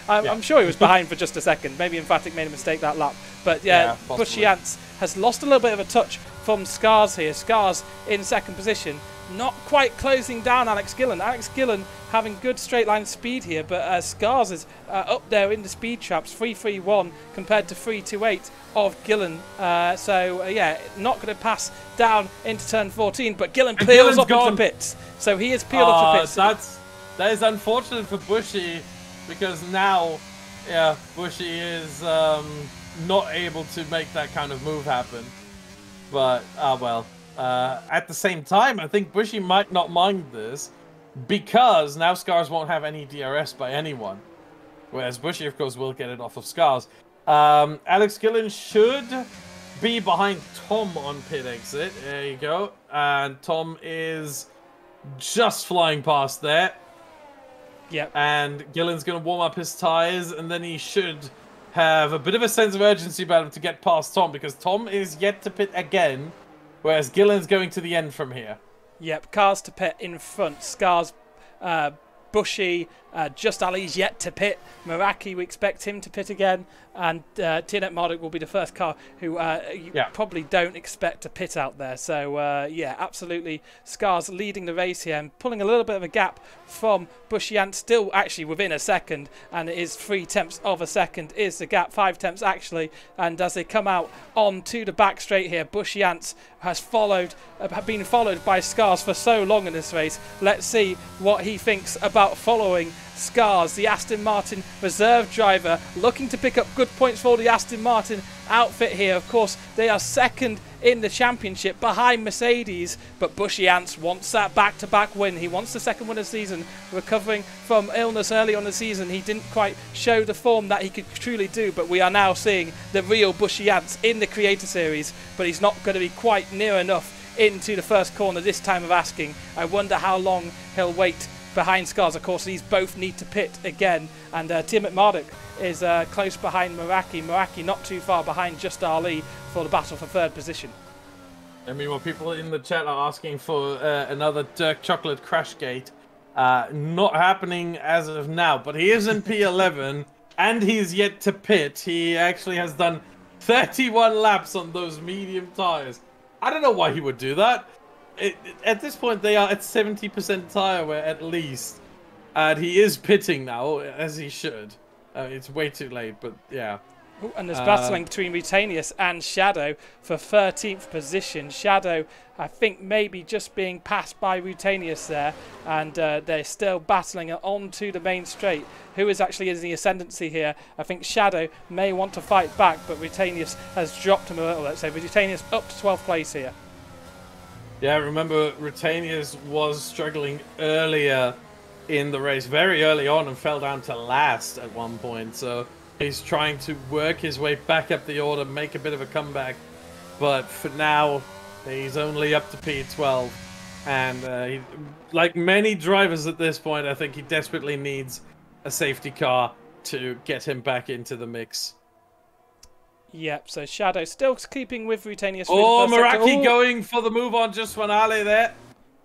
I'm sure he was behind for just a second. Maybe Emphatic made a mistake that lap. But yeah, Bushy Ants has lost a little bit of a touch from Scars here. Scars in 2nd position. Not quite closing down Alex Gillen. Alex Gillen having good straight line speed here, but Scars is up there in the speed traps, 3.31 compared to 3.28 of Gillen. Yeah, not going to pass down into turn 14, but Gillen peels up into the pits. So he is peeled up to pits. That is unfortunate for Bushy, because now, yeah, Bushy is not able to make that kind of move happen. But, well. At the same time, I think Bushy might not mind this, because now Scars won't have any DRS by anyone. Whereas Bushy, of course, will get it off of Scars. Alex Gillen should be behind Tom on pit exit. There you go. And Tom is just flying past there. Yep. And Gillen's going to warm up his tyres, and then he should have a bit of a sense of urgency about him to get past Tom, because Tom is yet to pit again. Whereas Gillen's going to the end from here. Yep, cars to pit in front. Scars, Bushy, Just Ali's yet to pit. Meraki, we expect him to pit again. And Tiamat Marduk will be the first car who you probably don't expect to pit out there. So, yeah, absolutely. Scars leading the race here and pulling a little bit of a gap from Bushy Ant, still actually within a second. And it is 3/10 of a second is the gap, 5/10 actually. And as they come out onto the back straight here, Bushy Ant has been followed by Scars for so long in this race. Let's see what he thinks about following Scars, the Aston Martin reserve driver, looking to pick up good points for the Aston Martin outfit here. Of course, they are second in the championship behind Mercedes, but Bushy Ants wants that back-to-back win. He wants the second win of the season. Recovering from illness early on in the season, he didn't quite show the form that he could truly do, but we are now seeing the real Bushy Ants in the Creator Series, but he's not going to be quite near enough into the first corner this time of asking. I wonder how long he'll wait behind Scars. Of course, these both need to pit again, and Tiamat Marduk is close behind Meraki. Meraki not too far behind Just Ali for the battle for 3rd position. I mean, well, people in the chat are asking for another Dirk Chocolate Crashgate. Not happening as of now, but he is in P11 and he's yet to pit. He actually has done 31 laps on those medium tires. I don't know why he would do that. At this point, they are at 70% tire wear at least. And he is pitting now, as he should. It's way too late, but yeah. Ooh, and there's battling between Rutanius and Shadow for 13th position. Shadow, I think, maybe just being passed by Rutanius there, and they're still battling onto the main straight. Who is actually in the ascendancy here? I think Shadow may want to fight back, but Rutanius has dropped him a little bit. So Rutanius up to 12th place here. Yeah, remember Rutanius was struggling earlier in the race, very early on, and fell down to last at one point. So he's trying to work his way back up the order, make a bit of a comeback. But for now, he's only up to P12. And like many drivers at this point, I think he desperately needs a safety car to get him back into the mix. Yep, so Shadow still keeping with Rutanius. Oh, Meraki going for the move on just when Ali there.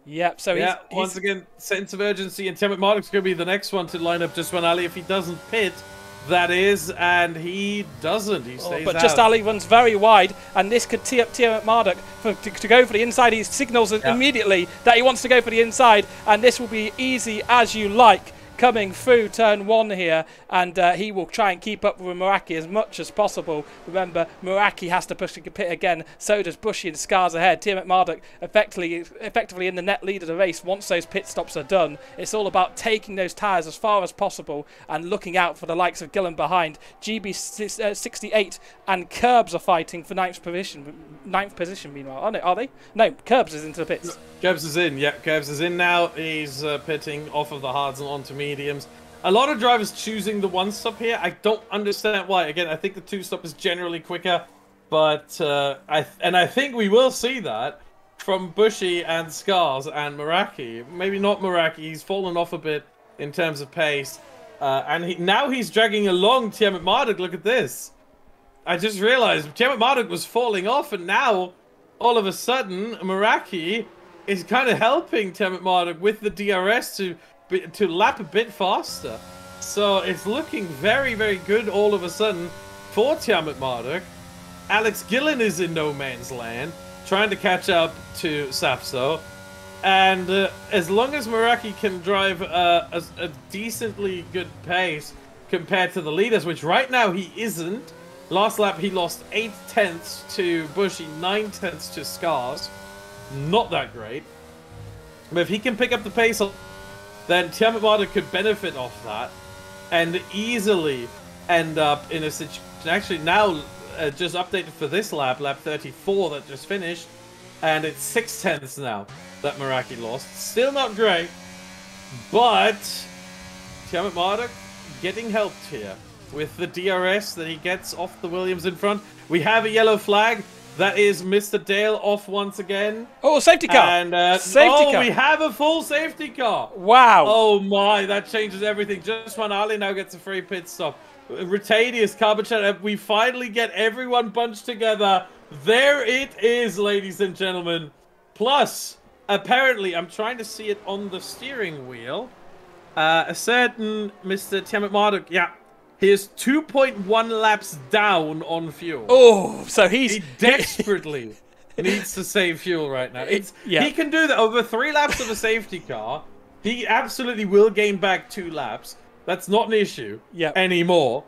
Yep, so yeah, once again, sense of urgency, and Tiamat Marduk's going to be the next one to line up just when Ali, if he doesn't pit, that is, and he doesn't. He stays but out. just Ali runs very wide, and this could tee up Tiamat Marduk to go for the inside. He signals immediately that he wants to go for the inside, and this will be easy as you like coming through turn 1 here, and he will try and keep up with Meraki as much as possible. Remember, Meraki has to push the pit again, so does Bushy and Scars ahead. Tiamat Marduk effectively in the net lead of the race once those pit stops are done. It's all about taking those tyres as far as possible and looking out for the likes of Gillen behind. GB68 and Curbs are fighting for 9th position meanwhile. Oh, no, are they? No, Curbs is into the pits. Curbs is in, yeah, Curbs is in now. He's pitting off of the hards and onto mediums. A lot of drivers choosing the one stop here. I don't understand why. Again, I think the 2-stop is generally quicker, but I think we will see that from Bushy and Scars and Meraki. Maybe not Meraki. He's fallen off a bit in terms of pace, and now he's dragging along Tiamat Marduk. Look at this. I just realized Tiamat Marduk was falling off, and now all of a sudden Meraki is kind of helping Tiamat Marduk with the DRS to lap a bit faster. So it's looking very, very good all of a sudden for Tiamat Marduk. Alex Gillen is in no man's land, trying to catch up to Safso. And as long as Meraki can drive a decently good pace compared to the leaders, which right now he isn't. Last lap he lost 8 tenths to Bushy, 9 tenths to Scars. Not that great. But if he can pick up the pace, then Tiamat Marduk could benefit off that and easily end up in a situation. Actually, now just updated for this lap, lap 34 that just finished, and it's 6 tenths now that Meraki lost. Still not great, but Tiamat Marduk getting helped here with the DRS that he gets off the Williams in front. We have a yellow flag. That is Mr. Dale off once again. Oh, safety car! And safety car. We have a full safety car. Wow! Oh my, that changes everything. Just when Ali now gets a free pit stop. Rutanius, Carbachet, we finally get everyone bunched together. There it is, ladies and gentlemen. Plus, apparently, I'm trying to see it on the steering wheel. A certain Mr. Tiamat Marduk, yeah. He is 2.1 laps down on fuel. Oh, so he desperately needs to save fuel right now. He can do that over 3 laps of a safety car. He absolutely will gain back 2 laps. That's not an issue anymore.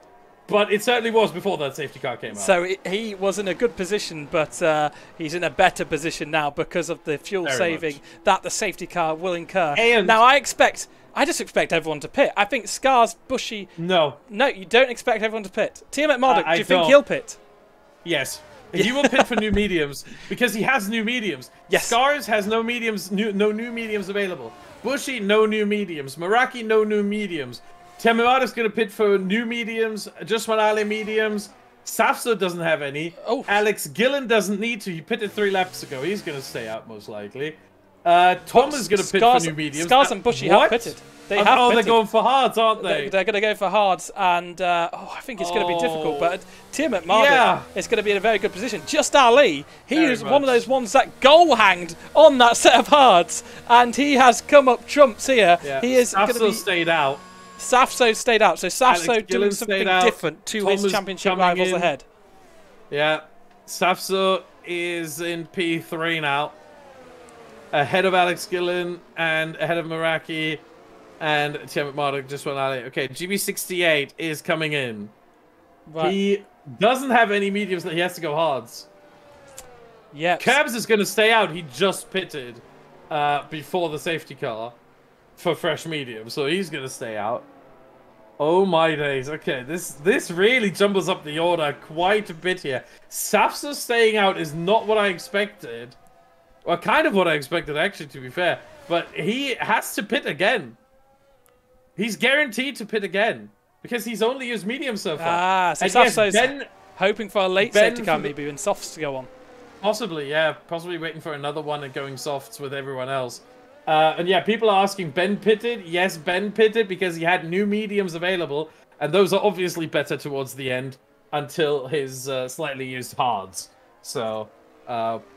But it certainly was before that safety car came out. So he was in a good position, but he's in a better position now because of the fuel saving that the safety car will incur. And now I just expect everyone to pit. I think Scars, Bushy... No, you don't expect everyone to pit. Tiamat Marduk, do you think he'll pit? Yes. He will pit for new mediums because he has new mediums. Yes. Scars has no mediums, no new mediums available. Bushy, no new mediums. Meraki, no new mediums. Tiamat Marduk's going to pit for new mediums, just one Ali mediums. Safso doesn't have any. Oh. Alex Gillen doesn't need to. He pitted 3 laps ago. He's going to stay out most likely. Tom is going to pit for new mediums. Scars and Bushy have pitted. They have they're pitted. going for hards, aren't they? They're going to go for hards, and I think it's going to be difficult. But Tiamat Marduk is going to be in a very good position. Just Ali, he is one of those ones that goal hanged on that set of hards, and he has come up trumps here. Yeah. He is going to be stayed out. Safso stayed out, so Safso doing something out. different to Thomas his championship coming rivals in. ahead. Yeah, Safso is in P3 now, ahead of Alex Gillen and ahead of Meraki, and Tiamat Marduk just went out. Okay, GB68 is coming in. Right. He doesn't have any mediums that he has to go hards. Yeah. Cabs is going to stay out. He just pitted before the safety car for fresh medium, so he's going to stay out. Oh my days. Okay, this really jumbles up the order quite a bit here. Safso staying out is not what I expected. Well, kind of what I expected, actually, to be fair. But he has to pit again. He's guaranteed to pit again. Because he's only used medium so far. So and Safso's Ben, hoping for a late safety car, maybe, and softs to go on. Possibly, yeah. Possibly waiting for another one and going softs with everyone else. And yeah, people are asking, Ben pitted? Yes, Ben pitted because he had new mediums available. And those are obviously better towards the end until his slightly used hards. So,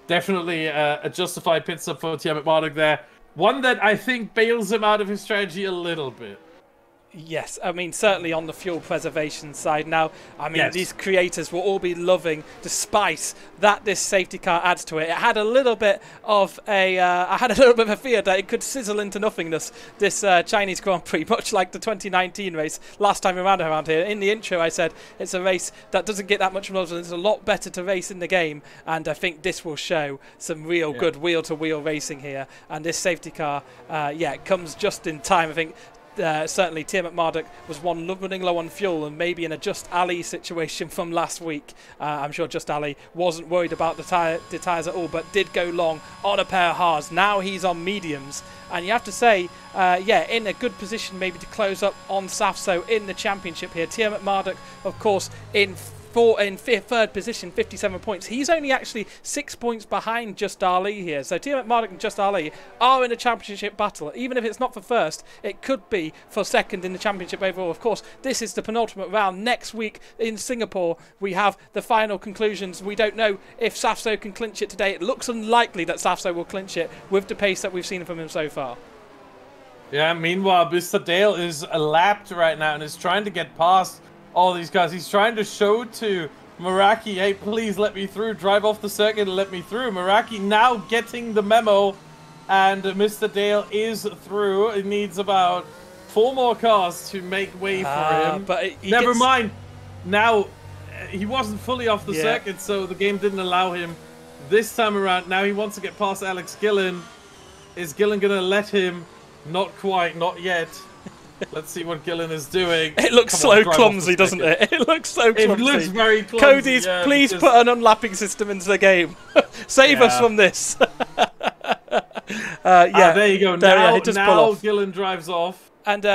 definitely a justified pit stop for Tiamat Marduk there. One that I think bails him out of his strategy a little bit. Yes, I mean, certainly on the fuel preservation side. Now, I mean, these creators will all be loving the spice that this safety car adds to it. It had a little bit of a fear that it could sizzle into nothingness, this Chinese Grand Prix, much like the 2019 race last time around here. In the intro, I said it's a race that doesn't get that much love, and it's a lot better to race in the game, and I think this will show some real good wheel-to-wheel racing here. And this safety car, it comes just in time. I think certainly Tiamat Marduk was running low on fuel and maybe in a Just Ali situation from last week. I'm sure Just Ali wasn't worried about the tyres at all, but did go long on a pair of hards. Now he's on mediums, and you have to say, in a good position maybe to close up on Safso in the championship here. Tiamat Marduk, of course, in third position, 57 points. He's only actually 6 points behind Just Ali here. So Tiamat Marduk and Just Ali are in a championship battle. Even if it's not for first, it could be for second in the championship overall. Of course, this is the penultimate round. Next week in Singapore, we have the final conclusions. We don't know if Safso can clinch it today. It looks unlikely that Safso will clinch it with the pace that we've seen from him so far. Yeah, meanwhile, Mr. Dale is lapped right now and is trying to get past all these guys. He's trying to show to Meraki, hey, please let me through. Drive off the circuit and let me through. Meraki now getting the memo, and Mr. Dale is through. It needs about 4 more cars to make way for him. But never mind. Now, he wasn't fully off the circuit, so the game didn't allow him this time around. Now he wants to get past Alex Gillen. Is Gillen going to let him? Not quite, not yet. Let's see what Gillen is doing. It looks so clumsy, doesn't it? It looks so clumsy. It looks very clumsy. Cody's, please put an unlapping system into the game. Save us from this. There you go. Now off. Gillen drives off. And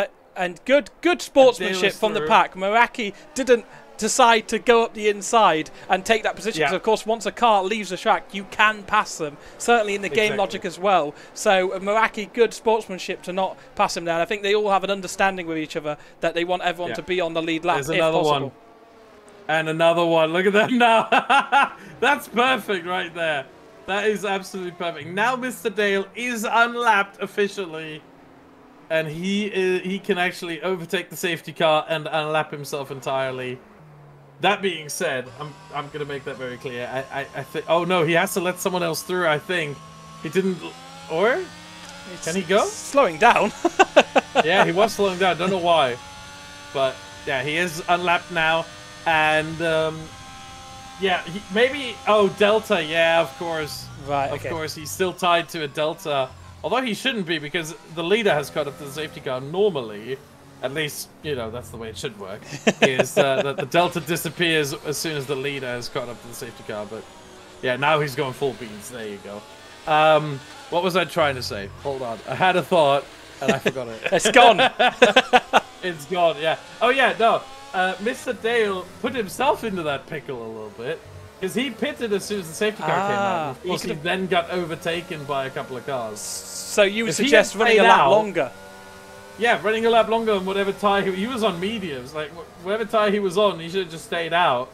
good sportsmanship from the pack. Meraki didn't decide to go up the inside and take that position. Because, of course, once a car leaves the track, you can pass them. Certainly in the game logic as well. So, Meraki, good sportsmanship to not pass him down. I think they all have an understanding with each other that they want everyone to be on the lead lap. There's another one. And another one. Look at that now. That's perfect right there. That is absolutely perfect. Now Mr. Dale is unlapped officially. And he can actually overtake the safety car and unlap himself entirely. That being said, I'm going to make that very clear. I think... Oh, no, he has to let someone else through, I think. He didn't... Or? Can he go? Slowing down. Yeah, he was slowing down. Don't know why. But, yeah, he is unlapped now. And, maybe... Oh, Delta. Yeah, of course. Right, Of course, he's still tied to a Delta. Although he shouldn't be, because the leader has caught up to the safety car normally. At least, that's the way it should work, is that the Delta disappears as soon as the leader has caught up to the safety car. But, yeah, now he's going full beans. There you go. What was I trying to say? Hold on. I had a thought, and I forgot it. It's gone. It's gone, yeah. Oh, yeah, no. Mr. Dale put himself into that pickle a little bit, because he pitted as soon as the safety car came out. Of course, he then got overtaken by a couple of cars. So you would suggest running a lap longer? yeah, running a lap longer on whatever tire he was on mediums. Like whatever tire he was on, he should have just stayed out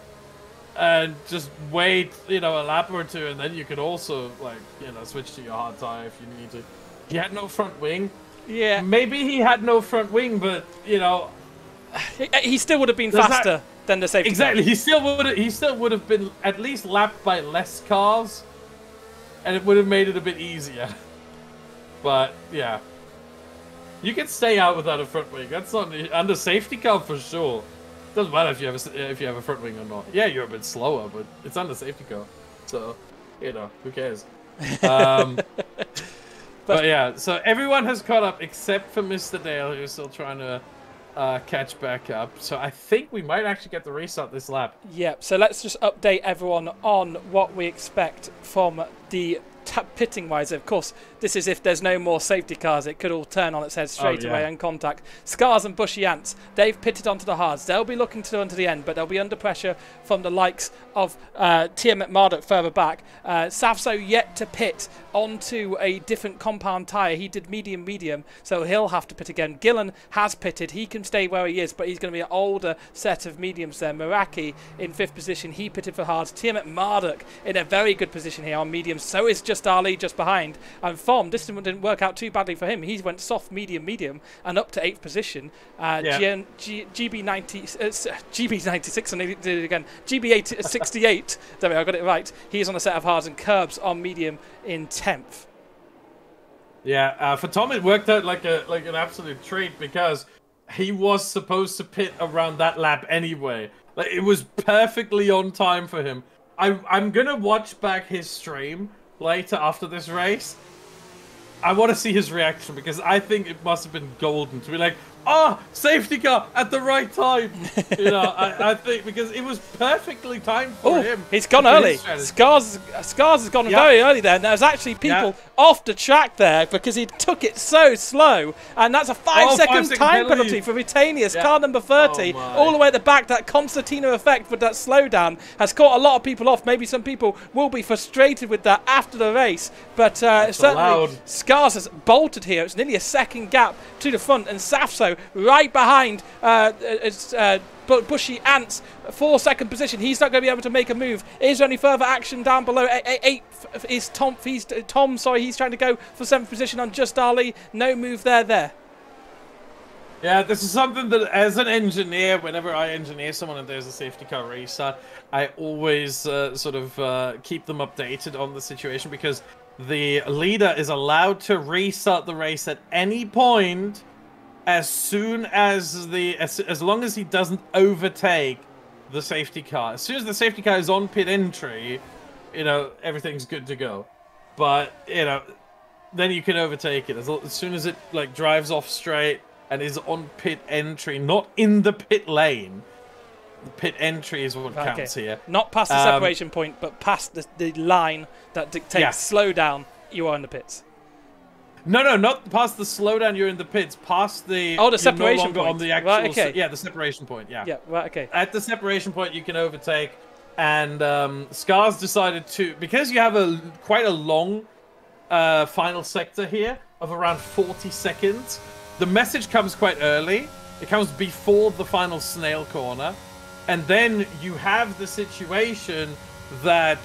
and just wait, you know, a lap or two, and then you could also like, you know, switch to your hard tire if you need to. He had no front wing. Yeah, Maybe he had no front wing, but you know, he still would have been faster than the safety exactly. car. He still would have been at least lapped by less cars, and it would have made it a bit easier. But yeah, you can stay out without a front wing. That's not under safety car for sure. Doesn't matter if you have a front wing or not. Yeah, you're a bit slower, but it's under safety car, so you know, who cares? But yeah, so everyone has caught up except for Mr. Dale, who's still trying to catch back up. So I think we might actually get the restart this lap. Yeah, so let's just update everyone on what we expect from the pitting wise. Of course, this is if there's no more safety cars. It could all turn on its head straight away and contact. Scars and Bushy Ants, they've pitted onto the hards. They'll be looking to run to the end, but they'll be under pressure from the likes of Tiamat Marduk further back. Savso yet to pit onto a different compound tyre. He did medium, so he'll have to pit again. Gillen has pitted. He can stay where he is, but he's going to be an older set of mediums there. Meraki in 5th position. He pitted for hards. Tiamat Marduk in a very good position here on mediums. So is Just Ali just behind. And Fom, this didn't work out too badly for him. He went soft, medium, and up to 8th position. GB96, and he did it again. GB68, there we go, I got it right. He's on a set of hards, and Curbs on medium in 10th. Yeah, for Tom it worked out like an absolute treat because he was supposed to pit around that lap anyway. Like it was perfectly on time for him. I'm gonna watch back his stream later after this race. I want to see his reaction because I think it must have been golden to be like, oh, safety car at the right time. You know, I think because it was perfectly timed for him. He's gone early. Scars has gone very early there. And there's actually people off the track there because he took it so slow. And that's a 5-second time penalty for Rutanius, car number 30, all the way at the back. That concertina effect with that slowdown has caught a lot of people off. Maybe some people will be frustrated with that after the race. But certainly Scars has bolted here. It's nearly a second gap to the front. And Safso right behind Bushy Ants, 4nd position. He's not going to be able to make a move. Is there any further action down below? 8th is Tom. He's trying to go for 7th position on Just Ali. No move there. Yeah, this is something that as an engineer, whenever I engineer someone and there's a safety car restart, I always sort of keep them updated on the situation because the leader is allowed to restart the race at any point as soon as as long as he doesn't overtake the safety car. As soon as the safety car is on pit entry, you know, everything's good to go. But, you know, then you can overtake it. As soon as it, like, drives off straight and is on pit entry, not in the pit lane. The pit entry is what counts here. Not past the separation point, but past the line that dictates slow down, you are in the pits. No, not past the slowdown. You're in the pits. Past the the separation point. On the actual, right, okay. Yeah, the separation point. Yeah. Yeah. Right. Okay. At the separation point, you can overtake, and Scars decided to because you have quite a long final sector here of around 40 seconds. The message comes quite early. It comes before the final snail corner, and then you have the situation that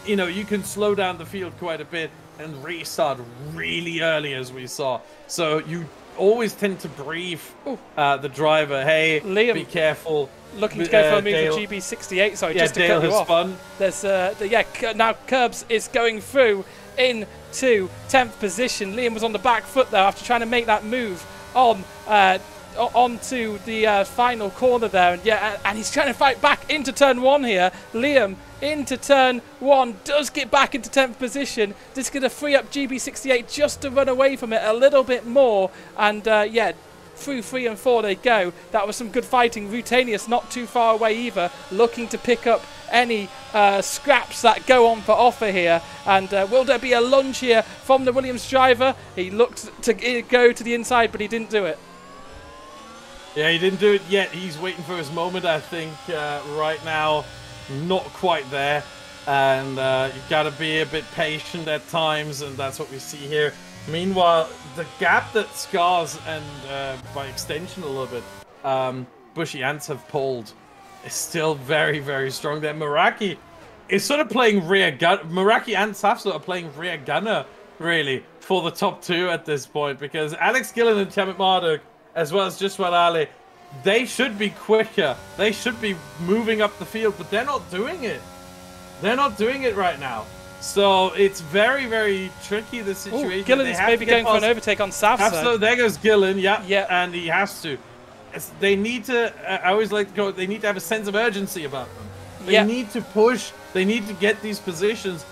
you know, you can slow down the field quite a bit and restart really early, as we saw. So you always tend to brief the driver, hey, Liam, be careful. Looking to go for a move with GB68, sorry, just to Dale cut you off. Fun. There's, now Curbs is going through into 10th position. Liam was on the back foot there after trying to make that move on onto the final corner there, and he's trying to fight back into turn 1 here. Liam into turn 1 does get back into 10th position. This is going to free up GB68 just to run away from it a little bit more, and through 3 and 4 they go. That was some good fighting. Rutanius not too far away either, looking to pick up any scraps that go on for offer here. And will there be a lunge here from the Williams driver? He looked to go to the inside, but he didn't do it. Yeah, he didn't do it yet. He's waiting for his moment, I think, right now. Not quite there. And you've got to be a bit patient at times, and that's what we see here. Meanwhile, the gap that Scars and, by extension a little bit, Bushy Ants have pulled is still very, very strong there. Meraki is sort of playing rear gun. Meraki and Safso are playing rear gunner, really, for the top 2 at this point, because Alex Gillen and Tiamat Marduk, as well as Justwal Ali, they should be quicker. They should be moving up the field, but they're not doing it. They're not doing it right now. So it's very, very tricky, the situation. Ooh, Gillen is maybe going for an overtake on Safso. There goes Gillen, yeah, yeah, and he has to. They need to, I always like to go, they need to have a sense of urgency about them. They need to push, they need to get these positions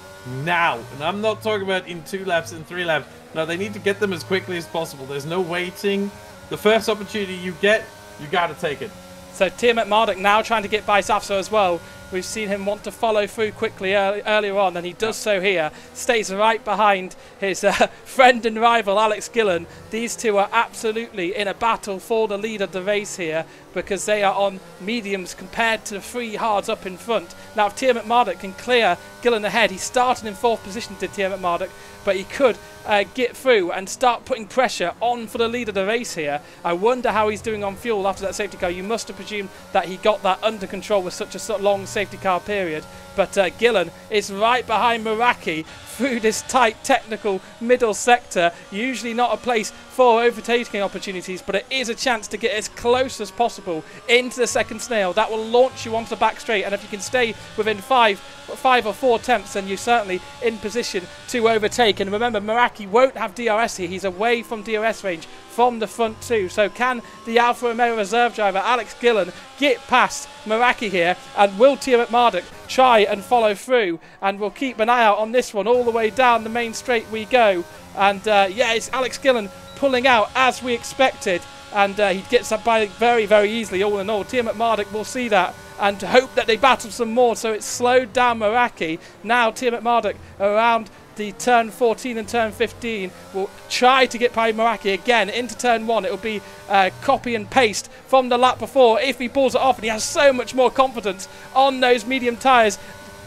now. And I'm not talking about in 2 laps, in 3 laps. No, they need to get them as quickly as possible. There's no waiting. The first opportunity you get, you got to take it. So Tiamat Marduk now trying to get by Safso as well. We've seen him want to follow through quickly earlier on, and he does so here. Stays right behind his friend and rival, Alex Gillen. These two are absolutely in a battle for the lead of the race here, because they are on mediums compared to the 3 hards up in front. Now, if Tiamat Marduk can clear Gillen ahead, he's starting in 4th position to Tiamat Marduk, but he could get through and start putting pressure on for the lead of the race here. I wonder how he's doing on fuel after that safety car. You must have presumed that he got that under control with such a long safety car period. But Gillen is right behind Meraki through this tight technical middle sector. Usually not a place for overtaking opportunities, but it is a chance to get as close as possible into the second snail. That will launch you onto the back straight, and if you can stay within 5 or 4 attempts, then you're certainly in position to overtake. And remember, Meraki won't have DRS here. He's away from DRS range from the front 2. So can the Alfa Romeo reserve driver Alex Gillen get past Meraki here, and will Tiamat Marduk try and follow through? And we'll keep an eye out on this one. All the way down the main straight we go, and yeah, it's Alex Gillen pulling out as we expected, and he gets up by very, very easily. All in all, Tiamat Marduk will see that and hope that they battle some more, so it's slowed down Meraki. Now Tiamat Marduk around the turn 14 and turn 15 will try to get by Meraki again into turn 1. It will be copy and paste from the lap before if he pulls it off, and he has so much more confidence on those medium tyres.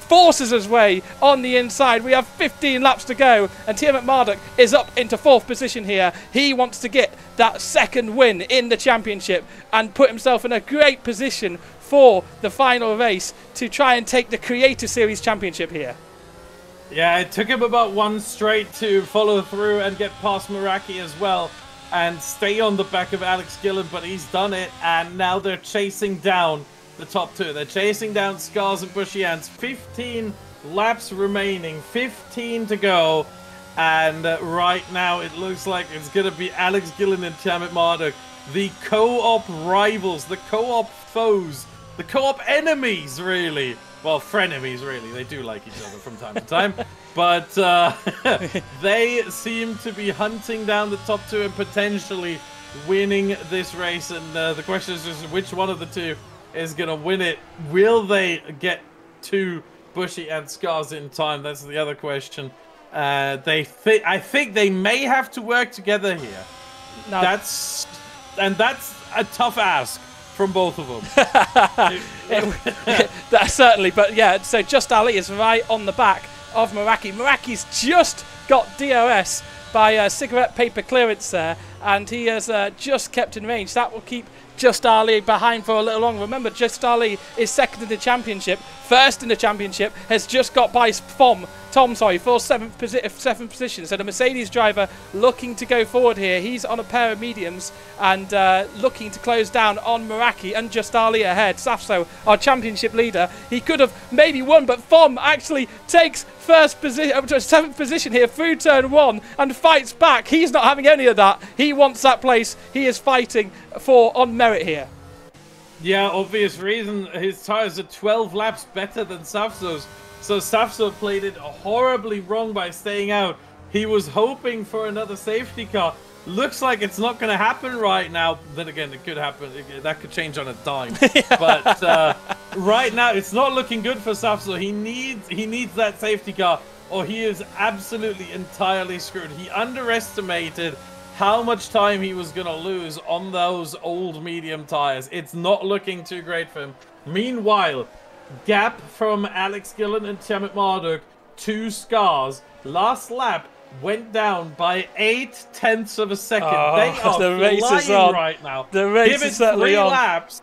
Forces his way on the inside. We have 15 laps to go, and Tiamat Marduk is up into 4th position here. He wants to get that 2nd win in the championship and put himself in a great position for the final race to try and take the Creator Series championship here. Yeah, it took him about 1 straight to follow through and get past Meraki as well and stay on the back of Alex Gillen, but he's done it, and now they're chasing down the top 2. They're chasing down Scars and Bushy Ants. 15 laps remaining, 15 to go, and right now it looks like it's going to be Alex Gillen and Tiamat Marduk, the co-op rivals, the co-op foes, the co-op enemies, really. Well, frenemies, really. They do like each other from time to time. But they seem to be hunting down the top 2 and potentially winning this race. And the question is just which one of the 2 is going to win it. Will they get to Bushy and Scars in time? That's the other question. I think they may have to work together here. No. That's a tough ask from both of them. That's certainly, but yeah, so Just Ali is right on the back of Meraki. Meraki's just got DRS by cigarette paper clearance there, and he has just kept in range. That will keep Just Ali behind for a little longer. Remember, Just Ali is 2nd in the championship. 1st in the championship has just got by Tom, for 7th position. So the Mercedes driver looking to go forward here. He's on a pair of mediums and looking to close down on Meraki and Just Ali ahead. Safso, our championship leader, he could have maybe won, but Fom actually takes 7th position here through turn 1 and fights back. He's not having any of that. He wants that place. He is fighting for on merit here. Yeah, obvious reason. His tyres are 12 laps better than Safso's. So Safso played it horribly wrong by staying out. He was hoping for another safety car. Looks like it's not going to happen right now. Then again, it could happen. That could change on a dime. But right now, it's not looking good for Safso. He needs that safety car, or he is absolutely entirely screwed. He underestimated how much time he was going to lose on those old medium tires. It's not looking too great for him. Meanwhile, gap from Alex Gillen and Tiamat Marduk to Scars. Last lap, went down by 8/10 of a second. Oh, they are the race is flying on. right now. The race Give it is certainly 3 on. laps.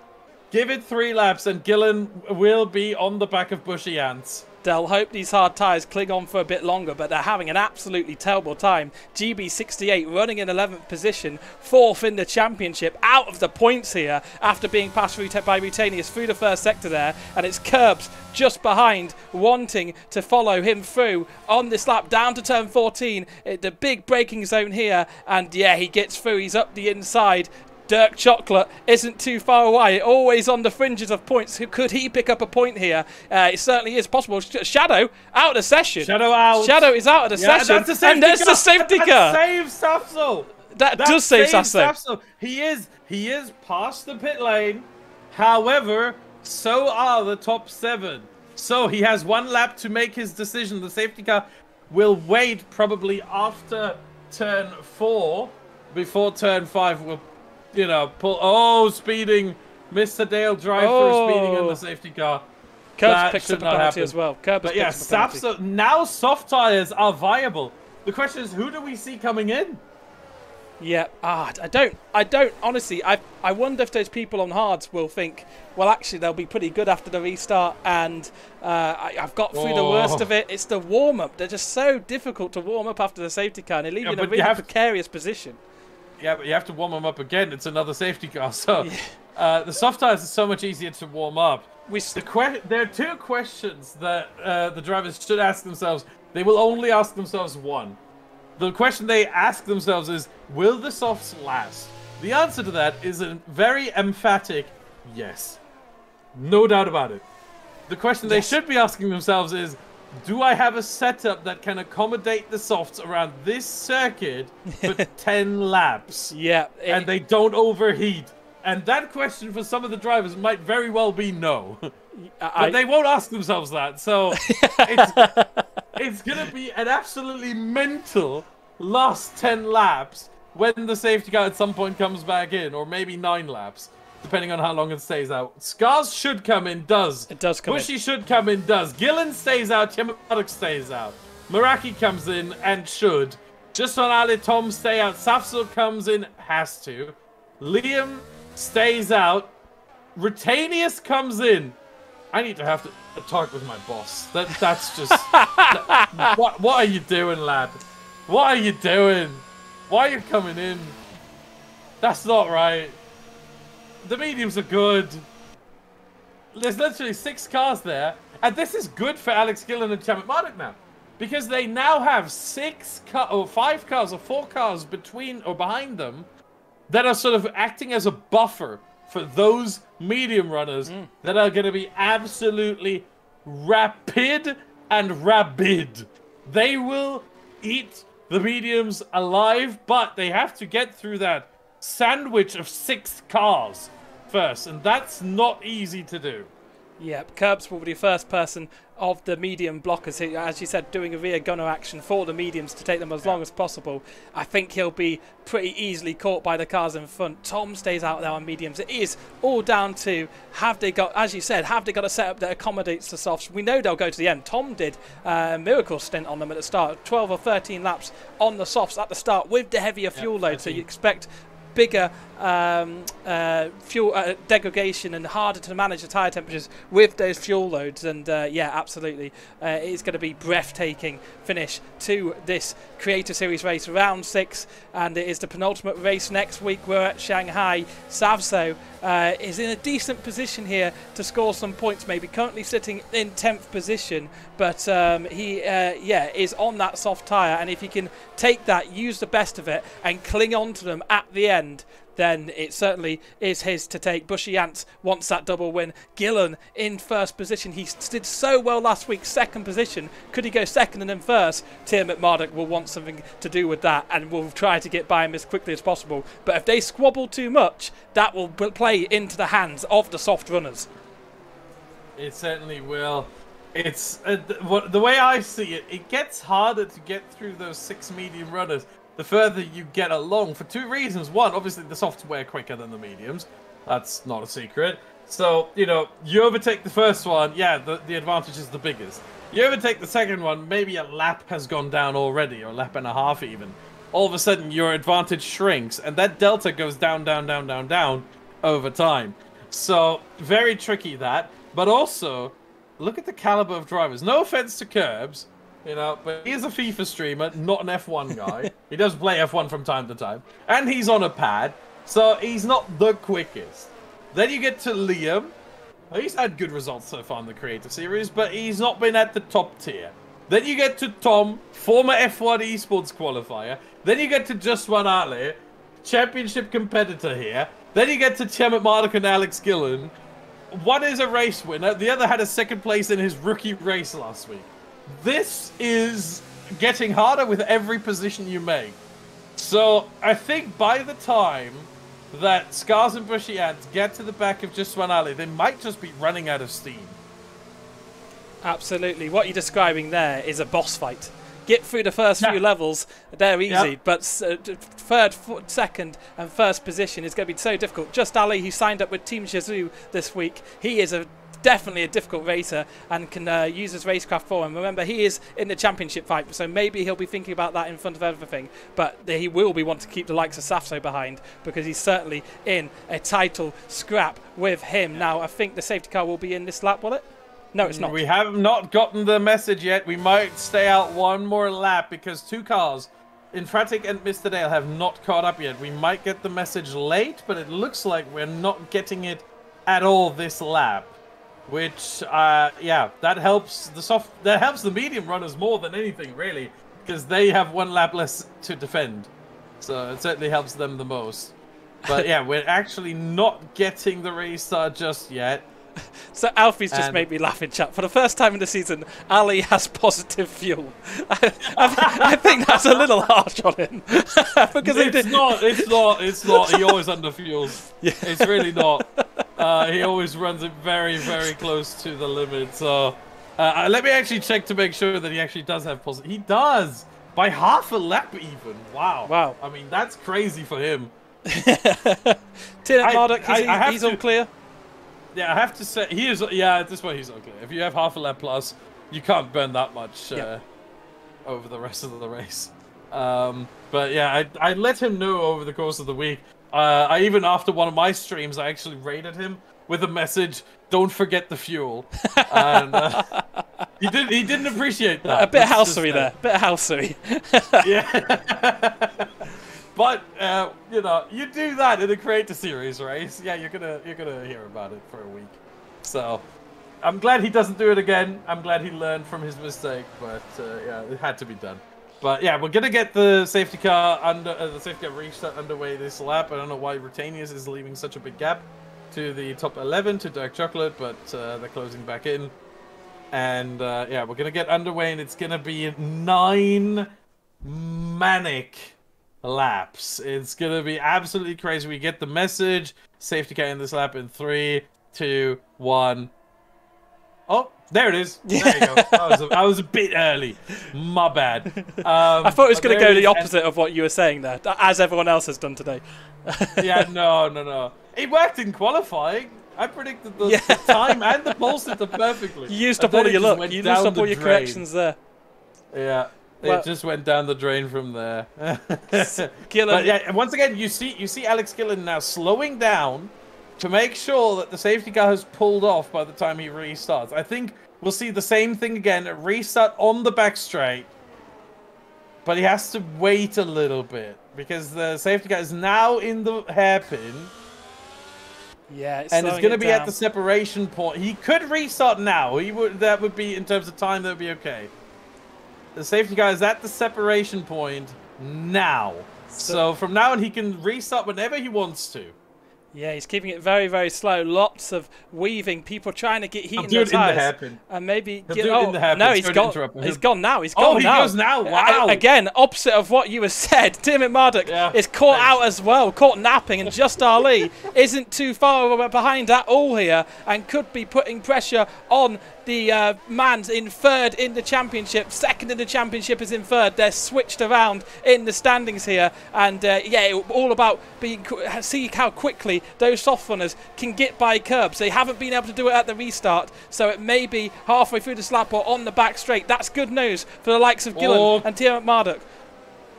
Give it 3 laps, and Gillen will be on the back of Bushy Ants. They'll hope these hard tyres cling on for a bit longer, but they're having an absolutely terrible time. GB68 running in 11th position, 4th in the championship, out of the points here after being passed by Rutanius through the first sector there, and it's Curbs just behind, wanting to follow him through on this lap down to turn 14. The big braking zone here, and yeah, he gets through. He's up the inside. Dirk Chocolate isn't too far away, always on the fringes of points. Could he pick up a point here? It certainly is possible. Shadow out of the session. Shadow out. Shadow is out of the session. That's a safety and there's car. the safety That car. saves Safso. That does save Safso. He is past the pit lane. However, so are the top 7. So he has 1 lap to make his decision. The safety car will wait probably after turn 4 before turn 5 will, you know, pull. Oh, speeding. Mr. Dale Driver speeding in the safety car. Curbs picks up a penalty as well. But yeah, Safso, now soft tyres are viable. The question is, who do we see coming in? Yeah, I don't honestly. I wonder if those people on hards will think, well, actually they'll be pretty good after the restart, and I've got through the worst of it. It's the warm up. They're just so difficult to warm up after the safety car, and they leave you in a really precarious position. Yeah, but you have to warm them up again. It's another safety car, so the soft tyres is so much easier to warm up. There are 2 questions that the drivers should ask themselves. They will only ask themselves one. The question they ask themselves is, will the softs last? The answer to that is a very emphatic yes. No doubt about it. The question they should be asking themselves is, do I have a setup that can accommodate the softs around this circuit for 10 laps? Yeah. And they don't overheat? And that question for some of the drivers might very well be no. But they won't ask themselves that. So it's going to be an absolutely mental last 10 laps when the safety car at some point comes back in, or maybe 9 laps, depending on how long it stays out. Scars should come in, does. It does come in. Bushy should come in, does. Gillen stays out, Tiamat stays out. Meraki comes in and should. Just on Ali, Tom stay out. Safso comes in, has to. Liam stays out. Rutanius comes in. I need to have to talk with my boss. That's just... what are you doing, lad? What are you doing? Why are you coming in? That's not right. The mediums are good. There's literally 6 cars there. And this is good for Alex Gillen and Tiamat Marduk now. Because they now have 5 cars or 4 cars between or behind them that are sort of acting as a buffer for those medium runners that are going to be absolutely rapid and rabid. They will eat the mediums alive, but they have to get through that sandwich of 6 cars first, and that's not easy to do. Yeah, Curbs will be the first person of the medium blockers, who, as you said, doing a rear gunner action for the mediums to take them as long as possible. I think he'll be pretty easily caught by the cars in front. Tom stays out there on mediums. It is all down to, have they got, as you said, have they got a setup that accommodates the softs? We know they'll go to the end. Tom did a miracle stint on them at the start, 12 or 13 laps on the softs at the start with the heavier fuel load, so you expect bigger fuel degradation and harder to manage the tyre temperatures with those fuel loads. And yeah, absolutely, it's going to be breathtaking finish to this Creator Series race, round 6, and it is the penultimate race next week. We're at Shanghai. Savso is in a decent position here to score some points, maybe currently sitting in 10th position, but he is on that soft tyre, and if he can take that, use the best of it, and cling on to them at the end, then it certainly is his to take. Bushy Ants wants that double win. Gillen in first position. He did so well last week, 2nd position. Could he go 2nd and then 1st? Tiamat Marduk will want something to do with that and will try to get by him as quickly as possible. But if they squabble too much, that will play into the hands of the soft runners. It certainly will. It's the way I see it, it gets harder to get through those 6 medium runners the further you get along, for 2 reasons. One, obviously the softs wear quicker than the mediums. That's not a secret. So, you know, you overtake the first one, yeah, the advantage is the biggest. You ever take the second one, maybe a lap has gone down already, or a lap and a half even. All of a sudden, your advantage shrinks, and that delta goes down, down, down, down, down over time. So, very tricky that. But also, look at the caliber of drivers. No offense to Curbs, you know, but he is a FIFA streamer, not an F1 guy. He does play F1 from time to time. And he's on a pad, so he's not the quickest. Then you get to Liam. He's had good results so far in the Creator Series, but he's not been at the top tier. Then you get to Tom, former F1 esports qualifier. Then you get to Just One Ale, championship competitor here. Then you get to Chemit Marduk and Alex Gillen. One is a race winner, the other had a second place in his rookie race last week. This is getting harder with every position you make. So I think by the time that Scars and Bushy Ants get to the back of Just One Ale, they might just be running out of steam. Absolutely. What you're describing there is a boss fight. Get through the first few levels, they're easy, but third, second, and first position is going to be so difficult. Just Ali, who signed up with Team Shazoo this week, he is definitely a difficult racer and can use his racecraft for him. Remember, he is in the championship fight, so maybe he'll be thinking about that in front of everything, but he will be wanting to keep the likes of Safso behind because he's certainly in a title scrap with him. Now, I think the safety car will be in this lap, will it? No, it's not. We have not gotten the message yet. We might stay out one more lap because two cars, Infratic and Mr. Dale, have not caught up yet. We might get the message late, but it looks like we're not getting it at all this lap. Which, yeah, that helps the medium runners more than anything, really, because they have one lap less to defend. So it certainly helps them the most. But yeah, we're actually not getting the restart just yet. So Alfie's just made me laugh in chat. For the first time in the season, Ali has positive fuel. I think that's a little harsh on him. Because it's not. He always underfuels. Yeah. It's really not. He always runs it very, very close to the limit. So let me actually check to make sure that he actually does have positive. He does! By half a lap even. Wow. Wow. I mean, that's crazy for him. Chemit Marduk, he's all clear? Yeah, I have to say, he is, yeah, at this point he's okay. If you have half a lap plus, you can't burn that much over the rest of the race. But yeah, I let him know over the course of the week. I even, after one of my streams, I actually rated him with a message, don't forget the fuel. And he didn't appreciate that. A bit of housery there, bit of housery. Yeah. But you know, you do that in a Creator Series race, yeah, you're gonna hear about it for a week. So I'm glad he doesn't do it again. I'm glad he learned from his mistake, but yeah, it had to be done. But yeah, we're gonna get the safety car restart underway this lap. I don't know why Rutanius is leaving such a big gap to the top 11 to Dark Chocolate, but they're closing back in. And yeah, we're gonna get underway, and it's gonna be 9 manic laps. It's gonna be absolutely crazy. We get the message. Safety car in this lap in 3, 2, 1. Oh, there it is. There you go. I was a bit early. My bad. I thought it was going to go the opposite of what you were saying there, as everyone else has done today. Yeah, no. It worked in qualifying. I predicted the time and the pole sitter perfectly. You used up all of your luck. You used up all your corrections there. Yeah. It just went down the drain from there. Gillen. But yeah, once again, you see Alex Gillen now slowing down to make sure that the safety car has pulled off by the time he restarts. I think we'll see the same thing again, a restart on the back straight. But he has to wait a little bit because the safety car is now in the hairpin. Yeah, and it's going to be at the separation point. He could restart now. That would be, in terms of time, that would be okay. The safety car is at the separation point now. So from now on, he can restart whenever he wants to. Yeah, he's keeping it very, very slow. Lots of weaving. People trying to get heat in their tires. And maybe get... No, he's gone. He's gone now. He's gone now. Oh, he goes now. Wow. Again, opposite of what you have said. Chemit Marduk is caught out as well. Caught napping. And Just Ali isn't too far behind at all here. And could be putting pressure on the man in third in the championship. Second in the championship is in third. They're switched around in the standings here. And yeah, all about see how quickly hopefully those soft runners can get by curbs. They haven't been able to do it at the restart, so it may be halfway through the slap or on the back straight. That's good news for the likes of Gillen and Tiamat Marduk.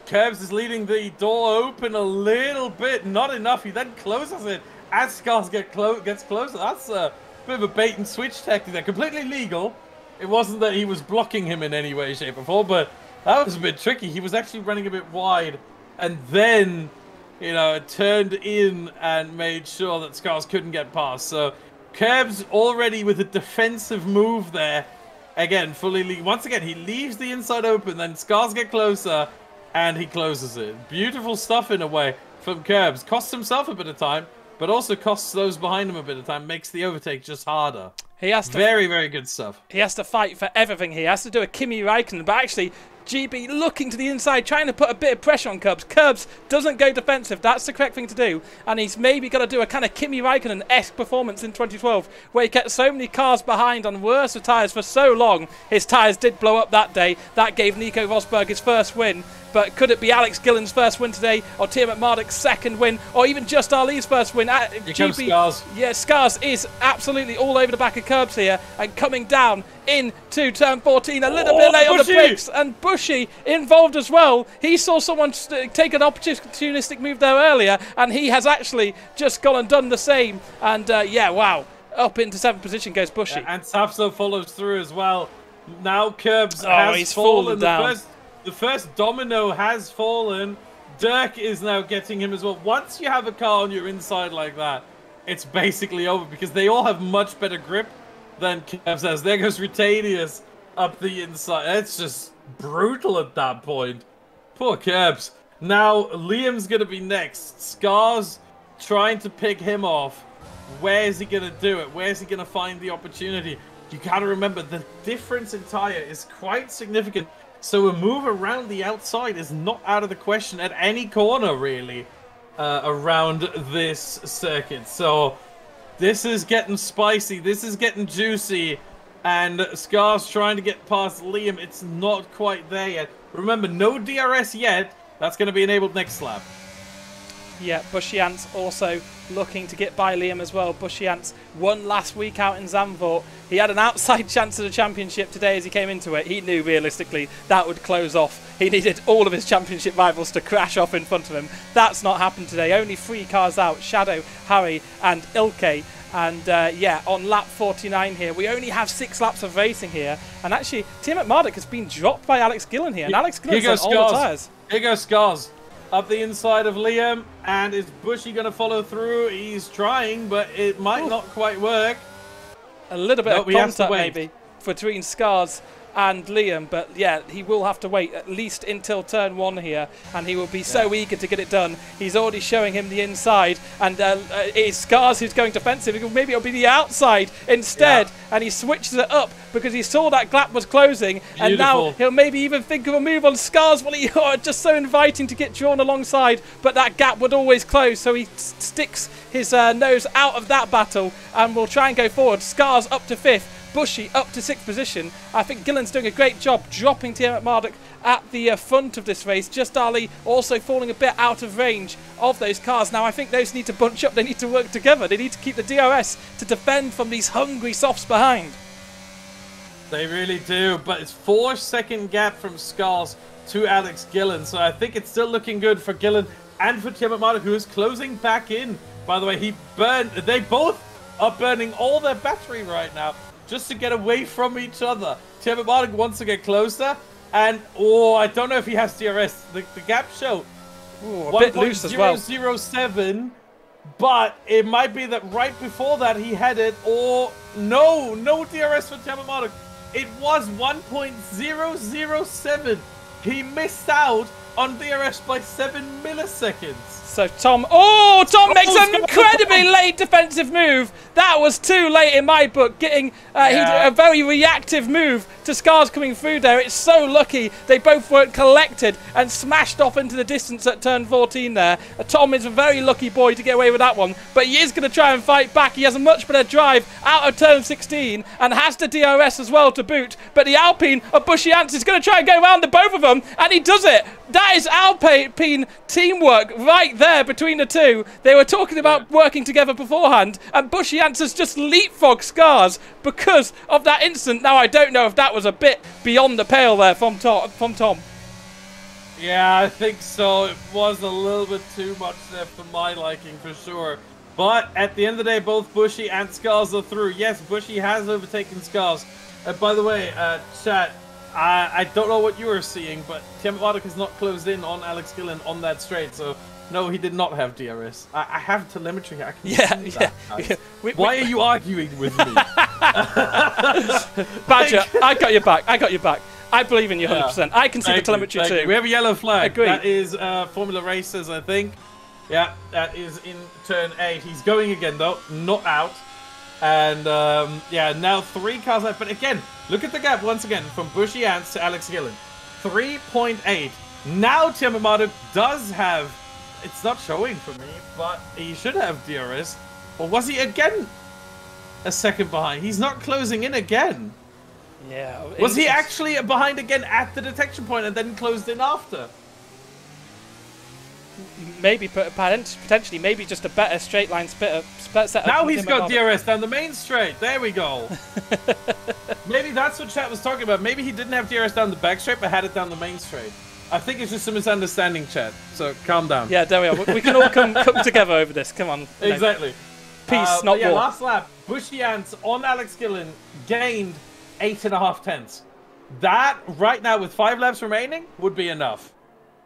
Curbs is leaving the door open a little bit, not enough. He then closes it as Scars gets closer. That's a bit of a bait and switch tactic there. Completely legal. It wasn't that he was blocking him in any way, shape, or form, but that was a bit tricky. He was actually running a bit wide, and then, you know, turned in and made sure that Scars couldn't get past. So Curbs already with a defensive move there. Again, once again, he leaves the inside open, then Scars get closer, and he closes it. Beautiful stuff in a way from Curbs. Costs himself a bit of time, but also costs those behind him a bit of time. Makes the overtake just harder. He has to very, very good stuff. He has to fight for everything. He has to do a Kimi Räikkönen, but actually GB looking to the inside, trying to put a bit of pressure on Curbs. Curbs doesn't go defensive. That's the correct thing to do. And he's maybe got to do a kind of Kimi Räikkönen-esque performance in 2012, where he kept so many cars behind on worse tyres for so long. His tyres did blow up that day. That gave Nico Rosberg his first win. But could it be Alex Gillen's first win today, or Tiamat Marduk's second win, or even just Ali's first win? Here comes Scars. Yeah, Scars is absolutely all over the back of Curbs here, and coming down into turn 14, a little bit late on the brakes, and Bushy involved as well. He saw someone take an opportunistic move there earlier, and he has actually just gone and done the same. And yeah, wow, up into 7th position goes Bushy. And Safso follows through as well. Now Curbs has fallen down. The first domino has fallen. Dirk is now getting him as well. Once you have a car on your inside like that, it's basically over because they all have much better grip than Curbs has. There goes Rutanius up the inside. It's just brutal at that point. Poor Curbs. Now Liam's going to be next. Scars trying to pick him off. Where is he going to do it? Where is he going to find the opportunity? You got to remember the difference in tyre is quite significant. So a move around the outside is not out of the question at any corner, really, around this circuit. So this is getting spicy. This is getting juicy. And Scars trying to get past Liam. It's not quite there yet. Remember, no DRS yet. That's going to be enabled next lap. Yeah, Bushiantz also looking to get by Liam as well. Bushiantz won last week out in Zandvoort. He had an outside chance of the championship today as he came into it. He knew realistically that would close off. He needed all of his championship rivals to crash off in front of him. That's not happened today. Only 3 cars out, Shadow, Harry and Ilke. And yeah, on lap 49 here, we only have 6 laps of racing here. And actually, Tiamat Marduk has been dropped by Alex Gillen here. And Alex Gillen's on all the tyres. Here goes Scars. Up the inside of Liam, and is Bushy going to follow through? He's trying, but it might not quite work. A little bit of contact maybe between Scars and Liam, but yeah, he will have to wait at least until turn 1 here, and he will be so eager to get it done. He's already showing him the inside, and it's Scars who's going defensive. Maybe it'll be the outside instead, and he switches it up because he saw that gap was closing, and now he'll maybe even think of a move on Scars. Well, he just so inviting to get drawn alongside, but that gap would always close, so he sticks his nose out of that battle and will try and go forward. Scars up to 5th. Bushy up to 6th position. I think Gillen's doing a great job dropping Tiamat Marduk at the front of this race. Just Ali also falling a bit out of range of those cars. Now I think those need to bunch up. They need to work together. They need to keep the DRS to defend from these hungry softs behind. They really do, but it's 4-second gap from Scars to Alex Gillen. So I think it's still looking good for Gillen and for Tiamat Marduk, who is closing back in. By the way, they both are burning all their battery right now, just to get away from each other. Tiamat Marduk wants to get closer, and I don't know if he has DRS. The gap show a bit loose as well. 1.007, but it might be that right before that he had it, or no DRS for Tiamat Marduk. It was 1.007. He missed out on DRS by 7 milliseconds. So Tom makes an incredibly late defensive move. That was too late in my book. Getting he did a very reactive move to Scars coming through there. It's so lucky they both weren't collected and smashed off into the distance at turn 14 there. Tom is a very lucky boy to get away with that one, but he is going to try and fight back. He has a much better drive out of turn 16 and has the DRS as well to boot. But the Alpine of Bushiantz is going to try and go around the both of them, and he does it. That That is Alpine teamwork right there between the two. They were talking about working together beforehand, and Bushy Ants has just leapfrogged Scars because of that incident. Now, I don't know if that was a bit beyond the pale there from Tom. Yeah, I think so. It was a little bit too much there for my liking, for sure. But at the end of the day, both Bushy and Scars are through. Yes, Bushy has overtaken Scars. By the way, chat, I don't know what you were seeing, but Tiamat Marduk has not closed in on Alex Gillen on that straight. So, no, he did not have DRS. I have telemetry. I can see that. Why are you arguing with me? Badger, I got your back. I believe in you 100%. I can see the telemetry too. We have a yellow flag. Agreed. That is Formula Racers, I think. Yeah, that is in turn 8. He's going again, though. Not out. And, yeah, now 3 cars left. But again, look at the gap once again from Bushy Ants to Alex Gillen. 3.8. Now Tiamat Marduk does have... It's not showing for me, but he should have DRS. Or was he again a second behind? He's not closing in again. Yeah. Was he actually behind again at the detection point and then closed in after? Maybe, potentially, maybe just a better straight line setup. Now he's got DRS down the main straight. There we go. Maybe that's what chat was talking about. Maybe he didn't have DRS down the back straight, but had it down the main straight. I think it's just a misunderstanding, chat. So calm down. Yeah, there we are. We can all come together over this. Come on. Exactly. Peace, not war. Last lap, Bushy Ants on Alex Gillen gained 8.5 tenths. That, right now, with 5 laps remaining, would be enough.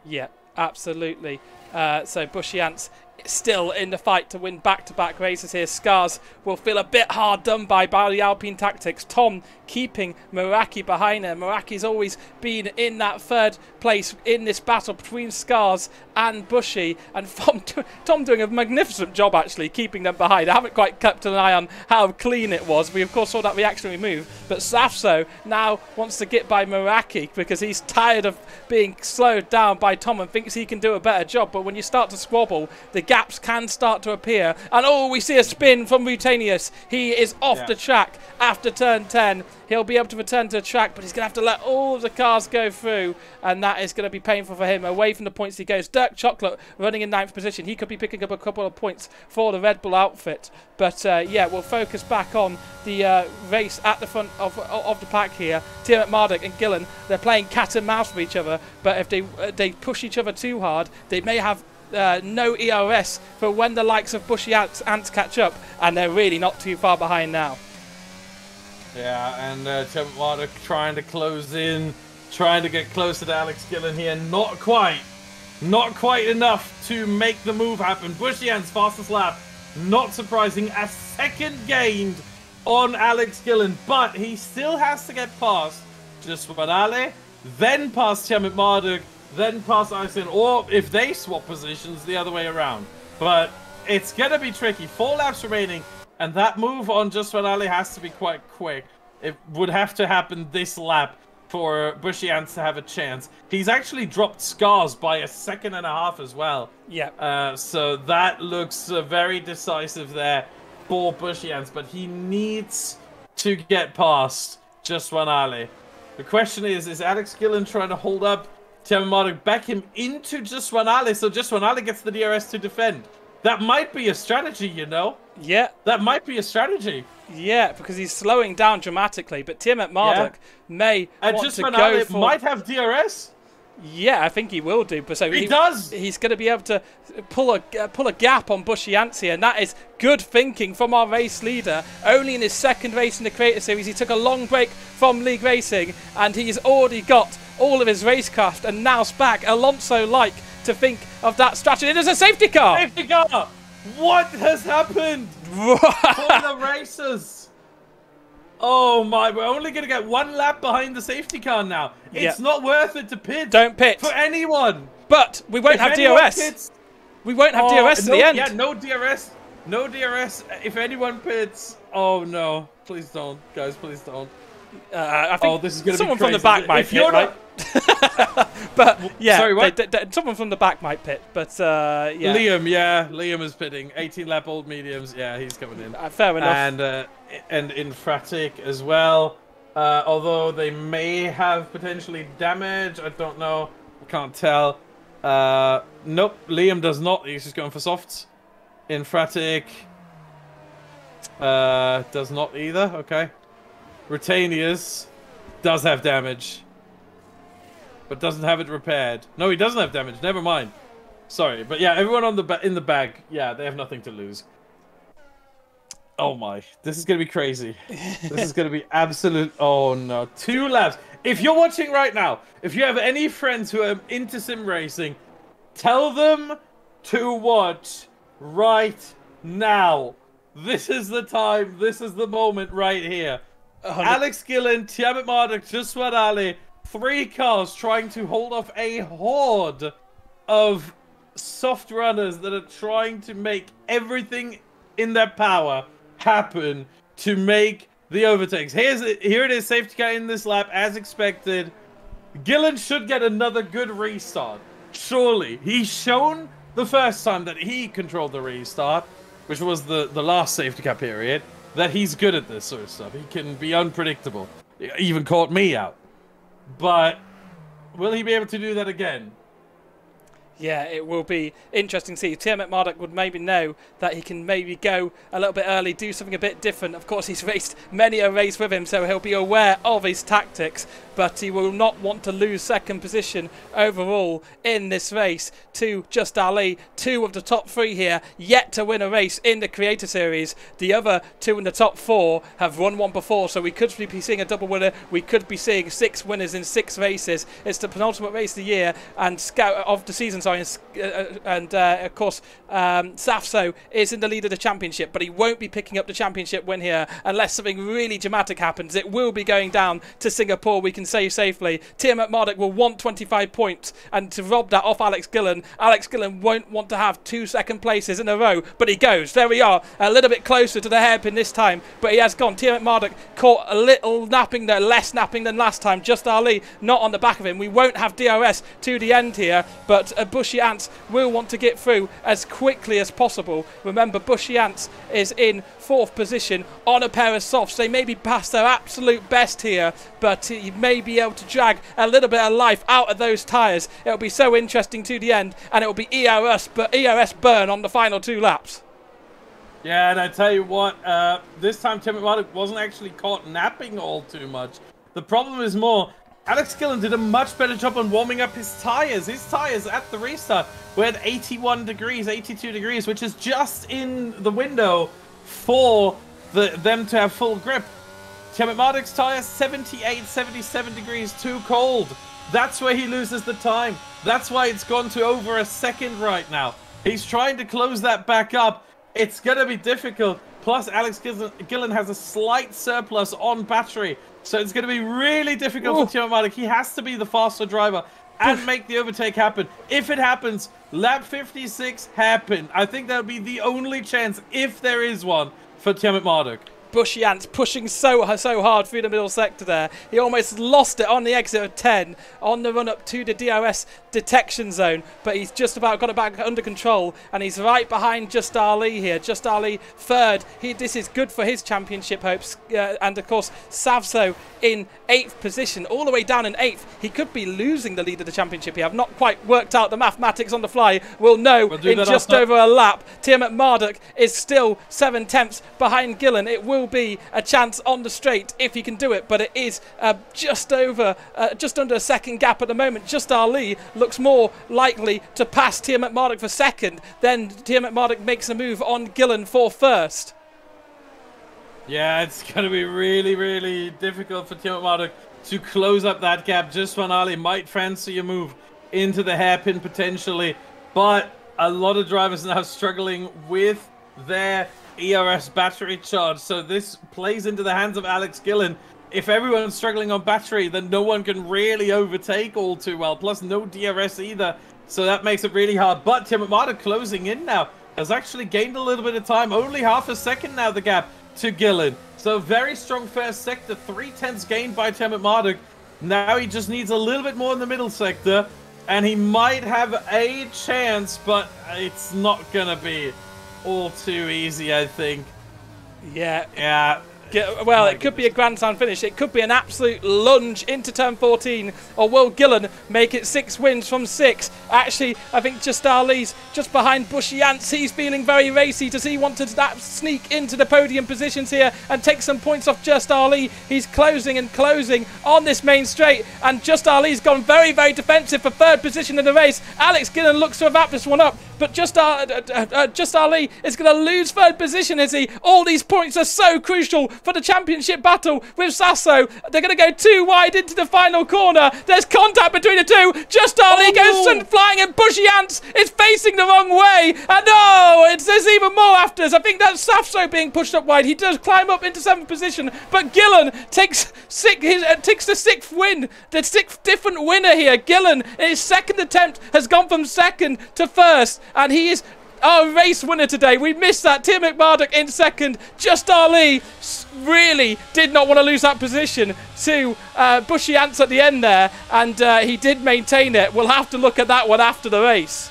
Yeah, absolutely. So Bushy Ants still in the fight to win back-to-back races here. Scars will feel a bit hard done by the Alpine tactics. Tom keeping Meraki behind her. Meraki's always been in that 3rd place in this battle between Scars and Bushy, and Tom doing a magnificent job actually keeping them behind. I haven't quite kept an eye on how clean it was. We of course saw that reactionary move, but Safso now wants to get by Meraki because he's tired of being slowed down by Tom and thinks he can do a better job. But when you start to squabble, the gaps can start to appear, and oh, we see a spin from Rutanius. He is off the track after turn 10. He'll be able to return to the track, but he's going to have to let all of the cars go through, and that is going to be painful for him. Away from the points he goes. Dirk Chocolate running in 9th position. He could be picking up a couple of points for the Red Bull outfit. But yeah, we'll focus back on the race at the front of the pack here. Tiamat Marduk and Gillen, they're playing cat and mouse with each other, but if they push each other too hard, they may have no ERS for when the likes of Bushy Ants catch up, and they're really not too far behind now. Yeah, and Tiamat Marduk trying to close in, trying to get closer to Alex Gillen here. Not quite enough to make the move happen. Bushy Ants fastest lap, not surprising, a second gained on Alex Gillen, but he still has to get past Juswan Ale, then past Tiamat Marduk, then past Ison, or if they swap positions, the other way around. But it's gonna be tricky. 4 laps remaining, and that move on Juswan Ale has to be quite quick. It would have to happen this lap for Bushy Ants to have a chance. He's actually dropped Scars by 1.5 seconds as well. Yeah. So that looks very decisive there for Bushy Ants, but he needs to get past Juswan Ale. The question is Alex Gillen trying to hold up Tiamat Marduk, back him into Juswan Ale, so Juswan Ale gets the DRS to defend? That might be a strategy, you know? Yeah. That might be a strategy. Yeah, because he's slowing down dramatically, but Tiamat Marduk may want Juswan to go Ale for... might have DRS. Yeah, I think he will do. But so he does. He's going to be able to pull a gap on Bushy Ants here, and that is good thinking from our race leader. Only in his 2nd race in the Creator Series, he took a long break from League Racing, and he's already got all of his racecraft, and now back Alonso-like to think of that strategy. There's a safety car. Safety car. What has happened for the racers? Oh my, we're only going to get 1 lap behind the safety car now. It's not worth it to pit. Don't pit. For anyone. But we won't have DRS. We won't have DRS at the end. Yeah, no DRS. No DRS if anyone pits. Oh no. Please don't. Guys, please don't. I think this is going to be someone crazy. from the back might pit, right? But yeah, sorry, what? Someone from the back might pit, but yeah. Liam is pitting. 18-lap old mediums. Yeah, he's coming in. Fair enough. And Infratic as well. Although they may have potentially damage, I don't know. I can't tell. Nope, Liam does not. He's just going for softs. Infratic does not either. Okay. Retanius does have damage, but doesn't have it repaired. No, he doesn't have damage. Never mind. Sorry, but yeah, everyone on in the bag, yeah, they have nothing to lose. Oh my, this is gonna be crazy. This is gonna be absolute. Oh no, 2 laps. If you're watching right now, if you have any friends who are into sim racing, tell them to watch right now. This is the time. This is the moment right here. Alex Gillen, Tiamat Marduk, Juswad Ali, 3 cars trying to hold off a horde of soft runners that are trying to make everything in their power happen to make the overtakes. Here it is, safety car in this lap as expected. Gillen should get another good restart. Surely. He's shown the first time that he controlled the restart, which was the last safety car period, that he's good at this sort of stuff. He can be unpredictable. He even caught me out. But will he be able to do that again? Yeah, it will be interesting to see. Tiamat Marduk would maybe know that he can maybe go a little bit early, do something a bit different. Of course, he's raced many a race with him, so he'll be aware of his tactics, but he will not want to lose second position overall in this race to Just Ali. 2 of the top 3 here, yet to win a race in the Creator Series. The other 2 in the top 4 have won one before, so we could be seeing a double winner. We could be seeing 6 winners in 6 races. It's the penultimate race of the year and of the season. Of course, Safso is in the lead of the championship, but he won't be picking up the championship win here unless something really dramatic happens. It will be going down to Singapore, we can say safely. Tiamat Marduk will want 25 points, and to rob that off Alex Gillen won't want to have 2 second places in a row, but he goes. There we are, a little bit closer to the hairpin this time, but he has gone. Tiamat Marduk caught a little napping there, less napping than last time. Just Ali not on the back of him. We won't have DRS to the end here, but Bushy Ants will want to get through as quickly as possible. Remember, Bushy Ants is in 4th position on a pair of softs. They may be past their absolute best here, but he may be able to drag a little bit of life out of those tyres. It'll be so interesting to the end, and it'll be ERS burn on the final 2 laps. Yeah, and I tell you what, this time Tiamat Marduk wasn't actually caught napping all too much. The problem is more, Alex Gillen did a much better job on warming up his tyres. His tyres at the restart were at 81 degrees, 82 degrees, which is just in the window for them to have full grip. Tiamat Marduk's tyres, 78, 77 degrees, too cold. That's where he loses the time. That's why it's gone to over a second right now. He's trying to close that back up. It's going to be difficult. Plus, Alex Gillen has a slight surplus on battery. So it's going to be really difficult for Tiamat Marduk. He has to be the faster driver and make the overtake happen. If it happens, lap 56 happen. I think that'll be the only chance, if there is one, for Tiamat Marduk. Bushy Ants pushing so hard through the middle sector there. He almost lost it on the exit of 10 on the run up to the DRS detection zone, but he's just about got it back under control, and he's right behind Just Ali here. Just Ali 3rd. This is good for his championship hopes, and of course Savso in 8th position, all the way down in 8th. He could be losing the lead of the championship here. I've not quite worked out the mathematics on the fly. We'll know in just over a lap. Tiamat Marduk is still 7/10 behind Gillen. It will be a chance on the straight if he can do it, but it is just under a second gap at the moment. Just Ali looks more likely to pass Tiamat Marduk for second. Then Tiamat Marduk makes a move on Gillen for first. Yeah, it's going to be really, really difficult for Tiamat Marduk to close up that gap. Just when Ali might fancy a move into the hairpin potentially, but a lot of drivers now struggling with their ERS battery charge, so this plays into the hands of Alex Gillen. If everyone's struggling on battery, then no one can really overtake all too well, plus no DRS either, so that makes it really hard. But Tiamat Marduk closing in now has actually gained a little bit of time, only half a second now the gap to Gillen, so very strong first sector, 3/10 gained by Tiamat Marduk. Now he just needs a little bit more in the middle sector, and he might have a chance, but it's not gonna be all too easy, I think. Yeah. Well, it could be a Grand Slam finish. It could be an absolute lunge into turn 14. Or will Gillen make it 6 wins from 6? Actually, I think Just Ali's just behind Bushy Ants. He's feeling very racy. Does he want to sneak into the podium positions here and take some points off Just Ali? He's closing and closing on this main straight. And Just Ali's gone very, very defensive for 3rd position in the race. Alex Gillen looks to have wrapped this one up. But Just Ali is going to lose 3rd position, is he? All these points are so crucial for the championship battle with Sasso. They're going to go too wide into the final corner. There's contact between the two. Just Ali goes flying, and Bushy Ants is facing the wrong way. And there's even more afters. I think that's Sasso being pushed up wide. He does climb up into 7th position, but Gillen takes the 6th win. The 6th different winner here. Gillen, in his 2nd attempt, has gone from 2nd to 1st. And he is our race winner today. We missed that. Tim McMurdoch in 2nd. Just Ali really did not want to lose that position to Bushy Ants at the end there. And he did maintain it. We'll have to look at that one after the race.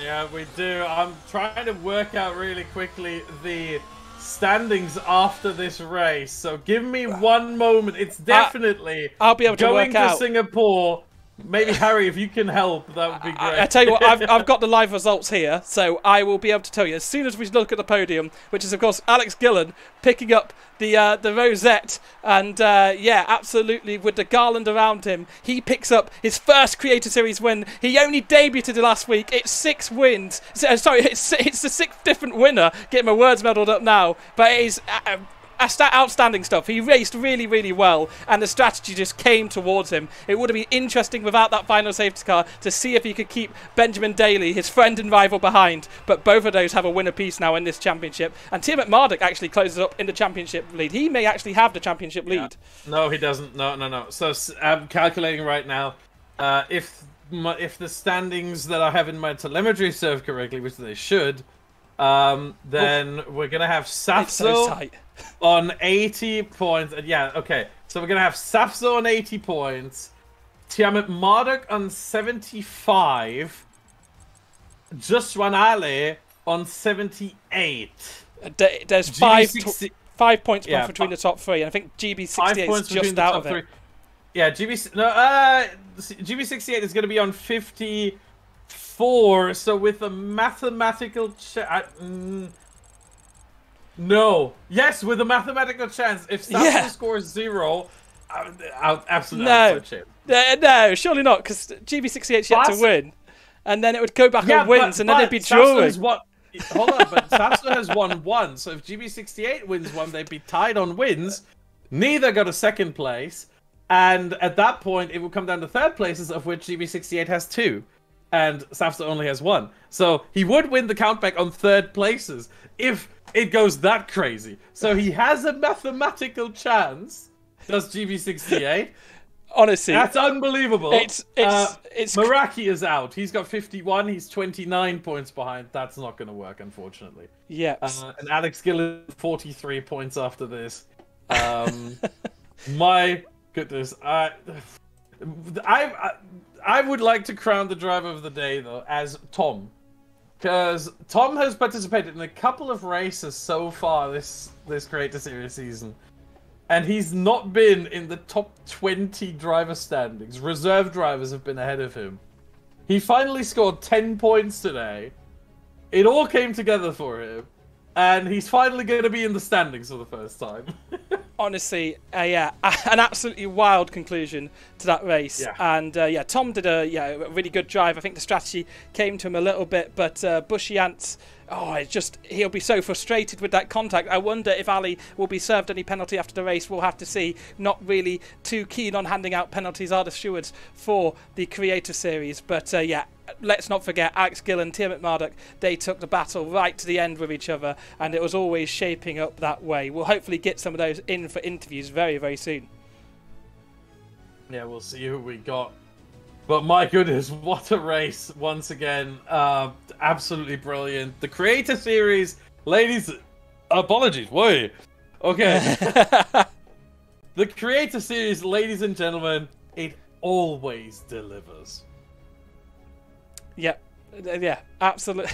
Yeah, we do. I'm trying to work out really quickly the standings after this race. So give me one moment. It's definitely I'll be able to going work out. to Singapore. Maybe Harry, if you can help, that would be great. I tell you what, I've got the live results here, so I will be able to tell you as soon as we look at the podium, which is of course Alex Gillen picking up the rosette, and yeah, absolutely with the garland around him, he picks up his 1st Creator Series win. He only debuted last week. It's 6 wins. Sorry, it's the 6th different winner. Getting my words muddled up now, but it is. Outstanding stuff. He raced really, really well, and the strategy just came towards him. It would have been interesting without that final safety car to see if he could keep Benjamin Daly, his friend and rival, behind. But both of those have a win apiece now in this championship. And Tim McMurdoch actually closes up in the championship lead. He may actually have the championship lead. No, he doesn't. No. So I'm calculating right now. If the standings that I have in my telemetry serve correctly, which they should, then we're gonna have Sasso so tight. on 80 points. Yeah, okay. So we're gonna have Sasso on 80 points, Tim McMurdoch on 75, Just Ali on 78. There's 5 points between the top 3, and I think GB68 is just out of it. Yeah, GB68 is going to be on 54. So with a mathematical with a mathematical chance, if Sasso scores 0, I'll absolutely no, surely not, because GB68's yet to win, and then it would go back on wins, and then they'd be drawing. Hold on, but Sasso has won 1, so if GB68 wins 1, they'd be tied on wins. Neither got a 2nd place, and at that point, it will come down to 3rd places, of which GB68 has 2, and Sasso only has 1. So he would win the countback on 3rd places if it goes that crazy. So he has a mathematical chance. Does GB68? Honestly, that's unbelievable. It's Meraki is out. He's got 51. He's 29 points behind. That's not going to work, unfortunately. Yeah. And Alex Gillen 43 points after this. My goodness, I would like to crown the driver of the day though as Tom, because Tom has participated in a couple of races so far this Creator Series season. And he's not been in the top 20 driver standings. Reserve drivers have been ahead of him. He finally scored 10 points today. It all came together for him. And he's finally going to be in the standings for the first time. Honestly, yeah, an absolutely wild conclusion to that race. Yeah. And yeah, Tom did a really good drive. I think the strategy came to him a little bit, but Bushy Ants, he'll be so frustrated with that contact. I wonder if Ali will be served any penalty after the race. We'll have to see. Not really too keen on handing out penalties, are the stewards for the Creator Series. But yeah, let's not forget Alex Gillen, Tim McMurdoch, they took the battle right to the end with each other, and it was always shaping up that way. We'll hopefully get some of those in for interviews very, very soon. Yeah, we'll see who we got. But my goodness, what a race once again. Absolutely brilliant. The Creator Series, ladies... Apologies, wait. Okay. The Creator Series, ladies and gentlemen, it always delivers. Yep. Yeah, absolutely.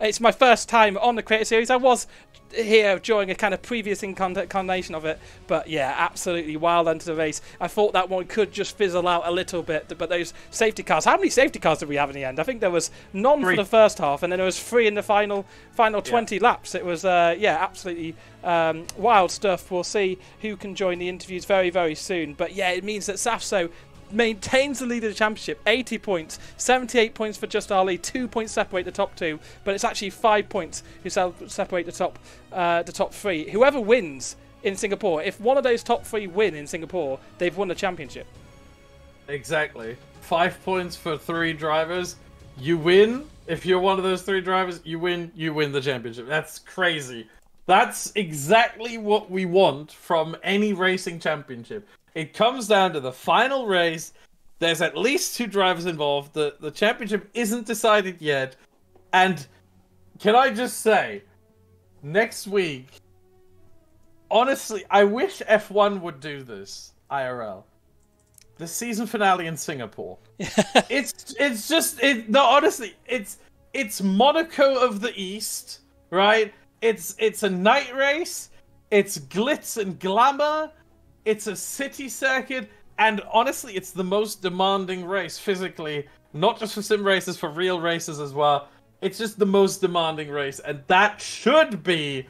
It's my first time on the Creator Series. I was here during a kind of previous incarnation of it, but yeah, absolutely wild end to the race. I thought that one could just fizzle out a little bit, but those safety cars, how many safety cars did we have in the end? I think there was none 3 for the first half, and then there was 3 in the final 20 laps. It was absolutely wild stuff. We'll see who can join the interviews very, very soon, but yeah, it means that Safso maintains the lead of the championship, 80 points, 78 points for Just Ali, 2 points separate the top 2, but it's actually 5 points who separate the top 3. Whoever wins in Singapore, if one of those top 3 win in Singapore, they've won the championship. Exactly. 5 points for 3 drivers. You win. If you're one of those 3 drivers, you win the championship. That's crazy. That's exactly what we want from any racing championship. It comes down to the final race. There's at least 2 drivers involved. The championship isn't decided yet. And can I just say, next week, honestly, I wish F1 would do this, IRL. The season finale in Singapore. Honestly, it's Monaco of the East, right? It's a night race. It's glitz and glamour. It's a city circuit, and honestly, it's the most demanding race physically, not just for sim races, for real races as well. It's just the most demanding race, and that should be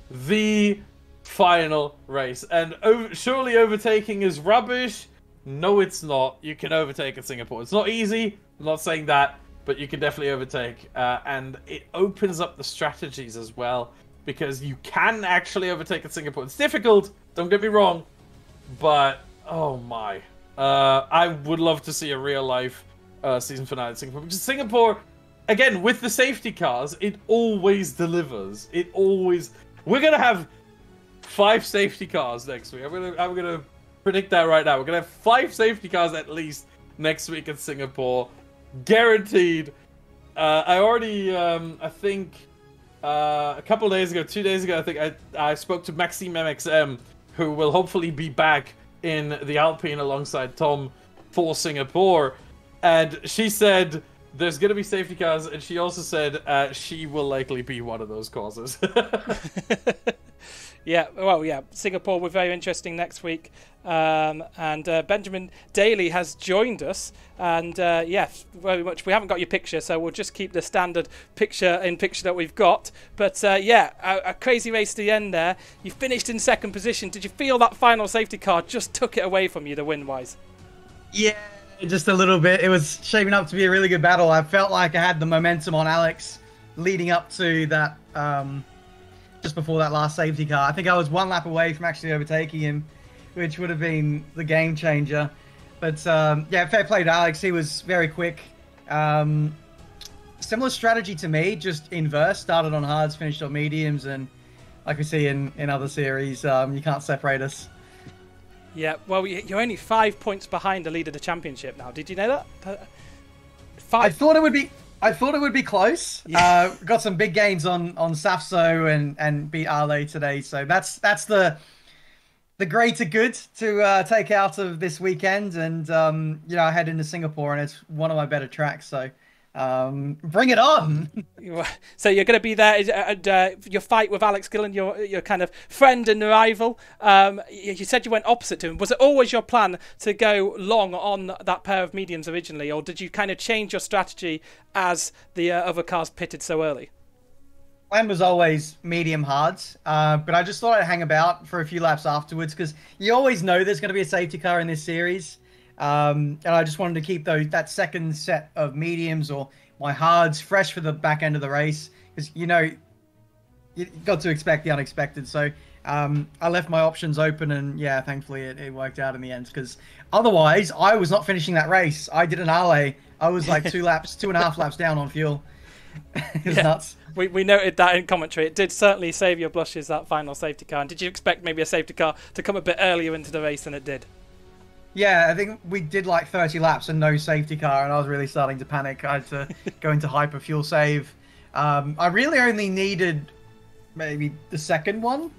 the final race. And surely overtaking is rubbish. No, it's not. You can overtake at Singapore. It's not easy. I'm not saying that, but you can definitely overtake, and it opens up the strategies as well, because you can actually overtake at Singapore. It's difficult, don't get me wrong. But, oh my. I would love to see a real-life season finale in Singapore. Because Singapore, again, with the safety cars, it always delivers. We're going to have 5 safety cars next week. I'm gonna predict that right now. We're going to have 5 safety cars at least next week in Singapore. Guaranteed. I already, I think, a couple of days ago, 2 days ago, I think I spoke to Maxime MXM, who will hopefully be back in the Alpine alongside Tom for Singapore. And she said there's going to be safety cars, and she also said she will likely be one of those causes. Yeah, well, yeah, Singapore will be very interesting next week. And Benjamin Daly has joined us. And yes, very much. We haven't got your picture, so we'll just keep the standard picture that we've got. But yeah, a crazy race to the end there. You finished in 2nd position. Did you feel that final safety car just took it away from you, the win-wise? Yeah, just a little bit. It was shaping up to be a really good battle. I felt like I had the momentum on Alex leading up to that, just before that last safety car. I think I was 1 lap away from actually overtaking him, which would have been the game changer. But yeah, fair play to Alex. He was very quick. Similar strategy to me, just inverse. Started on hards, finished on mediums, and like we see in other series, you can't separate us. Yeah, well, you're only 5 points behind the lead of the championship now. Did you know that? 5. I thought it would be close. Yeah. Got some big gains on Safso and beat Ale today. So that's the greater good to take out of this weekend. And you know, I head into Singapore, and it's one of my better tracks. So bring it on. So you're going to be there. Your fight with Alex Gillen, your kind of friend and rival. You said you went opposite to him. Was it always your plan to go long on that pair of mediums originally, or did you kind of change your strategy as the other cars pitted so early? Plan was always medium hards, but I just thought I'd hang about for a few laps afterwards, because you always know there's going to be a safety car in this series. And I just wanted to keep that second set of mediums or my hards fresh for the back end of the race, because you know you got to expect the unexpected. So I left my options open, and yeah, thankfully it worked out in the end, because otherwise I was not finishing that race. I did an Ale. I was like 2.5 laps down on fuel. It was nuts. We noted that in commentary. It did certainly save your blushes, that final safety car. And did you expect maybe a safety car to come a bit earlier into the race than it did? Yeah, I think we did like 30 laps and no safety car, and I was really starting to panic. I had to go into hyper fuel save. I really only needed maybe the second one,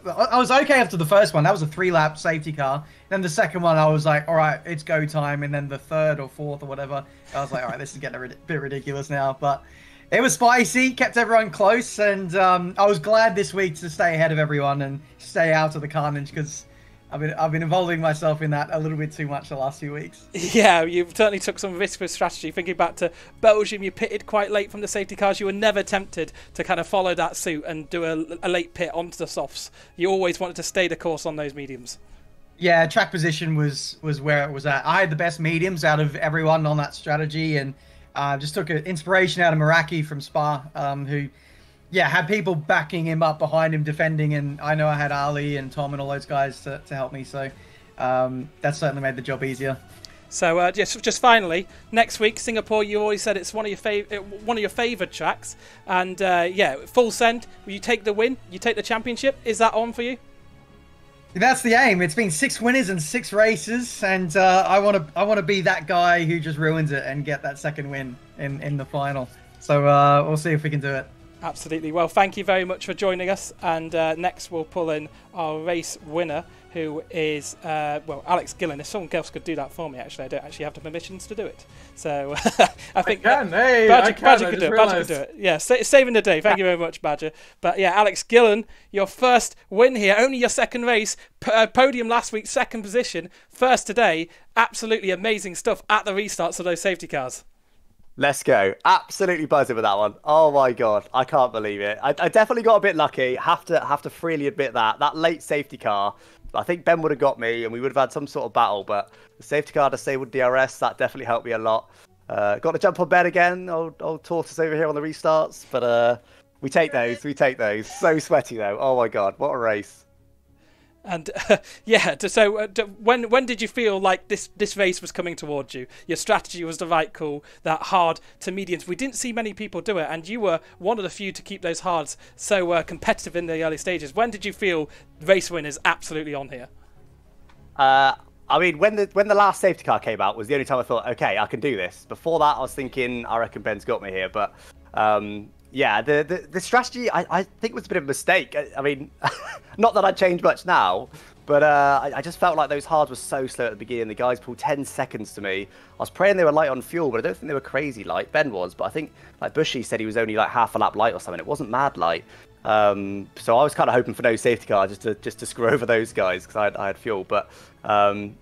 I was okay after the first one. That was a 3-lap safety car. Then the second one, I was like, all right, it's go time. And then the third or fourth or whatever, I was like, all right, this is getting a bit ridiculous now. But it was spicy, kept everyone close, and I was glad this week to stay ahead of everyone and stay out of the carnage because I've been involving myself in that a little bit too much the last few weeks. Yeah, you certainly took some risk with strategy. Thinking back to Belgium, you pitted quite late from the safety cars. You were never tempted to kind of follow that suit and do a late pit onto the softs. You always wanted to stay the course on those mediums. Yeah, track position was where it was at. I had the best mediums out of everyone on that strategy, and just took inspiration out of Meraki from Spa, who, yeah, had people backing him up behind him, defending, and I know I had Ali and Tom and all those guys to help me, so that certainly made the job easier. So just finally, next week Singapore. You always said it's one of your favoured tracks, and yeah, full send. Will you take the win? You take the championship? Is that on for you? That's the aim. It's been 6 winners and 6 races, and I want to be that guy who just ruins it and get that second win in the final. So we'll see if we can do it. Absolutely. Well, thank you very much for joining us. And next we'll pull in our race winner, who is, well, Alex Gillen. If someone else could do that for me, actually, I don't actually have the permissions to do it. So I think Badger could do it. Badger could do it. Yeah, saving the day. Thank you very much, Badger. But yeah, Alex Gillen, your first win here. Only your second race. Podium last week, second position. First today. Absolutely amazing stuff at the restarts of those safety cars. Let's go. Absolutely buzzing with that one. Oh my God. I can't believe it. I definitely got a bit lucky. Have to freely admit that. That late safety car, I think Ben would have got me and we would have had some sort of battle, but the safety car disabled DRS, that definitely helped me a lot. Got to jump on Ben again. Old Tortoise over here on the restarts, but we take those. We take those. So sweaty though. Oh my God. What a race. And yeah, so when did you feel like this race was coming towards you? Your strategy was the right call, that hard to mediums. We didn't see many people do it, and you were one of the few to keep those hards so competitive in the early stages. When did you feel race win is absolutely on here? I mean, when the last safety car came out was the only time I thought, okay, I can do this. Before that, I was thinking, I reckon Ben's got me here, but yeah, the strategy, I think was a bit of a mistake. I mean, not that I'd change much now, but I just felt like those hards were so slow at the beginning. The guys pulled 10 seconds to me. I was praying they were light on fuel, but I don't think they were crazy light. Ben was, but I think like Bushy said he was only like half a lap light or something. It wasn't mad light. So I was kind of hoping for no safety car just to screw over those guys because I had fuel. But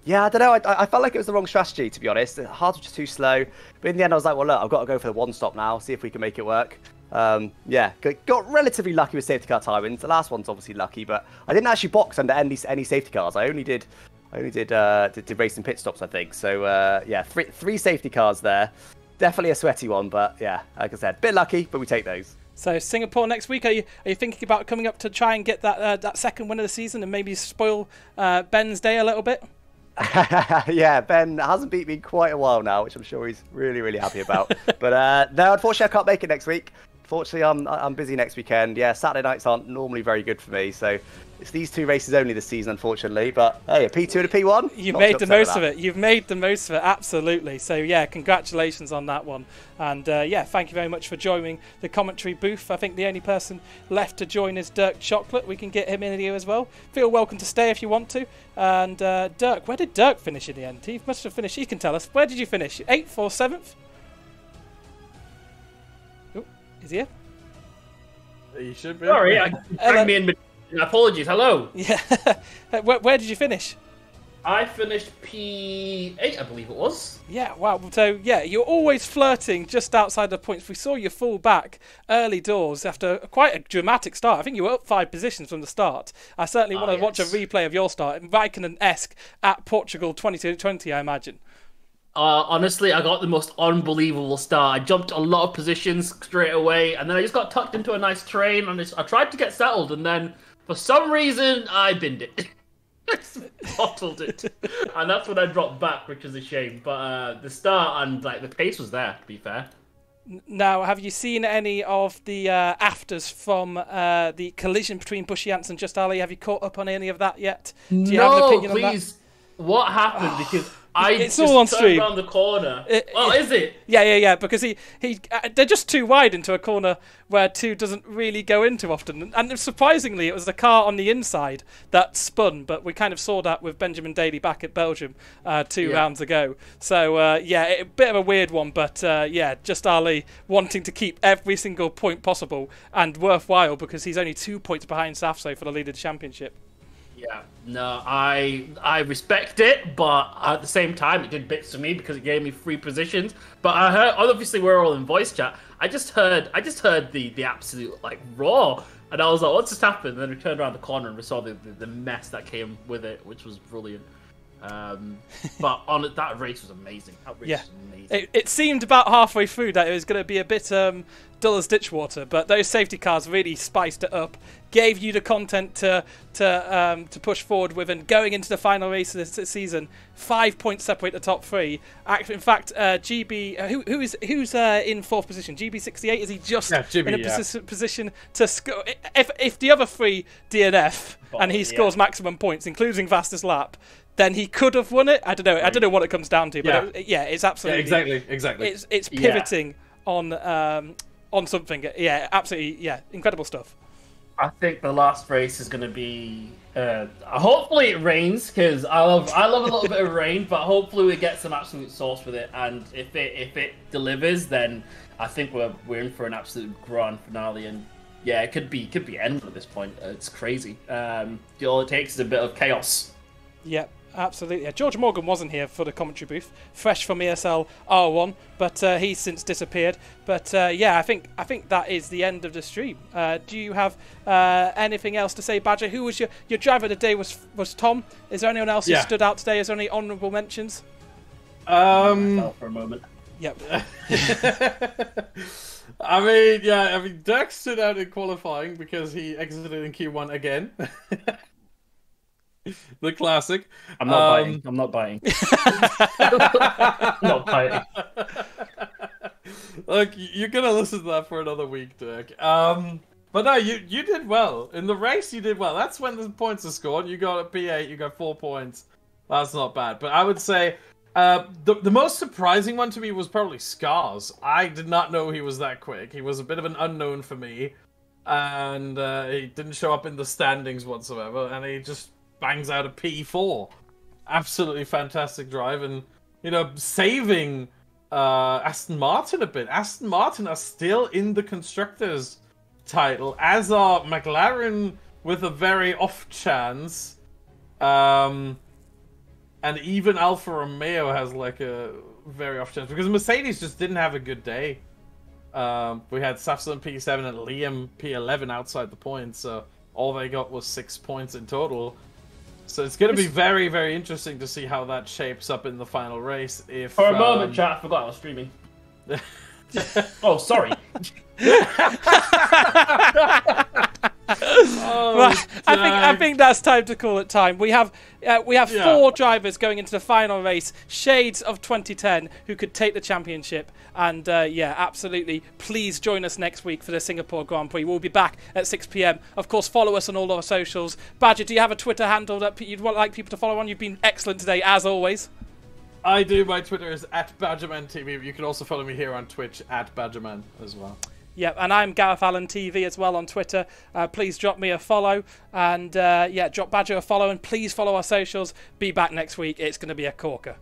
yeah, I don't know. I felt like it was the wrong strategy, to be honest. The hards were just too slow. But in the end, I was like, well, look, I've got to go for the one stop now, see if we can make it work. Yeah, got relatively lucky with safety car timings. The last one's obviously lucky, but I didn't actually box under any safety cars. I only did racing pit stops, I think. So yeah, three safety cars there. Definitely a sweaty one, but yeah, like I said, bit lucky, but we take those. So Singapore next week. Are you thinking about coming up to try and get that second win of the season and maybe spoil Ben's day a little bit? Yeah, Ben hasn't beat me in quite a while now, which I'm sure he's really, really happy about. But no, unfortunately, I can't make it next week. Fortunately, I'm busy next weekend. Yeah, Saturday nights aren't normally very good for me, so it's these 2 races only this season, unfortunately. But hey, a P2 and a P1. You made the most of it. You've made the most of it, absolutely. So yeah, congratulations on that one. And yeah, thank you very much for joining the commentary booth. I think the only person left to join is Dirk Chocolate. We can get him in here as well. Feel welcome to stay if you want to. And Dirk, where did Dirk finish in the end? He must have finished. He can tell us. Where did you finish? 8th or 7th? Is he here? You should be. Sorry, I dragged me in between. Apologies. Hello. Yeah. Where did you finish? I finished P8, I believe it was. Yeah, wow. So, yeah, you're always flirting just outside the points. We saw you fall back early doors after quite a dramatic start. I think you were up 5 positions from the start. I certainly want to watch a replay of your start. Raikkonen-esque at Portugal 2020, I imagine. Honestly, I got the most unbelievable start. I jumped a lot of positions straight away, and then I just got tucked into a nice train, and I tried to get settled, and then, for some reason, I binned it. Bottled it. And that's when I dropped back, which is a shame. But the start and like the pace was there, to be fair. Now, have you seen any of the afters from the collision between Bushy Ants and Just Ali? Have you caught up on any of that yet? Do you have an opinion on that? What happened? Because It's just all on turned stream. around the corner. Is it? Yeah. Because they're just too wide into a corner where 2 doesn't really go into often. And surprisingly, it was the car on the inside that spun. But we kind of saw that with Benjamin Daly back at Belgium 2 rounds ago. So a bit of a weird one. But just Ali wanting to keep every single point possible and worthwhile because he's only 2 points behind Safso for the lead of the championship. Yeah, no, I respect it, but at the same time, it did bits to me because it gave me 3 positions. But I heard, obviously, we're all in voice chat. I just heard the absolute like roar, and I was like, "What's just happened?" And then we turned around the corner and we saw the mess that came with it, which was brilliant. But that race was amazing. That race was amazing. It seemed about halfway through that it was going to be a bit dull as ditch water, but those safety cars really spiced it up, gave you the content to push forward with, and going into the final race of this season, 5 points separate the top 3. In fact, GB, who's in 4th position? GB68, is he just in a position to score? If the other 3 DNF and he scores maximum points, including fastest lap, then he could have won it. I don't know what it comes down to, but it's absolutely exactly. It's pivoting on something. Yeah, absolutely. Yeah, incredible stuff. I think the last race is going to be. Hopefully it rains because I love a little bit of rain, but hopefully we get some absolute sauce with it. And if it delivers, then I think we're in for an absolute grand finale. And yeah, it could be endless at this point. It's crazy. All it takes is a bit of chaos. Yeah. Absolutely. George Morgan wasn't here for the commentary booth, fresh from ESL R1, but he's since disappeared. But I think that is the end of the stream. Do you have anything else to say, Badger? Who was your driver of the day? Was Tom? Is there anyone else who stood out today? Is there any honourable mentions? I fell for a moment. Yep. I mean, Dirk stood out in qualifying because he exited in Q1 again. The classic. I'm not buying. Not buying. Look, you're gonna listen to that for another week, Dirk. But no, you did well in the race. You did well. That's when the points are scored. You got a P8. You got 4 points. That's not bad. But I would say the most surprising one to me was probably Scars. I did not know he was that quick. He was a bit of an unknown for me, and he didn't show up in the standings whatsoever. And he just bangs out a P4. Absolutely fantastic drive, and saving Aston Martin a bit. Aston Martin are still in the constructors title, as are McLaren with a very off chance, and even Alfa Romeo has like a very off chance because Mercedes just didn't have a good day. We had Safson P7 and Liam P11 outside the points, so all they got was 6 points in total. So it's going to be very, very interesting to see how that shapes up in the final race. For a moment, chat, I forgot I was streaming. Oh, sorry. I think that's time to call it time. We have 4 drivers going into the final race, shades of 2010, who could take the championship. And absolutely, please join us next week for the Singapore Grand Prix. We'll be back at 6 p.m. Of course, follow us on all our socials. Badger, do you have a Twitter handle that you'd like people to follow on? You've been excellent today, as always. I do. My Twitter is @BadgermanTV. You can also follow me here on Twitch @Badgerman as well. Yep, and I'm Gareth Allen TV as well on Twitter. Please drop me a follow, and drop Badger a follow, and please follow our socials. Be back next week. It's going to be a corker.